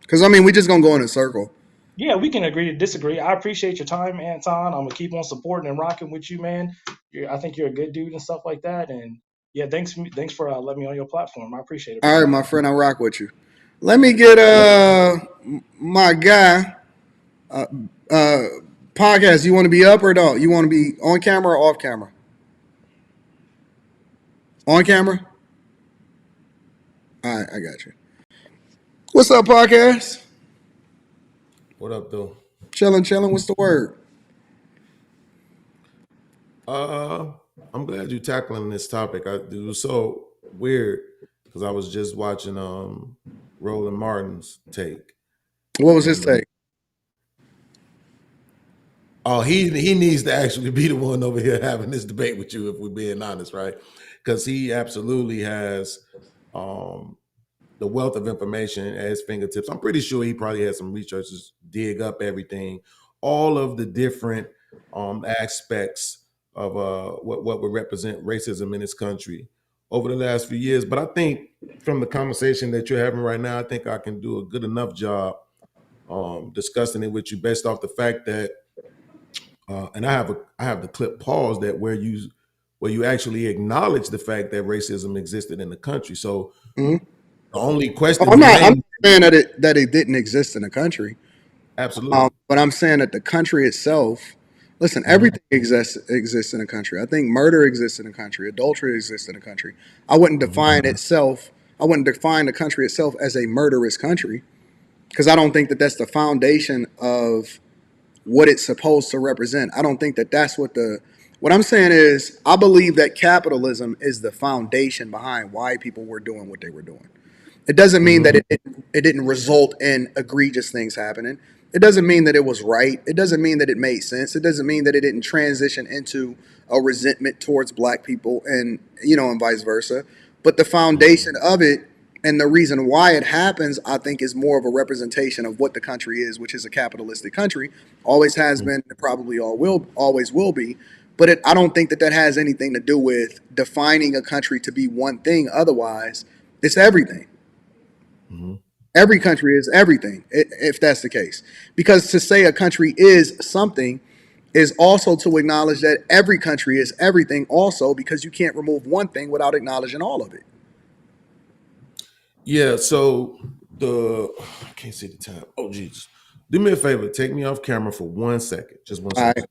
Speaker 1: Because I mean, we just gonna go in a circle.
Speaker 16: Yeah, we can agree to disagree. I appreciate your time, Anton. I'm gonna keep on supporting and rocking with you, man. I think you're a good dude and stuff like that. And yeah, thanks for letting me on your platform. I appreciate it,
Speaker 1: All
Speaker 16: brother.
Speaker 1: right, my friend, I rock with you. Let me get my guy uh uh podcast. You want to be up or don't? You want to be on camera or off camera? On camera. All right, I got you. What's up, podcast?
Speaker 17: What up, though?
Speaker 1: Chilling. What's the word?
Speaker 17: Uh, I'm glad you're tackling this topic. It was so weird because I was just watching Roland Martin's take,
Speaker 1: What was his
Speaker 17: and
Speaker 1: take?
Speaker 17: oh, he needs to actually be the one over here having this debate with you, if we're being honest, right? Because he absolutely has um the wealth of information at his fingertips. I'm pretty sure he probably had some researchers dig up everything, all of the different aspects of what would represent racism in this country over the last few years. But I think from the conversation that you're having right now, I think I can do a good enough job discussing it with you based off the fact that, and I have the clip paused that where you actually acknowledge the fact that racism existed in the country. So
Speaker 1: Mhm.
Speaker 17: the only
Speaker 1: Oh,
Speaker 17: question
Speaker 1: I'm
Speaker 17: remains.
Speaker 1: not saying that it didn't exist in the country.
Speaker 17: Absolutely.
Speaker 1: But I'm saying that the country itself, listen,
Speaker 17: Mhm.
Speaker 1: everything exists in a country. I think murder exists in a country, adultery exists in a country. I wouldn't define itself. I wouldn't define the country itself as a murderous country because I don't think that that's the foundation of what it's supposed to represent. I don't think that that's what the. What I'm saying is, I believe that capitalism is the foundation behind why people were doing what they were doing. It doesn't mean that it didn't result in egregious things happening. It doesn't mean that it was right. It doesn't mean that it made sense. It doesn't mean that it didn't transition into a resentment towards black people and and vice versa. But the foundation of it and the reason why it happens, I think, is more of a representation of what the country is, which is a capitalistic country. Always has been, and probably always will be. But I don't think that that has anything to do with defining a country to be one thing. Otherwise, it's everything. Every country is everything, if that's the case. Because to say a country is something is also to acknowledge that every country is everything, also, because you can't remove one thing without acknowledging all of it.
Speaker 17: Yeah, so I can't see the time. Oh Jesus. Do me a favor, take me off camera for 1 second. Just 1 second.
Speaker 1: All right.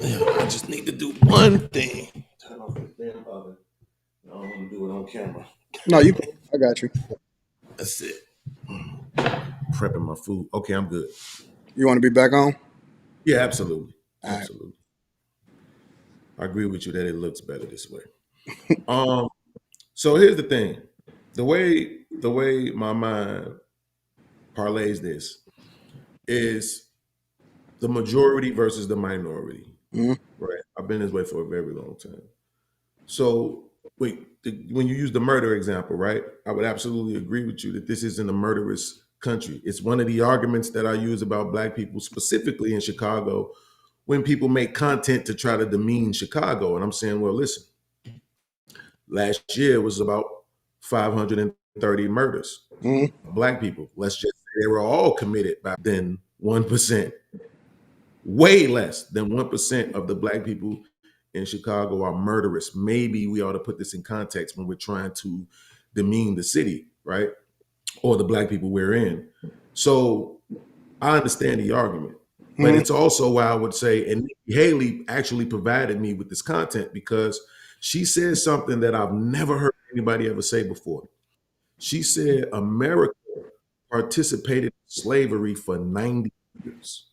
Speaker 17: I just need to do one thing. Turn off the damn oven. I don't want to do it on camera.
Speaker 1: No, you. I got you.
Speaker 17: That's it. Prepping my food. Okay, I'm good.
Speaker 1: You want to be back on?
Speaker 17: Yeah, absolutely.
Speaker 1: All right.
Speaker 17: Absolutely. I agree with you that it looks better this way. So here's the thing. The way my mind parlays this is the majority versus the minority.
Speaker 1: Mhm.
Speaker 17: Right. I've been this way for a very long time. So when you use the murder example, right? I would absolutely agree with you that this isn't a murderous country. It's one of the arguments that I use about black people, specifically in Chicago, when people make content to try to demean Chicago. And I'm saying, well, listen, last year was about 530 murders.
Speaker 1: Mhm.
Speaker 17: Black people. Let's just say they were all committed by then 1%. Way less than 1% of the black people in Chicago are murderous. Maybe we ought to put this in context when we're trying to demean the city, right? Or the black people we're in. So I understand the argument, but it's also why I would say, and Nikki Haley actually provided me with this content because she said something that I've never heard anybody ever say before. She said America participated in slavery for 90 years.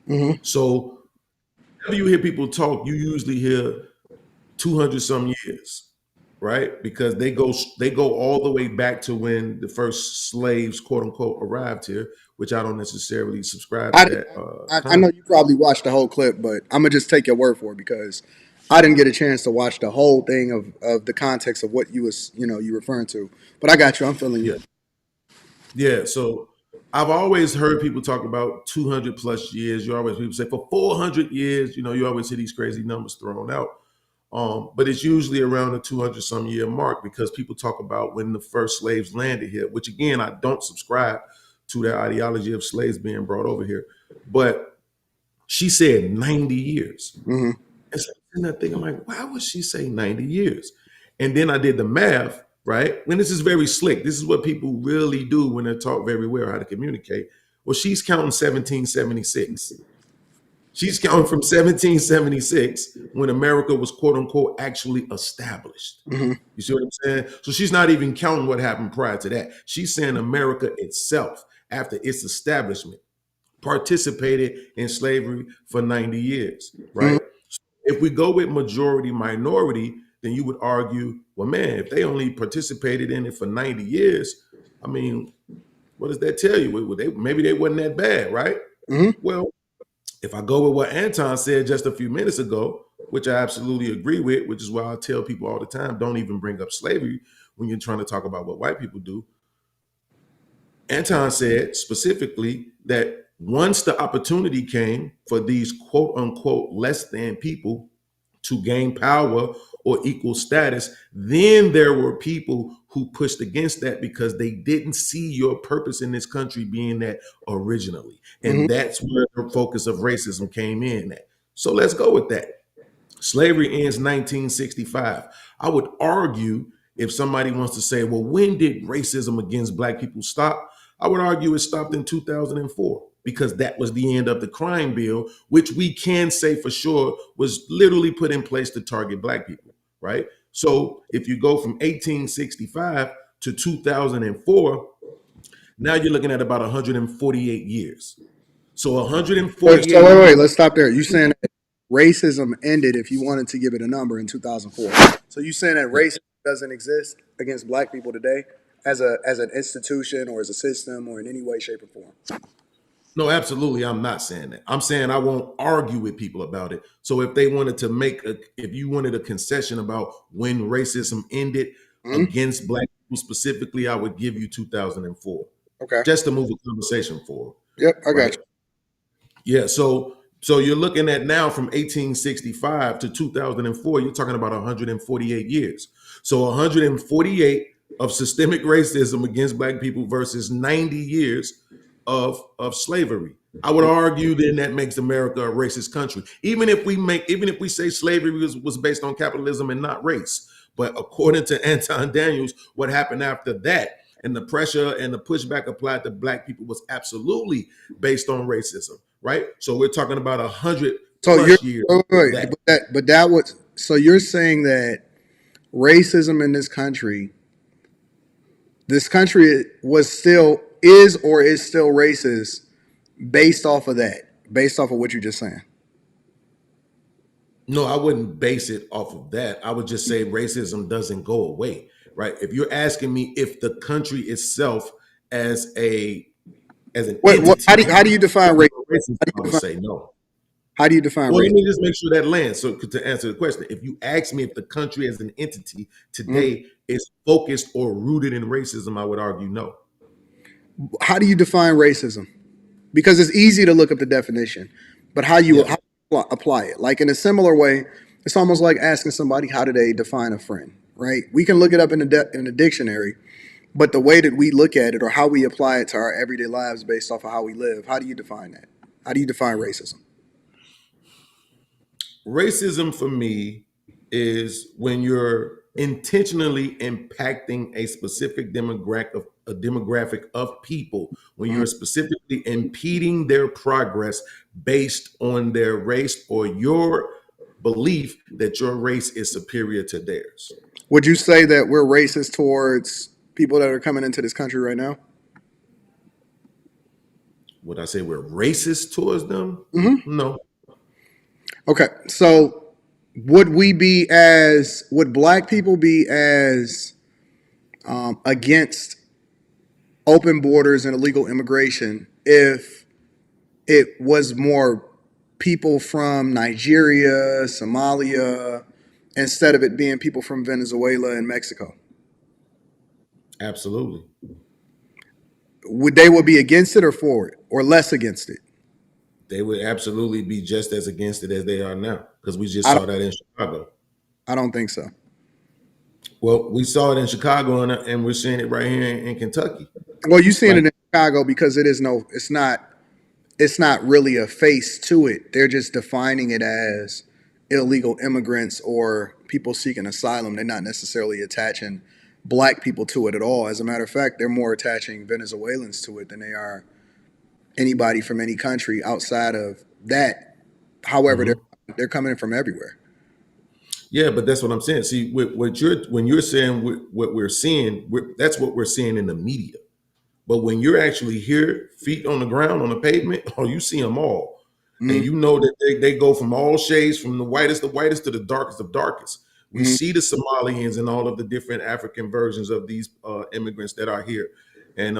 Speaker 1: Mhm.
Speaker 17: So whenever you hear people talk, you usually hear 200 some years, right? Because they go all the way back to when the first slaves, quote unquote, arrived here, which I don't necessarily subscribe to
Speaker 1: I,
Speaker 17: that
Speaker 1: I know
Speaker 17: concept.
Speaker 1: you probably watched the whole clip, but I'm gonna just take your word for it because I didn't get a chance to watch the whole thing of the context of what you referring to. But I got you. I'm feeling you.
Speaker 17: Yeah. Yeah. So I've always heard people talk about 200 plus years. You always people say for 400 years, you always hear these crazy numbers thrown out. But it's usually around the 200 some year mark because people talk about when the first slaves landed here, which again, I don't subscribe to that ideology of slaves being brought over here. But she said 90 years.
Speaker 1: Mm-hmm.
Speaker 17: And so I'm sitting there thinking, like, why would she say 90 years? And then I did the math, right? When this is very slick, this is what people really do when they're taught very well how to communicate. Well, she's counting 1776. She's counting from 1776 when America was quote unquote actually established.
Speaker 1: Mm-hmm.
Speaker 17: You see what I'm saying? So she's not even counting what happened prior to that. She's saying America itself, after its establishment, participated in slavery for 90 years, right? So if we go with majority minority, then you would argue, well, man, if they only participated in it for 90 years, I mean, what does that tell you? Maybe they wasn't that bad, right?
Speaker 1: Mm-hmm.
Speaker 17: Well, if I go with what Anton said just a few minutes ago, which I absolutely agree with, which is why I tell people all the time, don't even bring up slavery when you're trying to talk about what white people do. Anton said specifically that once the opportunity came for these quote unquote less than people to gain power or equal status, then there were people who pushed against that because they didn't see your purpose in this country being that originally. And that's where the focus of racism came in at. So let's go with that. Slavery ends 1965. I would argue if somebody wants to say, well, when did racism against black people stop? I would argue it stopped in 2004 because that was the end of the crime bill, which we can say for sure was literally put in place to target black people, right? So if you go from 1865 to 2004, now you're looking at about 148 years. So 148
Speaker 1: So wait,
Speaker 17: years.
Speaker 1: let's stop there. You saying that racism ended, if you wanted to give it a number, in 2004. So you saying that racism doesn't exist against black people today as an institution or as a system or in any way, shape, or form?
Speaker 17: No, absolutely. I'm not saying that. I'm saying I won't argue with people about it. So if they wanted to if you wanted a concession about when racism ended against black people specifically, I would give you 2004.
Speaker 1: Okay.
Speaker 17: Just to move the conversation forward.
Speaker 1: Yep, I got
Speaker 17: Right?
Speaker 1: you.
Speaker 17: Yeah. So you're looking at now from 1865 to 2004, you're talking about 148 years. So 148 of systemic racism against black people versus 90 years of slavery. I would argue then that makes America a racist country. Even if we say slavery was based on capitalism and not race. But according to Anton Daniels, what happened after that and the pressure and the pushback applied to black people was absolutely based on racism, right? So we're talking about 100 plus years.
Speaker 1: But that was, so you're saying that racism in this country was still is still racist based off of that, based off of what you're just saying.
Speaker 17: No, I wouldn't base it off of that. I would just say racism doesn't go away, right? If you're asking me if the country itself as an entity,
Speaker 1: how do you define racism?
Speaker 17: I would say no.
Speaker 1: How do you define
Speaker 17: Well, let
Speaker 1: racism?
Speaker 17: me just make sure that lands. So to answer the question, if you ask me if the country as an entity today is focused or rooted in racism, I would argue no.
Speaker 1: How do you define racism? Because it's easy to look up the definition, but how you apply it? Like in a similar way, it's almost like asking somebody how do they define a friend, right? We can look it up in the dictionary, but the way that we look at it or how we apply it to our everyday lives based off of how we live, how do you define that? How do you define racism?
Speaker 17: Racism for me is when you're intentionally impacting a specific demographic of people, when you're specifically impeding their progress based on their race or your belief that your race is superior to theirs.
Speaker 1: Would you say that we're racist towards people that are coming into this country right now?
Speaker 17: Would I say we're racist towards them? No.
Speaker 1: Okay, so would black people be as against open borders and illegal immigration if it was more people from Nigeria, Somalia, instead of it being people from Venezuela and Mexico?
Speaker 17: Absolutely.
Speaker 1: Would be against it or for it or less against it?
Speaker 17: They would absolutely be just as against it as they are now because we just saw that in Chicago.
Speaker 1: I don't think so.
Speaker 17: Well, we saw it in Chicago and we're seeing it right here in Kentucky.
Speaker 1: Well, you're seeing it in Chicago because it's not really a face to it. They're just defining it as illegal immigrants or people seeking asylum. They're not necessarily attaching black people to it at all. As a matter of fact, they're more attaching Venezuelans to it than they are anybody from any country outside of that However, they're coming in from everywhere.
Speaker 17: Yeah, but that's what I'm saying. See, when you're saying what we're seeing, that's what we're seeing in the media. But when you're actually here, feet on the ground, on the pavement, oh, you see them all. And you know that they go from all shades, from the whitest of whitest to the darkest of darkest. We see the Somalians and all of the different African versions of these immigrants that are here. And,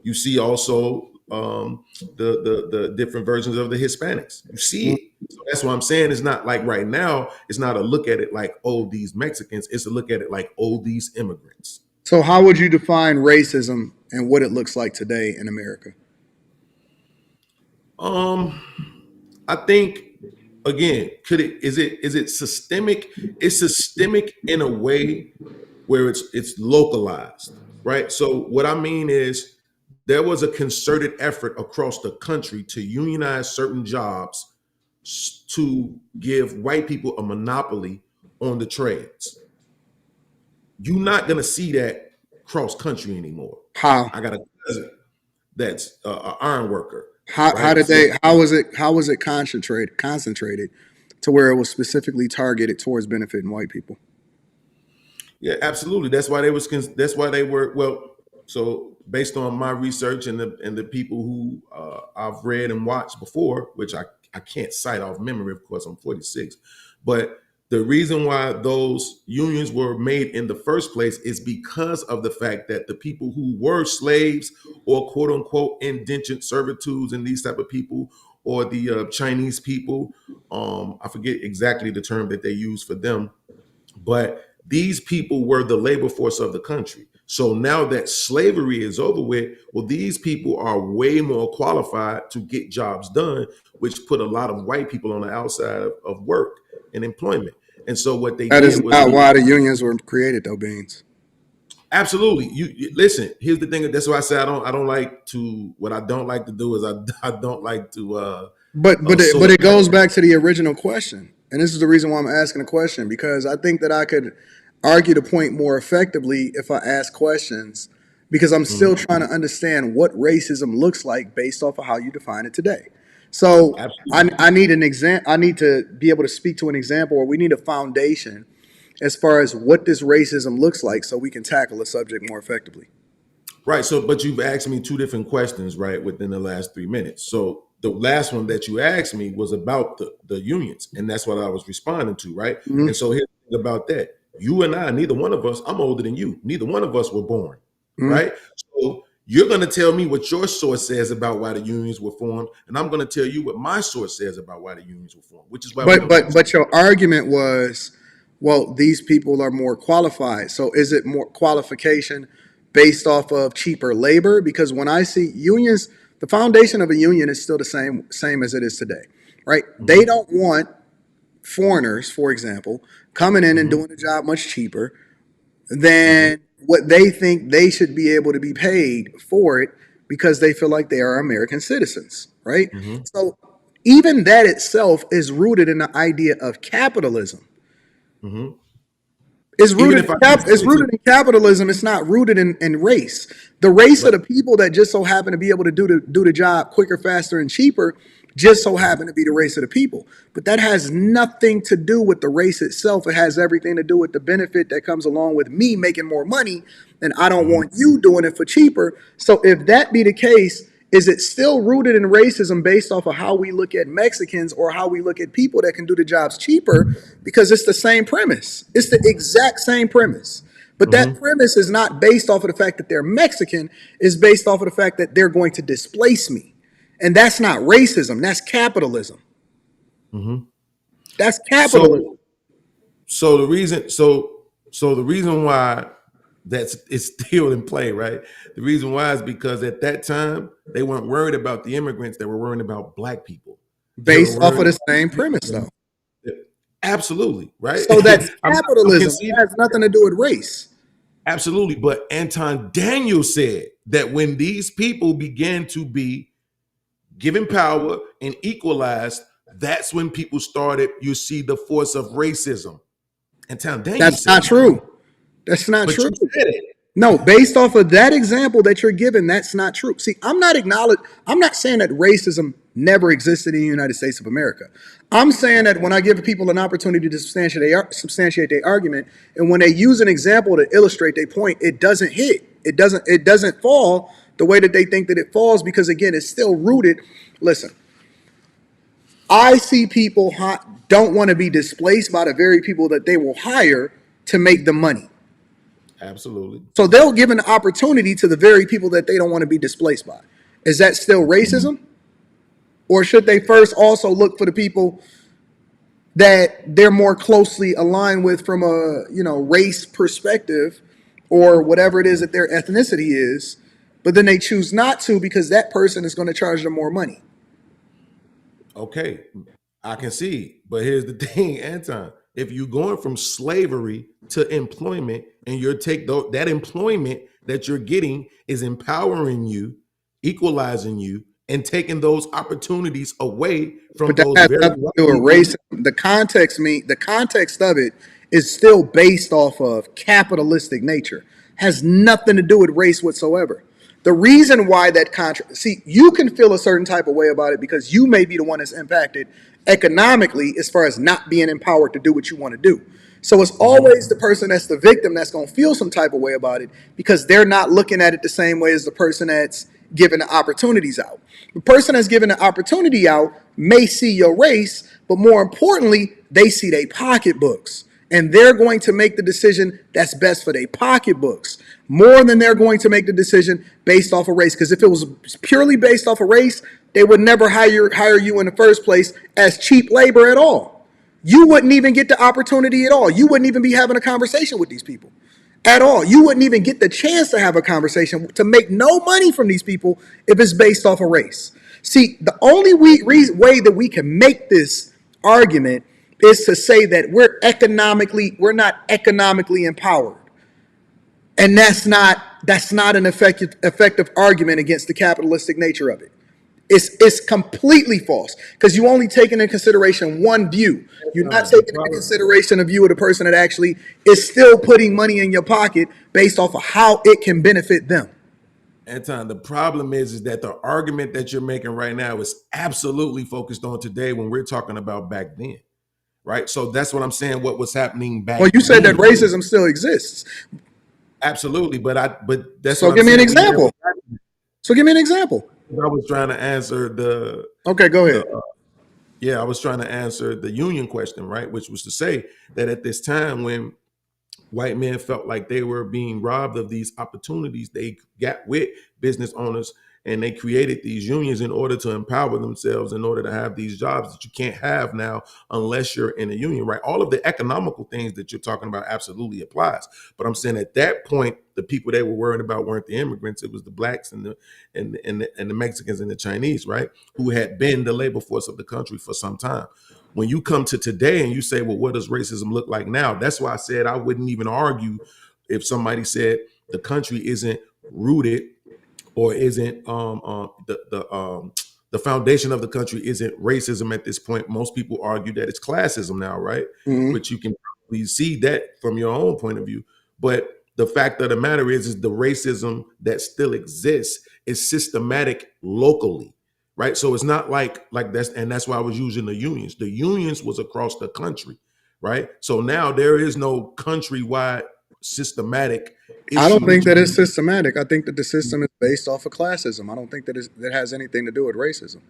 Speaker 17: you see also the different versions of the Hispanics. You see it. So that's what I'm saying. It's not like right now, it's not a look at it like, oh, these Mexicans. It's a look at it like, oh, these immigrants.
Speaker 1: So how would you define racism and what it looks like today in America?
Speaker 17: I think again, is it systemic? It's systemic in a way where it's localized, right? So what I mean is there was a concerted effort across the country to unionize certain jobs to give white people a monopoly on the trades. You're not gonna see that cross country anymore.
Speaker 1: How?
Speaker 17: I got a cousin that's an iron worker.
Speaker 1: How
Speaker 17: right?
Speaker 1: did they? How was it concentrated to where it was specifically targeted towards benefiting white people?
Speaker 17: Yeah, absolutely. That's why they were well. So based on my research and the people who I've read and watched before, which I can't cite off memory, of course, I'm 46, but the reason why those unions were made in the first place is because of the fact that the people who were slaves or quote unquote indentured servitudes and these type of people, or the Chinese people, I forget exactly the term that they use for them, but these people were the labor force of the country. So now that slavery is over with, well, these people are way more qualified to get jobs done, which put a lot of white people on the outside of work and employment. And so what they
Speaker 1: That
Speaker 17: did
Speaker 1: is
Speaker 17: was
Speaker 1: not why the unions were created, though, Beans.
Speaker 17: absolutely. You listen. Here's the thing. That's why I say I don't like to. What I don't like to do is I don't like to.
Speaker 1: But it goes back to the original question, and this is the reason why I'm asking the question, because I think that I could argue the point more effectively if I ask questions, because I'm still trying to understand what racism looks like based off of how you define it today. So I need an example. I need to be able to speak to an example, or we need a foundation as far as what this racism looks like, so we can tackle the subject more effectively.
Speaker 17: Right. So, but you've asked me two different questions, right, within the last 3 minutes. So the last one that you asked me was about the unions, and that's what I was responding to, right? And so here's the thing about that. You and I, neither one of us, I'm older than you. Neither one of us were born, right? So you're going to tell me what your source says about why the unions were formed, and I'm going to tell you what my source says about why the unions were formed, which is why.
Speaker 1: But your argument was, well, these people are more qualified. So is it more qualification based off of cheaper labor? Because when I see unions, the foundation of a union is still the same as it is today, right? They don't want foreigners, for example, coming in and doing the job much cheaper than what they think they should be able to be paid for it, because they feel like they are American citizens, right? So even that itself is rooted in the idea of capitalism. It's rooted in capitalism. It's not rooted in race. The race of the people that just so happen to be able to do the job quicker, faster, and cheaper just so happen to be the race of the people. But that has nothing to do with the race itself. It has everything to do with the benefit that comes along with me making more money, and I don't want you doing it for cheaper. So if that be the case, is it still rooted in racism based off of how we look at Mexicans or how we look at people that can do the jobs cheaper? Because it's the same premise. It's the exact same premise. But that premise is not based off of the fact that they're Mexican. It's based off of the fact that they're going to displace me. And that's not racism. That's capitalism. That's capitalism.
Speaker 17: So the reason why it's still in play, right? The reason why is because at that time they weren't worried about the immigrants; they were worried about black people.
Speaker 1: Based off of the same premise, though.
Speaker 17: Absolutely, right?
Speaker 1: So that's capitalism. It has nothing to do with race.
Speaker 17: Absolutely, but Anton Daniels said that when these people began to be given power and equalized, that's when people started. You see the force of racism. Anton Daniels.
Speaker 1: That's not true. That's not true.
Speaker 17: You said it.
Speaker 1: No, based off of that example that you're giving, that's not true. See, I'm not saying that racism never existed in the United States of America. I'm saying that when I give people an opportunity to substantiate their argument, and when they use an example to illustrate their point, it doesn't hit. It doesn't fall the way that they think that it falls, because again, it's still rooted. Listen, I see people don't want to be displaced by the very people that they will hire to make the money.
Speaker 17: Absolutely.
Speaker 1: So they'll give an opportunity to the very people that they don't want to be displaced by. Is that still racism? Or should they first also look for the people that they're more closely aligned with from a, race perspective, or whatever it is that their ethnicity is, but then they choose not to because that person is going to charge them more money?
Speaker 17: Okay, I can see, but here's the thing, Anton. If you're going from slavery to employment, and you're that employment that you're getting is empowering you, equalizing you, and taking those opportunities away from
Speaker 1: But that
Speaker 17: those
Speaker 1: has
Speaker 17: very
Speaker 1: nothing
Speaker 17: white
Speaker 1: to do with
Speaker 17: people.
Speaker 1: race. The context of it is still based off of capitalistic nature. Has nothing to do with race whatsoever. The reason why you can feel a certain type of way about it because you may be the one that's impacted economically as far as not being empowered to do what you want to do. So it's always the person that's the victim that's going to feel some type of way about it because they're not looking at it the same way as the person that's giving the opportunities out. The person that's giving the opportunity out may see your race, but more importantly, they see their pocketbooks. And they're going to make the decision that's best for their pocketbooks more than they're going to make the decision based off of race. Because if it was purely based off of race, they would never hire you in the first place as cheap labor at all. You wouldn't even get the opportunity at all. You wouldn't even be having a conversation with these people at all. You wouldn't even get the chance to have a conversation to make no money from these people if it's based off of race. See, the only way that we can make this argument is to say that we're not economically empowered. And that's not an effective argument against the capitalistic nature of it. It's completely false because you only taking into consideration one view. You're not taking into consideration a view of the person that actually is still putting money in your pocket based off of how it can benefit them.
Speaker 17: Anton, the problem is that the argument that you're making right now is absolutely focused on today when we're talking about back then, right? So that's what I'm saying. What was happening back?
Speaker 1: Well, you said
Speaker 17: then.
Speaker 1: that racism still exists.
Speaker 17: Absolutely, but that's
Speaker 1: so
Speaker 17: what I'm
Speaker 1: give me
Speaker 17: saying.
Speaker 1: an example. So give me an example.
Speaker 17: I was trying to answer the.
Speaker 1: Okay, go ahead.
Speaker 17: I was trying to answer the union question, right? Which was to say that at this time when white men felt like they were being robbed of these opportunities, they got with business owners and they created these unions in order to empower themselves, in order to have these jobs that you can't have now unless you're in a union, right? All of the economical things that you're talking about absolutely applies. But I'm saying at that point, the people they were worried about weren't the immigrants; it was the blacks and the Mexicans and the Chinese, right? Who had been the labor force of the country for some time. When you come to today and you say, well, what does racism look like now? That's why I said I wouldn't even argue if somebody said the country isn't rooted or isn't the foundation of the country isn't racism at this point. Most people argue that it's classism now, right?
Speaker 1: Mm-hmm.
Speaker 17: Which you can probably see that from your own point of view. But the fact of the matter is the racism that still exists is systematic locally. Right. So it's not like that's why I was using the unions. The unions was across the country. Right. So now there is no countrywide systematic issue.
Speaker 1: I don't think that it's systematic. I think that the system is based off of classism. I don't think that that has anything to do with racism.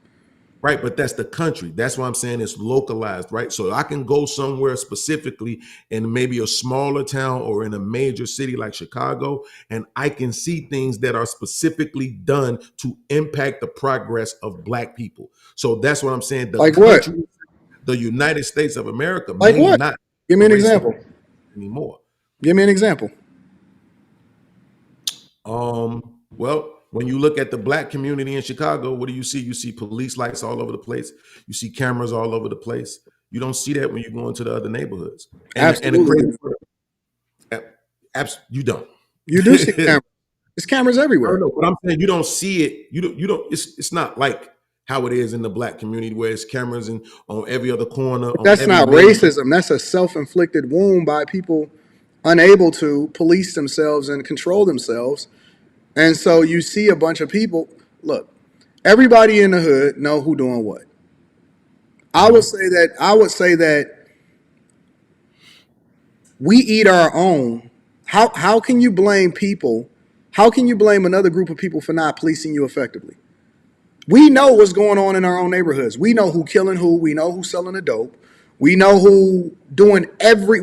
Speaker 17: Right, but that's the country. That's why I'm saying it's localized, right? So I can go somewhere specifically in maybe a smaller town or in a major city like Chicago, and I can see things that are specifically done to impact the progress of Black people. So that's what I'm saying. The
Speaker 1: like
Speaker 17: country,
Speaker 1: what?
Speaker 17: The United States of America,
Speaker 1: like
Speaker 17: may
Speaker 1: what?
Speaker 17: not
Speaker 1: Give me an example.
Speaker 17: Anymore.
Speaker 1: Give me an example.
Speaker 17: Well, when you look at the Black community in Chicago, what do you see? You see police lights all over the place. You see cameras all over the place. You don't see that when you go into the other neighborhoods.
Speaker 1: Absolutely.
Speaker 17: You don't.
Speaker 1: You do see cameras. There's cameras everywhere.
Speaker 17: No, but I'm saying you don't see it. You don't. It's not like how it is in the Black community where it's cameras and on every other corner.
Speaker 1: But that's not racism. That's a self-inflicted wound by people unable to police themselves and control themselves. And so you see a bunch of people. Look, Everybody in the hood know who doing what. I would say that we eat our own. How can you blame people? How can you blame another group of people for not policing you effectively? We know what's going on in our own neighborhoods. We know who killing who. We know who's selling the dope. We know who doing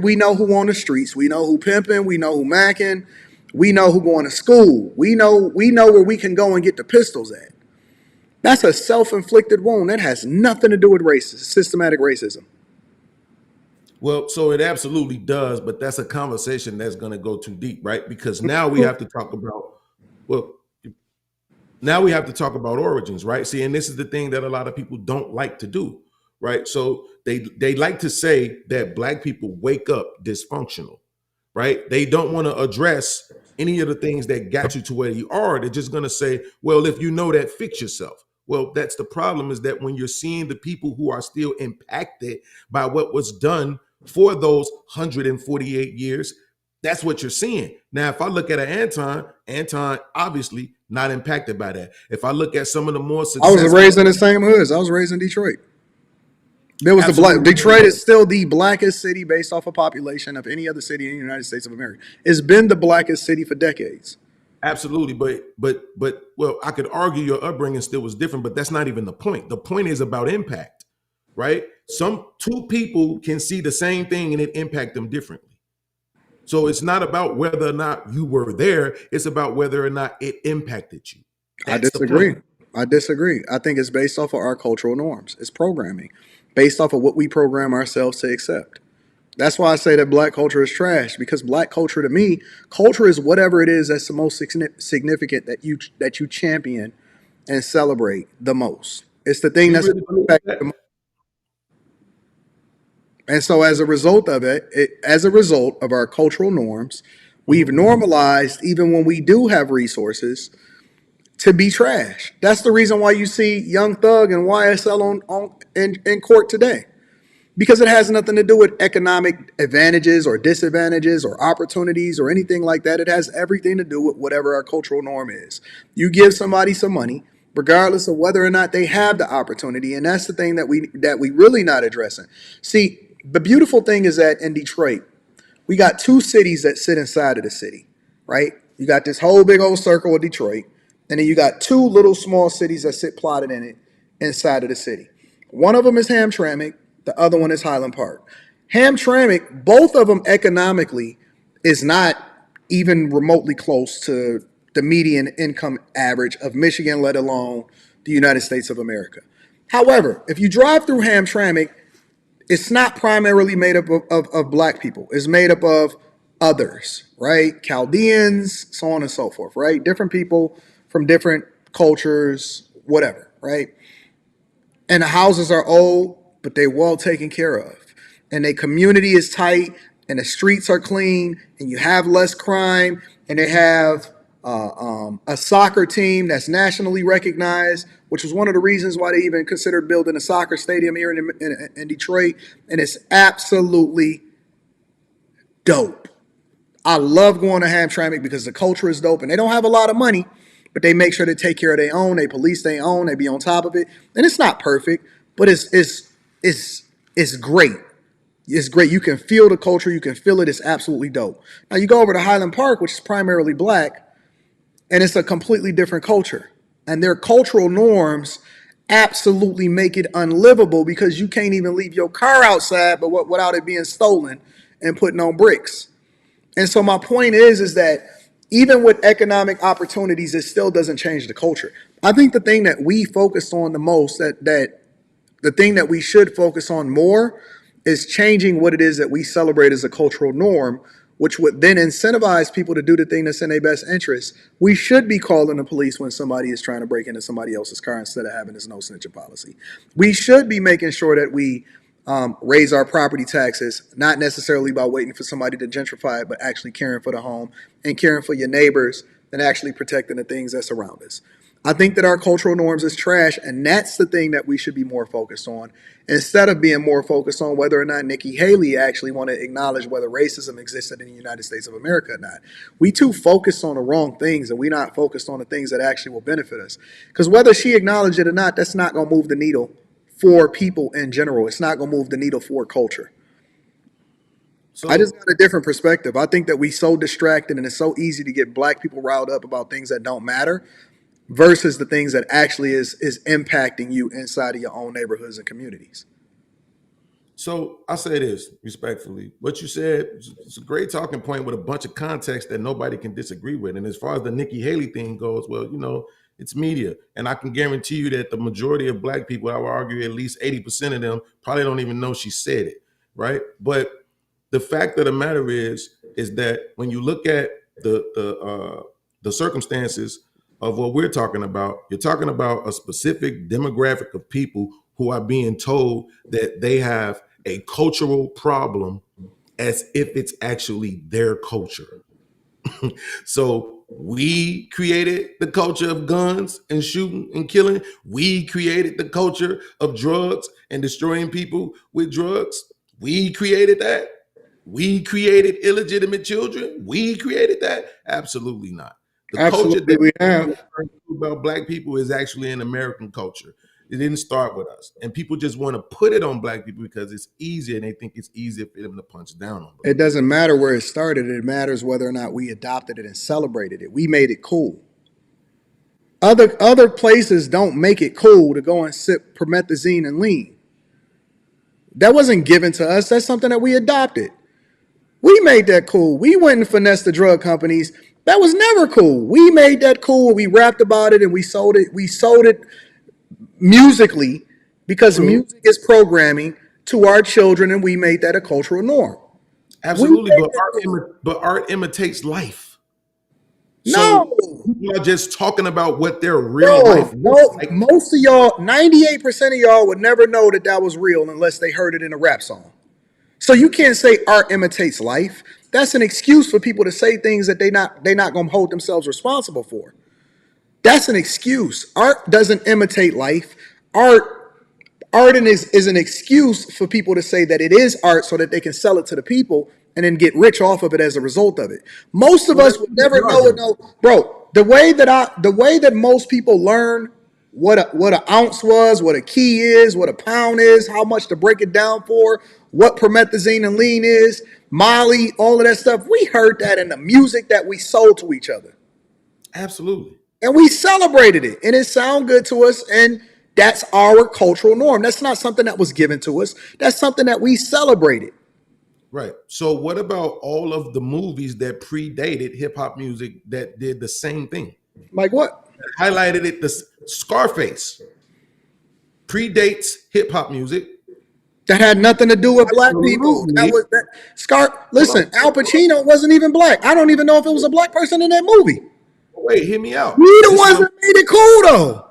Speaker 1: we know who on the streets. We know who pimping. We know who macking. We know who going to school. We know where we can go and get the pistols at. That's a self-inflicted wound. That has nothing to do with systematic racism.
Speaker 17: Well, so it absolutely does, but that's a conversation that's going to go too deep, right? Because now we have to talk about, well, now we have to talk about origins, right? See, and this is the thing that a lot of people don't like to do, right? So they like to say that black people wake up dysfunctional, right? They don't want to address any of the things that got you to where you are. They're just going to say, well, if you know that, fix yourself. Well, that's the problem, is that when you're seeing the people who are still impacted by what was done for those 148 years, that's what you're seeing. Now, if I look at Anton obviously not impacted by that. If I look at some of the more
Speaker 1: I was
Speaker 17: successful,
Speaker 1: raised in the same hoods. I was raised in Detroit. There was
Speaker 17: Absolutely.
Speaker 1: Detroit is still the blackest city based off of population of any other city in the United States of America. It's been the blackest city for decades.
Speaker 17: Absolutely, but well, I could argue your upbringing still was different, but that's not even the point. The point is about impact, right? Some two people can see the same thing and it impact them differently. So it's not about whether or not you were there, it's about whether or not it impacted you. That's the point.
Speaker 1: I disagree. I think it's based off of our cultural norms. It's programming based off of what we program ourselves to accept. That's why I say that black culture is trash, because black culture, to me, culture is whatever it is that's the most significant that you champion and celebrate the most. It's the thing
Speaker 17: You
Speaker 1: that's
Speaker 17: really believe that?
Speaker 1: and so as a result of as a result of our cultural norms, we've normalized, even when we do have resources, to be trash. That's the reason why you see Young Thug and YSL in court today. Because it has nothing to do with economic advantages or disadvantages or opportunities or anything like that. It has everything to do with whatever our cultural norm is. You give somebody some money, regardless of whether or not they have the opportunity, and that's the thing that we really not addressing. See, the beautiful thing is that in Detroit, we got two cities that sit inside of the city, right? You got this whole big old circle of Detroit, and then you got two little small cities that sit plotted in it inside of the city. One of them is Hamtramck, the other one is Highland Park. Hamtramck, both of them economically is not even remotely close to the median income average of Michigan, let alone the United States of America. However, if you drive through Hamtramck, it's not primarily made up of black people. It's made up of others, right? Chaldeans, so on and so forth, right? Different people from different cultures, whatever, right? And the houses are old, but they're well taken care of. And the community is tight, and the streets are clean, and you have less crime, and they have a soccer team that's nationally recognized, which was one of the reasons why they even considered building a soccer stadium here in Detroit. And it's absolutely dope. I love going to Hamtramck because the culture is dope, and they don't have a lot of money, but they make sure to take care of their own. They police their own. They be on top of it, and it's not perfect, but it's great. It's great. You can feel the culture. You can feel it. It's absolutely dope. Now you go over to Highland Park, which is primarily black, and it's a completely different culture. And their cultural norms absolutely make it unlivable because you can't even leave your car outside but without it being stolen and putting on bricks. And so my point is that even with economic opportunities, it still doesn't change the culture. I think the thing that we focused on the most, that the thing that we should focus on more, is changing what it is that we celebrate as a cultural norm, which would then incentivize people to do the thing that's in their best interest. We should be calling the police when somebody is trying to break into somebody else's car instead of having this no snitching policy. We should be making sure that we raise our property taxes, not necessarily by waiting for somebody to gentrify it, but actually caring for the home and caring for your neighbors and actually protecting the things that surround us. I think that our cultural norms is trash, and that's the thing that we should be more focused on, instead of being more focused on whether or not Nikki Haley actually want to acknowledge whether racism existed in the United States of America or not. We too focused on the wrong things, and we not focused on the things that actually will benefit us. Because whether she acknowledged it or not, that's not going to move the needle for people in general. It's not going to move the needle for culture.
Speaker 17: So,
Speaker 1: I just got a different perspective. I think that we so distracted, and it's so easy to get black people riled up about things that don't matter versus the things that actually is impacting you inside of your own neighborhoods and communities.
Speaker 17: So I say this respectfully. What you said is a great talking point with a bunch of context that nobody can disagree with. And as far as the Nikki Haley thing goes, well, you know, it's media. And I can guarantee you that the majority of black people, I would argue at least 80% of them, probably don't even know she said it, right? But the fact of the matter is that when you look at the circumstances of what we're talking about, you're talking about a specific demographic of people who are being told that they have a cultural problem as if it's actually their culture. So we created the culture of guns and shooting and killing. We created the culture of drugs and destroying people with drugs. We created that. We created illegitimate children. We created that. Absolutely not. The culture
Speaker 1: Absolutely,
Speaker 17: that
Speaker 1: we have.
Speaker 17: about black people is actually an American culture. It didn't start with us. And people just want to put it on black people because it's easier and they think it's easier for them to punch down on.
Speaker 1: It doesn't matter where it started. It matters whether or not we adopted it and celebrated it. We made it cool. Other places don't make it cool to go and sip promethazine and lean. That wasn't given to us. That's something that we adopted. We made that cool. We went and finessed the drug companies. That was never cool. We made that cool. We rapped about it and we sold it. We sold it musically because music is programming to our children, and we made that a cultural norm.
Speaker 17: Absolutely, but art imitates life. So people are just talking about what their real life looks like.
Speaker 1: Most of y'all, 98% of y'all would never know that was real unless they heard it in a rap song. So you can't say art imitates life. That's an excuse for people to say things that they're not going to hold themselves responsible for. That's an excuse. Art doesn't imitate life. Art is an excuse for people to say that it is art so that they can sell it to the people and then get rich off of it as a result of it. Most of us would never know it. No, bro, the way that most people learn what an ounce was, what a key is, what a pound is, how much to break it down for, what promethazine and lean is, Molly, all of that stuff. We heard that in the music that we sold to each other.
Speaker 17: Absolutely.
Speaker 1: And we celebrated it, and it sounded good to us, and that's our cultural norm. That's not something that was given to us. That's something that we celebrated.
Speaker 17: Right. So what about all of the movies that predated hip hop music that did the same thing?
Speaker 1: Like what?
Speaker 17: Highlighted it. The Scarface predates hip hop music.
Speaker 1: That had nothing to do with black people. Listen, Al Pacino wasn't even black. I don't even know if it was a black person in that movie.
Speaker 17: Wait, hear me out.
Speaker 1: We the ones that made it cool though.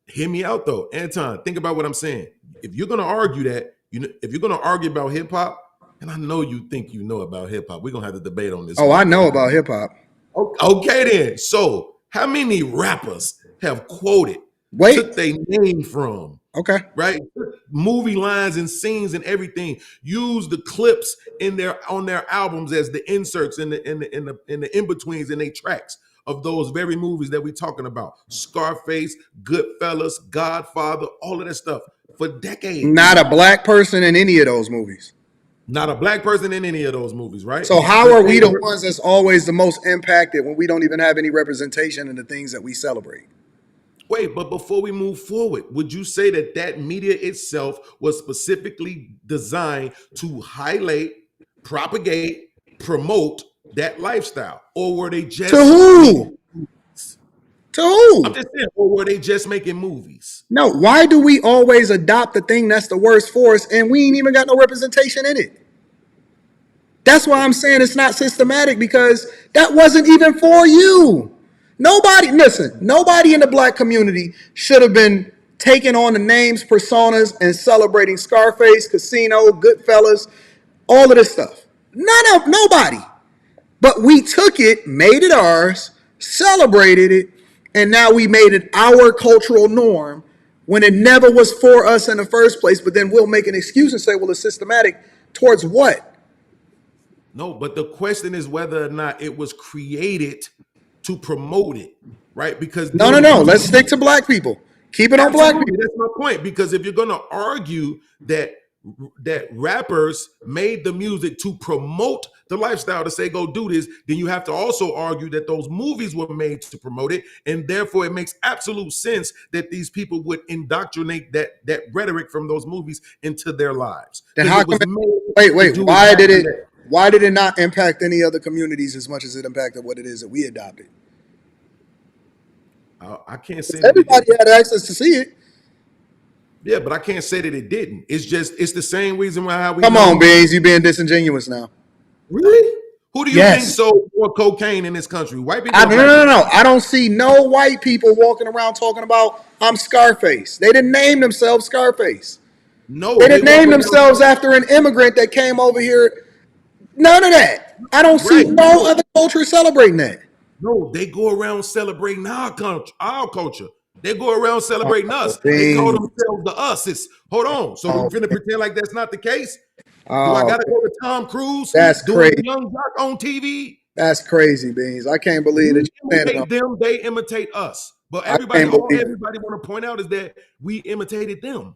Speaker 17: Hear me out though, Anton. Think about what I'm saying. If you're gonna argue that, if you're gonna argue about hip hop, and I know you think you know about hip hop, we're gonna have to debate on this.
Speaker 1: Oh, I know about hip hop.
Speaker 17: Okay, then. So, how many rappers have took their name from?
Speaker 1: Okay.
Speaker 17: Right? Movie lines and scenes and everything. Use the clips on their albums as the inserts in the in-betweens in their tracks of those very movies that we're talking about. Scarface, Goodfellas, Godfather, all of that stuff for decades.
Speaker 1: Not a black person in any of those movies.
Speaker 17: Not a black person in any of those movies, right?
Speaker 1: So how are we the ones that's always the most impacted when we don't even have any representation in the things that we celebrate?
Speaker 17: Wait, but before we move forward, would you say that media itself was specifically designed to highlight, propagate, promote that lifestyle? Or were they just...
Speaker 1: To who? To who?
Speaker 17: I'm just saying, or were they just making movies?
Speaker 1: No, why do we always adopt the thing that's the worst for us and we ain't even got no representation in it? That's why I'm saying it's not systematic, because that wasn't even for you. Nobody in the black community should have been taking on the names, personas, and celebrating Scarface, Casino, Goodfellas, all of this stuff. Nobody. But we took it, made it ours, celebrated it, and now we made it our cultural norm when it never was for us in the first place, but then we'll make an excuse and say, well, it's systematic towards what?
Speaker 17: No, but the question is whether or not it was created to promote it, right? Because
Speaker 1: No. Let's stick to black people. Keep it on black people.
Speaker 17: Absolutely, that's my point. Because if you're going to argue that rappers made the music to promote the lifestyle, to say go do this, then you have to also argue that those movies were made to promote it, and therefore it makes absolute sense that these people would indoctrinate that rhetoric from those movies into their lives.
Speaker 1: Then how come wait, why did it not impact any other communities as much as it impacted what it is that we adopted?
Speaker 17: I can't say
Speaker 1: everybody had access to see it.
Speaker 17: Yeah, but I can't say that it didn't. It's the same reason why how we
Speaker 1: Come on, Beans, you being disingenuous now.
Speaker 17: Really? Who do you think sold more cocaine in this country? White people?
Speaker 1: No. I don't see no white people walking around talking about I'm Scarface. They didn't name themselves Scarface.
Speaker 17: No,
Speaker 1: they didn't name themselves after an immigrant that came over here. None of that. I don't see no other culture celebrating that.
Speaker 17: No, they go around celebrating our culture. They go around celebrating us. They call themselves the us. Hold on. So we're finna pretend like that's not the case? Do I gotta go to Tom Cruise?
Speaker 1: That's
Speaker 17: doing
Speaker 1: crazy.
Speaker 17: Young Jock on TV?
Speaker 1: That's crazy, Beans. I can't believe that you
Speaker 17: imitate them. They imitate us. But all everybody want to point out is that we imitated them.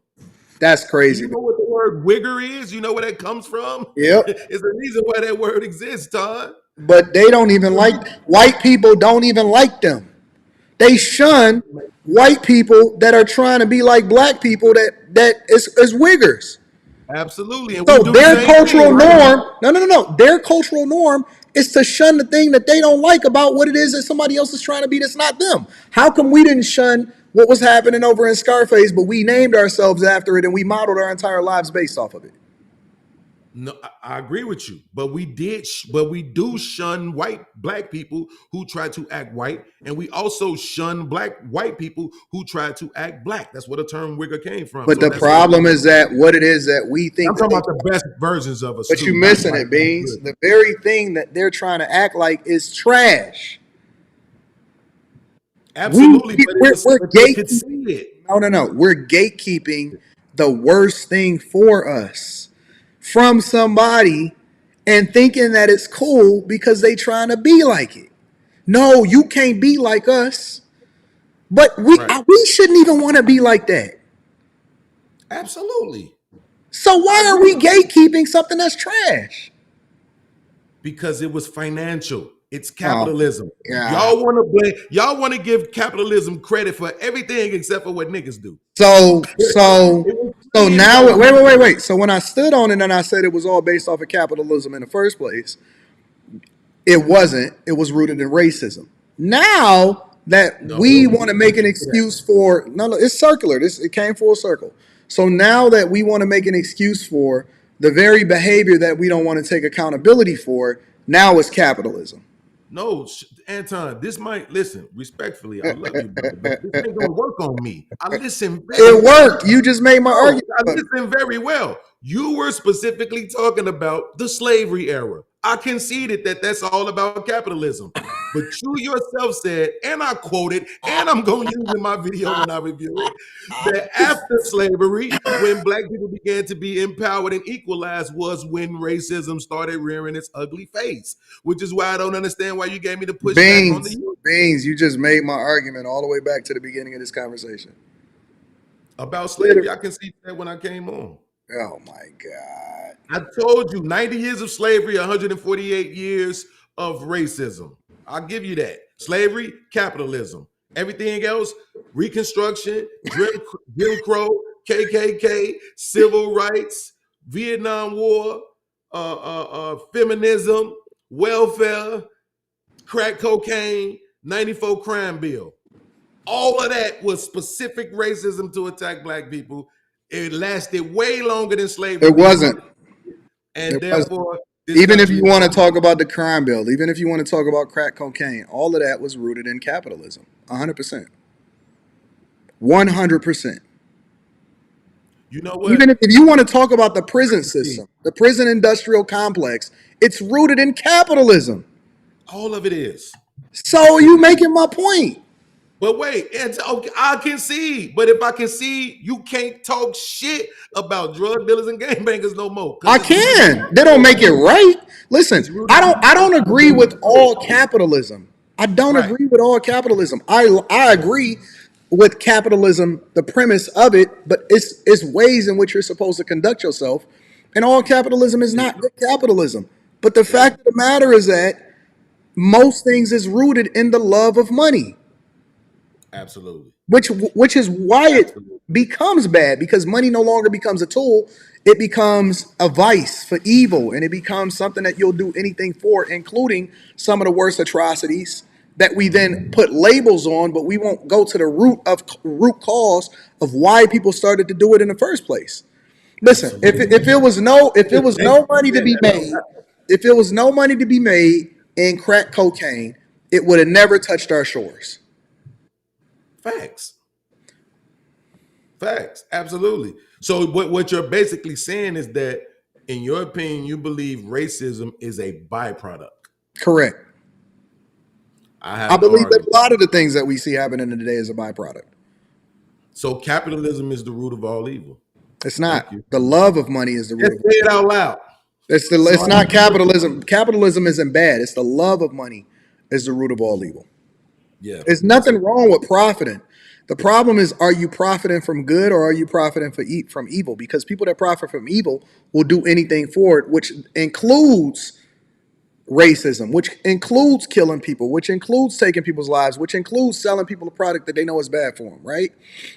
Speaker 1: That's crazy.
Speaker 17: You know what the word wigger is? You know where that comes from?
Speaker 1: Yep.
Speaker 17: It's the reason why that word exists, Todd.
Speaker 1: But they don't even white people don't even like them. They shun white people that are trying to be like black people that is wiggers.
Speaker 17: Absolutely. And
Speaker 1: so their cultural norm, no. Their cultural norm is to shun the thing that they don't like about what it is that somebody else is trying to be that's not them. How come we didn't shun what was happening over in Scarface, but we named ourselves after it and we modeled our entire lives based off of it?
Speaker 17: No, I agree with you, but we do shun black people who try to act white, and we also shun white people who try to act black. That's where the term wigger came from.
Speaker 1: But the problem is that what it is that we think.
Speaker 17: I'm talking about the best versions of us.
Speaker 1: But you're missing it, Beans. The very thing that they're trying to act like is trash.
Speaker 17: Absolutely,
Speaker 1: we're gatekeeping. No. We're gatekeeping the worst thing for us from somebody and thinking that it's cool because they trying to be like it. No, you can't be like us. But we shouldn't even want to be like that.
Speaker 17: Absolutely.
Speaker 1: So why are we gatekeeping something that's trash?
Speaker 17: Because it was financial. It's capitalism. Y'all want to give capitalism credit for everything except for what niggas do.
Speaker 1: So now wait. So when I stood on it and I said it was all based off of capitalism in the first place, it wasn't. It was rooted in racism. Now that we want to make an excuse for it's circular. It came full circle. So now that we want to make an excuse for the very behavior that we don't want to take accountability for, now it's capitalism.
Speaker 17: No, Anton, this might, listen, respectfully, I love you, brother, but this ain't gonna work on me. I listen very
Speaker 1: It worked. You just made my argument.
Speaker 17: I listen very well. You were specifically talking about the slavery era. I conceded that that's all about capitalism. But you yourself said, and I quoted, and I'm going to use it in my video when I review it, that after slavery, when black people began to be empowered and equalized was when racism started rearing its ugly face, which is why I don't understand why you gave me the pushback on the youth.
Speaker 1: Beans, you just made my argument all the way back to the beginning of this conversation.
Speaker 17: About slavery, I conceded that when I came on.
Speaker 1: Oh my God.
Speaker 17: I told you 90 years of slavery, 148 years of racism. I'll give you that. Slavery, capitalism. Everything else, Reconstruction, Jim Crow, KKK, civil rights, Vietnam War, feminism, welfare, crack cocaine, 94 crime bill. All of that was specific racism to attack black people. It lasted way longer than slavery.
Speaker 1: It wasn't.
Speaker 17: And therefore,
Speaker 1: even if you want to talk about the crime bill, even if you want to talk about crack cocaine, all of that was rooted in capitalism. 100%. 100%.
Speaker 17: You know what?
Speaker 1: Even if you want to talk about the prison system, the prison industrial complex, it's rooted in capitalism.
Speaker 17: All of it is.
Speaker 1: So you making my point.
Speaker 17: But wait, okay, I can see. But if I can see, you can't talk shit about drug dealers and gangbangers no more.
Speaker 1: I
Speaker 17: Because it's rooted
Speaker 1: can. They don't make it right. Listen,
Speaker 17: it's rooted
Speaker 1: I don't agree with all capitalism. I don't
Speaker 17: right.
Speaker 1: agree with all capitalism. I agree with capitalism, the premise of it, but it's ways in which you're supposed to conduct yourself. And all capitalism is not good capitalism. But the fact of the matter is that most things is rooted in the love of money,
Speaker 17: Absolutely.
Speaker 1: which is why it becomes bad, because money no longer becomes a tool. It becomes a vice for evil, and it becomes something that you'll do anything for, including some of the worst atrocities that we then put labels on, but we won't go to the root cause of why people started to do it in the first place. Listen, if it was no money to be made, if it was no money to be made in crack cocaine, it would have never touched our shores.
Speaker 17: Facts. Facts. Absolutely. So what you're basically saying is that, in your opinion, you believe racism is a byproduct.
Speaker 1: Correct.
Speaker 17: I
Speaker 1: I
Speaker 17: have to
Speaker 1: believe that
Speaker 17: argue.
Speaker 1: a lot of the things that we see happening today is a byproduct.
Speaker 17: So capitalism is the root of all evil.
Speaker 1: It's
Speaker 17: Thank
Speaker 1: not.
Speaker 17: you.
Speaker 1: The love of money is the root
Speaker 17: Just
Speaker 1: of
Speaker 17: say
Speaker 1: it.
Speaker 17: it out loud.
Speaker 1: It's not capitalism. Capitalism isn't bad. It's the love of money is the root of all evil.
Speaker 17: Yeah.
Speaker 1: There's nothing wrong with profiting. The problem is, are you profiting from good or are you profiting from evil? Because people that profit from evil will do anything for it, which includes racism, which includes killing people, which includes taking people's lives, which includes selling people a product that they know is bad for them, right?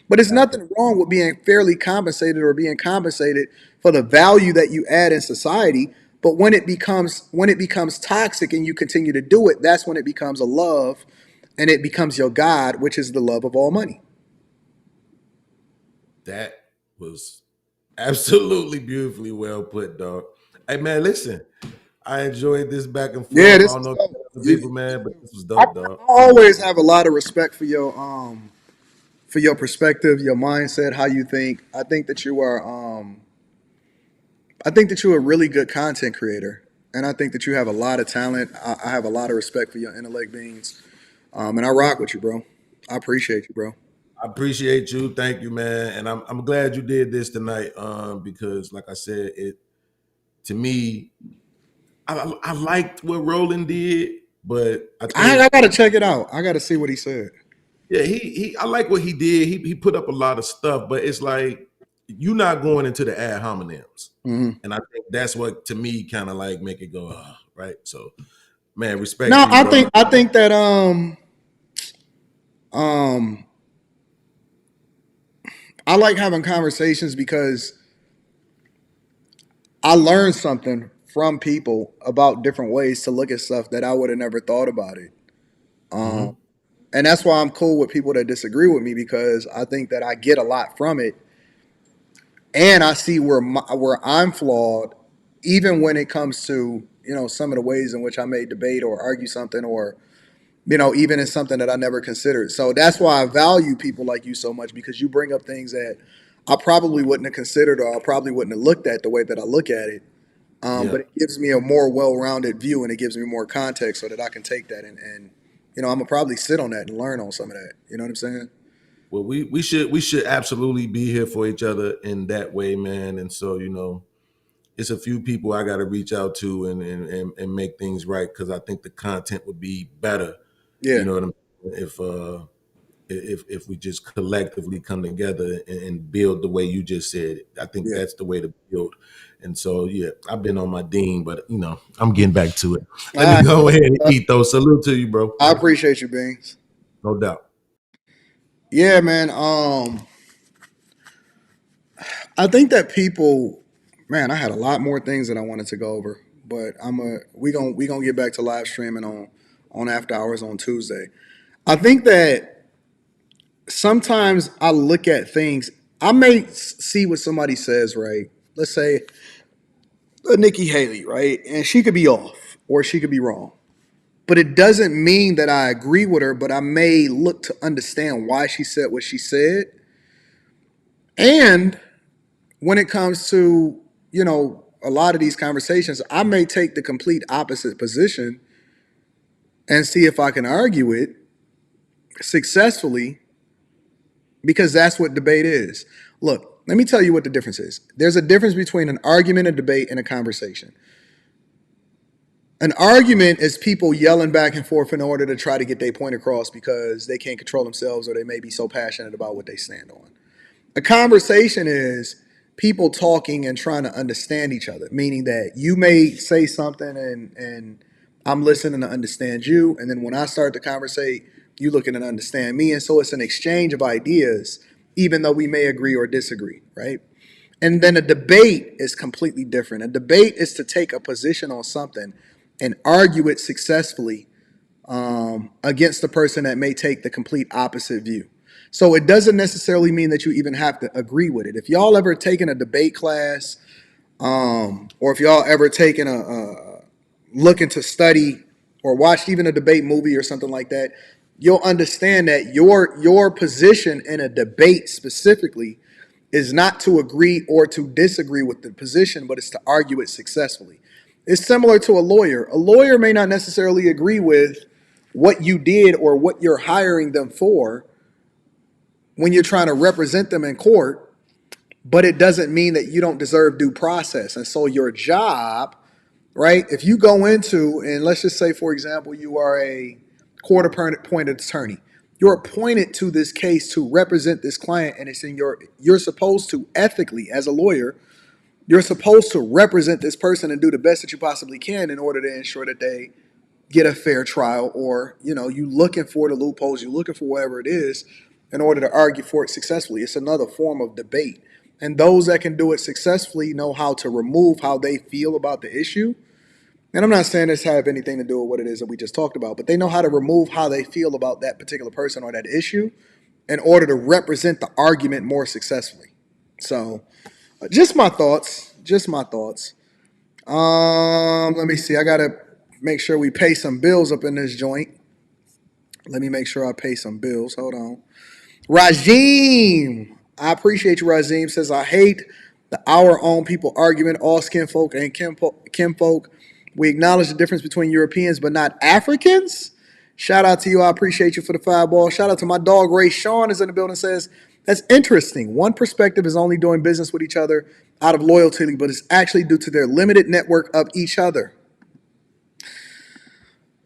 Speaker 1: But there's nothing wrong with being fairly compensated or being compensated for the value that you add in society. But when it becomes toxic and you continue to do it, that's when it becomes a love and it becomes your God, which is the love of all money.
Speaker 17: That was absolutely beautifully well put, dog. Hey man, listen. I enjoyed this back and
Speaker 1: Yeah,
Speaker 17: forth. I
Speaker 1: this
Speaker 17: don't
Speaker 1: is
Speaker 17: know
Speaker 1: dope.
Speaker 17: the people, man, but this was
Speaker 1: I
Speaker 17: dope, dog.
Speaker 1: always have a lot of respect for your perspective, your mindset, how you think. I think that you're a really good content creator, and I think that you have a lot of talent. I have a lot of respect for your intellect beings, and I rock with you, bro. I appreciate you, bro.
Speaker 17: I appreciate you. Thank you, man. And I'm glad you did this tonight. Because like I said, it to me, I liked what Roland did, but I
Speaker 1: I
Speaker 17: think
Speaker 1: gotta check it out. I gotta see what he said.
Speaker 17: yeah, he I like what he did. He put up a lot of stuff, but it's like you're not going into the ad hominems.
Speaker 1: Mhm.
Speaker 17: And I think that's what to me kind of like make it go, right. So man, respect
Speaker 1: No,
Speaker 17: to you, brother.
Speaker 1: I think that um I like having conversations because I learned something from people about different ways to look at stuff that I would have never thought about it. Um,
Speaker 17: Mhm.
Speaker 1: and that's why I'm cool with people that disagree with me, because I think that I get a lot from it, and I see where I'm flawed, even when it comes to some of the ways in which I may debate or argue something, or even in something that I never considered. So that's why I value people like you so much, because you bring up things that I probably wouldn't have considered, or I probably wouldn't have looked at the way that I look at it.
Speaker 17: Yeah.
Speaker 1: But it gives me a more well-rounded view, and it gives me more context so that I can take that and I'm gonna probably sit on that and learn on some of that. You know what I'm saying?
Speaker 17: Well, we should absolutely be here for each other in that way, man. And so, it's a few people I got to reach out to and make things right, because I think the content would be better.
Speaker 1: Yeah.
Speaker 17: You know what I'm saying? If we just collectively come together and build the way you just said it. I think
Speaker 1: Yeah.
Speaker 17: that's the way to build. And so, yeah, I've been on my dean, but I'm getting back to it. Let
Speaker 1: All
Speaker 17: me
Speaker 1: right.
Speaker 17: go ahead and eat though. Salute to you, bro.
Speaker 1: I appreciate you, Beans.
Speaker 17: No doubt.
Speaker 1: Yeah, man. I think that people, man, I had a lot more things that I wanted to go over, but we gonna get back to live streaming on after hours on Tuesday. I think that sometimes I look at things. I may see what somebody says, right? Let's say Nikki Haley, right? And she could be off or she could be wrong. But it doesn't mean that I agree with her, but I may look to understand why she said what she said. And when it comes to, a lot of these conversations, I may take the complete opposite position and see if I can argue it. successfully, because that's what debate is. Look, let me tell you what the difference is. There's a difference between an argument, a debate, and a conversation. An argument is people yelling back and forth in order to try to get their point across because they can't control themselves or they may be so passionate about what they stand on. A conversation is people talking and trying to understand each other, meaning that you may say something and I'm listening to understand you, and then when I start to conversate, you looking to understand me, and so it's an exchange of ideas, even though we may agree or disagree, right? And then a debate is completely different. A debate is to take a position on something and argue it successfully against the person that may take the complete opposite view. So it doesn't necessarily mean that you even have to agree with it. If y'all ever taken a debate class, or if y'all ever taken looking to study or watched even a debate movie or something like that, you'll understand that your position in a debate specifically is not to agree or to disagree with the position, but it's to argue it successfully. It's similar to a lawyer. A lawyer may not necessarily agree with what you did or what you're hiring them for when you're trying to represent them in court, but it doesn't mean that you don't deserve due process. And so your job, right? If you go into, and let's just say, for example, you are a court-appointed attorney. You're appointed to this case to represent this client, and it's in you're supposed to ethically, as a lawyer, you're supposed to represent this person and do the best that you possibly can in order to ensure that they get a fair trial, or, you looking for the loopholes, you looking for whatever it is in order to argue for it successfully. It's another form of debate. And those that can do it successfully know how to remove how they feel about the issue. And I'm not saying this have anything to do with what it is that we just talked about, but they know how to remove how they feel about that particular person or that issue in order to represent the argument more successfully. So, just my thoughts. Just my thoughts. Let me see. I gotta make sure we pay some bills up in this joint. Let me make sure I pay some bills. Hold on. Rajim, I appreciate you. Rajim says, I hate the our own people argument. All skin folk and kinfolk. We acknowledge the difference between Europeans, but not Africans. Shout out to you. I appreciate you for the fireball. Shout out to my dog, Ray Sean, is in the building, says, that's interesting. One perspective is only doing business with each other out of loyalty, but it's actually due to their limited network of each other.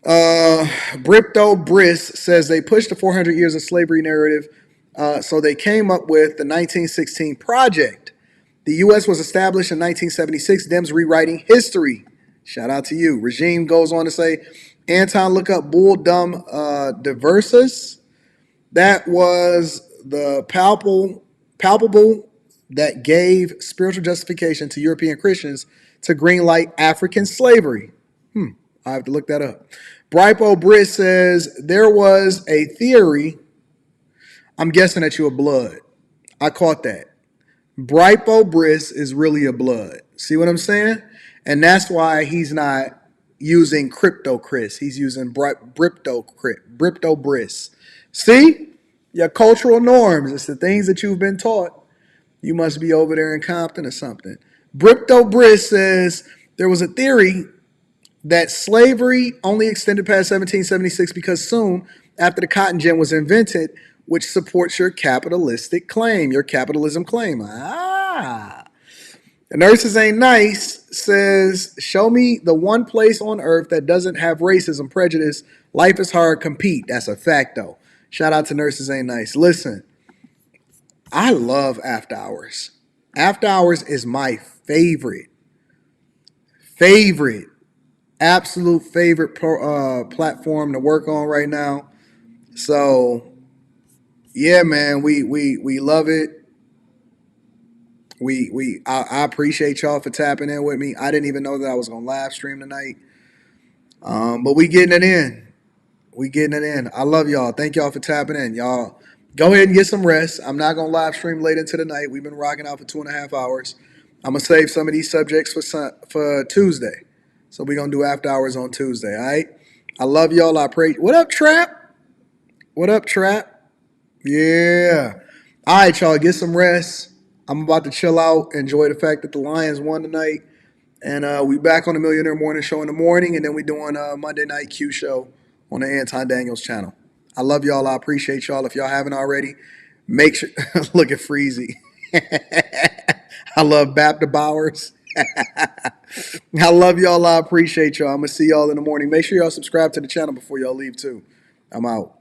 Speaker 1: Bripto Briss says they pushed the 400 years of slavery narrative, so they came up with the 1916 Project. The U.S. was established in 1976, Dems rewriting history. Shout out to you. Regime goes on to say, Anton, look up Bull Dumb Diversus. That was the palpable that gave spiritual justification to European Christians to greenlight African slavery. I have to look that up. Brypo Briss says there was a theory. I'm guessing that you're a blood. I caught that. Brypo Briss is really a blood. See what I'm saying? And that's why he's not using Crypto Chris. He's using Brypto Briss. See? Your cultural norms. It's the things that you've been taught. You must be over there in Compton or something. Brypto Briss says there was a theory that slavery only extended past 1776 because soon after the cotton gin was invented, which supports your capitalistic claim, your capitalism claim. The Nurses Ain't Nice says, show me the one place on earth that doesn't have racism, prejudice. Life is hard, compete. That's a fact, though. Shout out to Nurses Ain't Nice. Listen, I love After Hours. After Hours is my favorite, absolute favorite platform to work on right now. So, yeah, man, we love it. I appreciate y'all for tapping in with me. I didn't even know that I was gonna live stream tonight, but we getting it in. I love y'all. Thank y'all for tapping in. Y'all go ahead and get some rest. I'm not gonna live stream late into the night. We've been rocking out for 2.5 hours. I'm gonna save some of these subjects for Tuesday. So we're gonna do After Hours on Tuesday. All right. I love y'all. I pray. What up, Trap? What up, Trap? Yeah. All right, y'all. Get some rest. I'm about to chill out, enjoy the fact that the Lions won tonight. And we back on the Millionaire Morning Show in the morning, and then we doing a Monday Night Q show on the Anton Daniels channel. I love y'all. I appreciate y'all. If y'all haven't already, make sure, look at Freezy. I love Bapta Bowers. I love y'all. I appreciate y'all. I'm going to see y'all in the morning. Make sure y'all subscribe to the channel before y'all leave too. I'm out.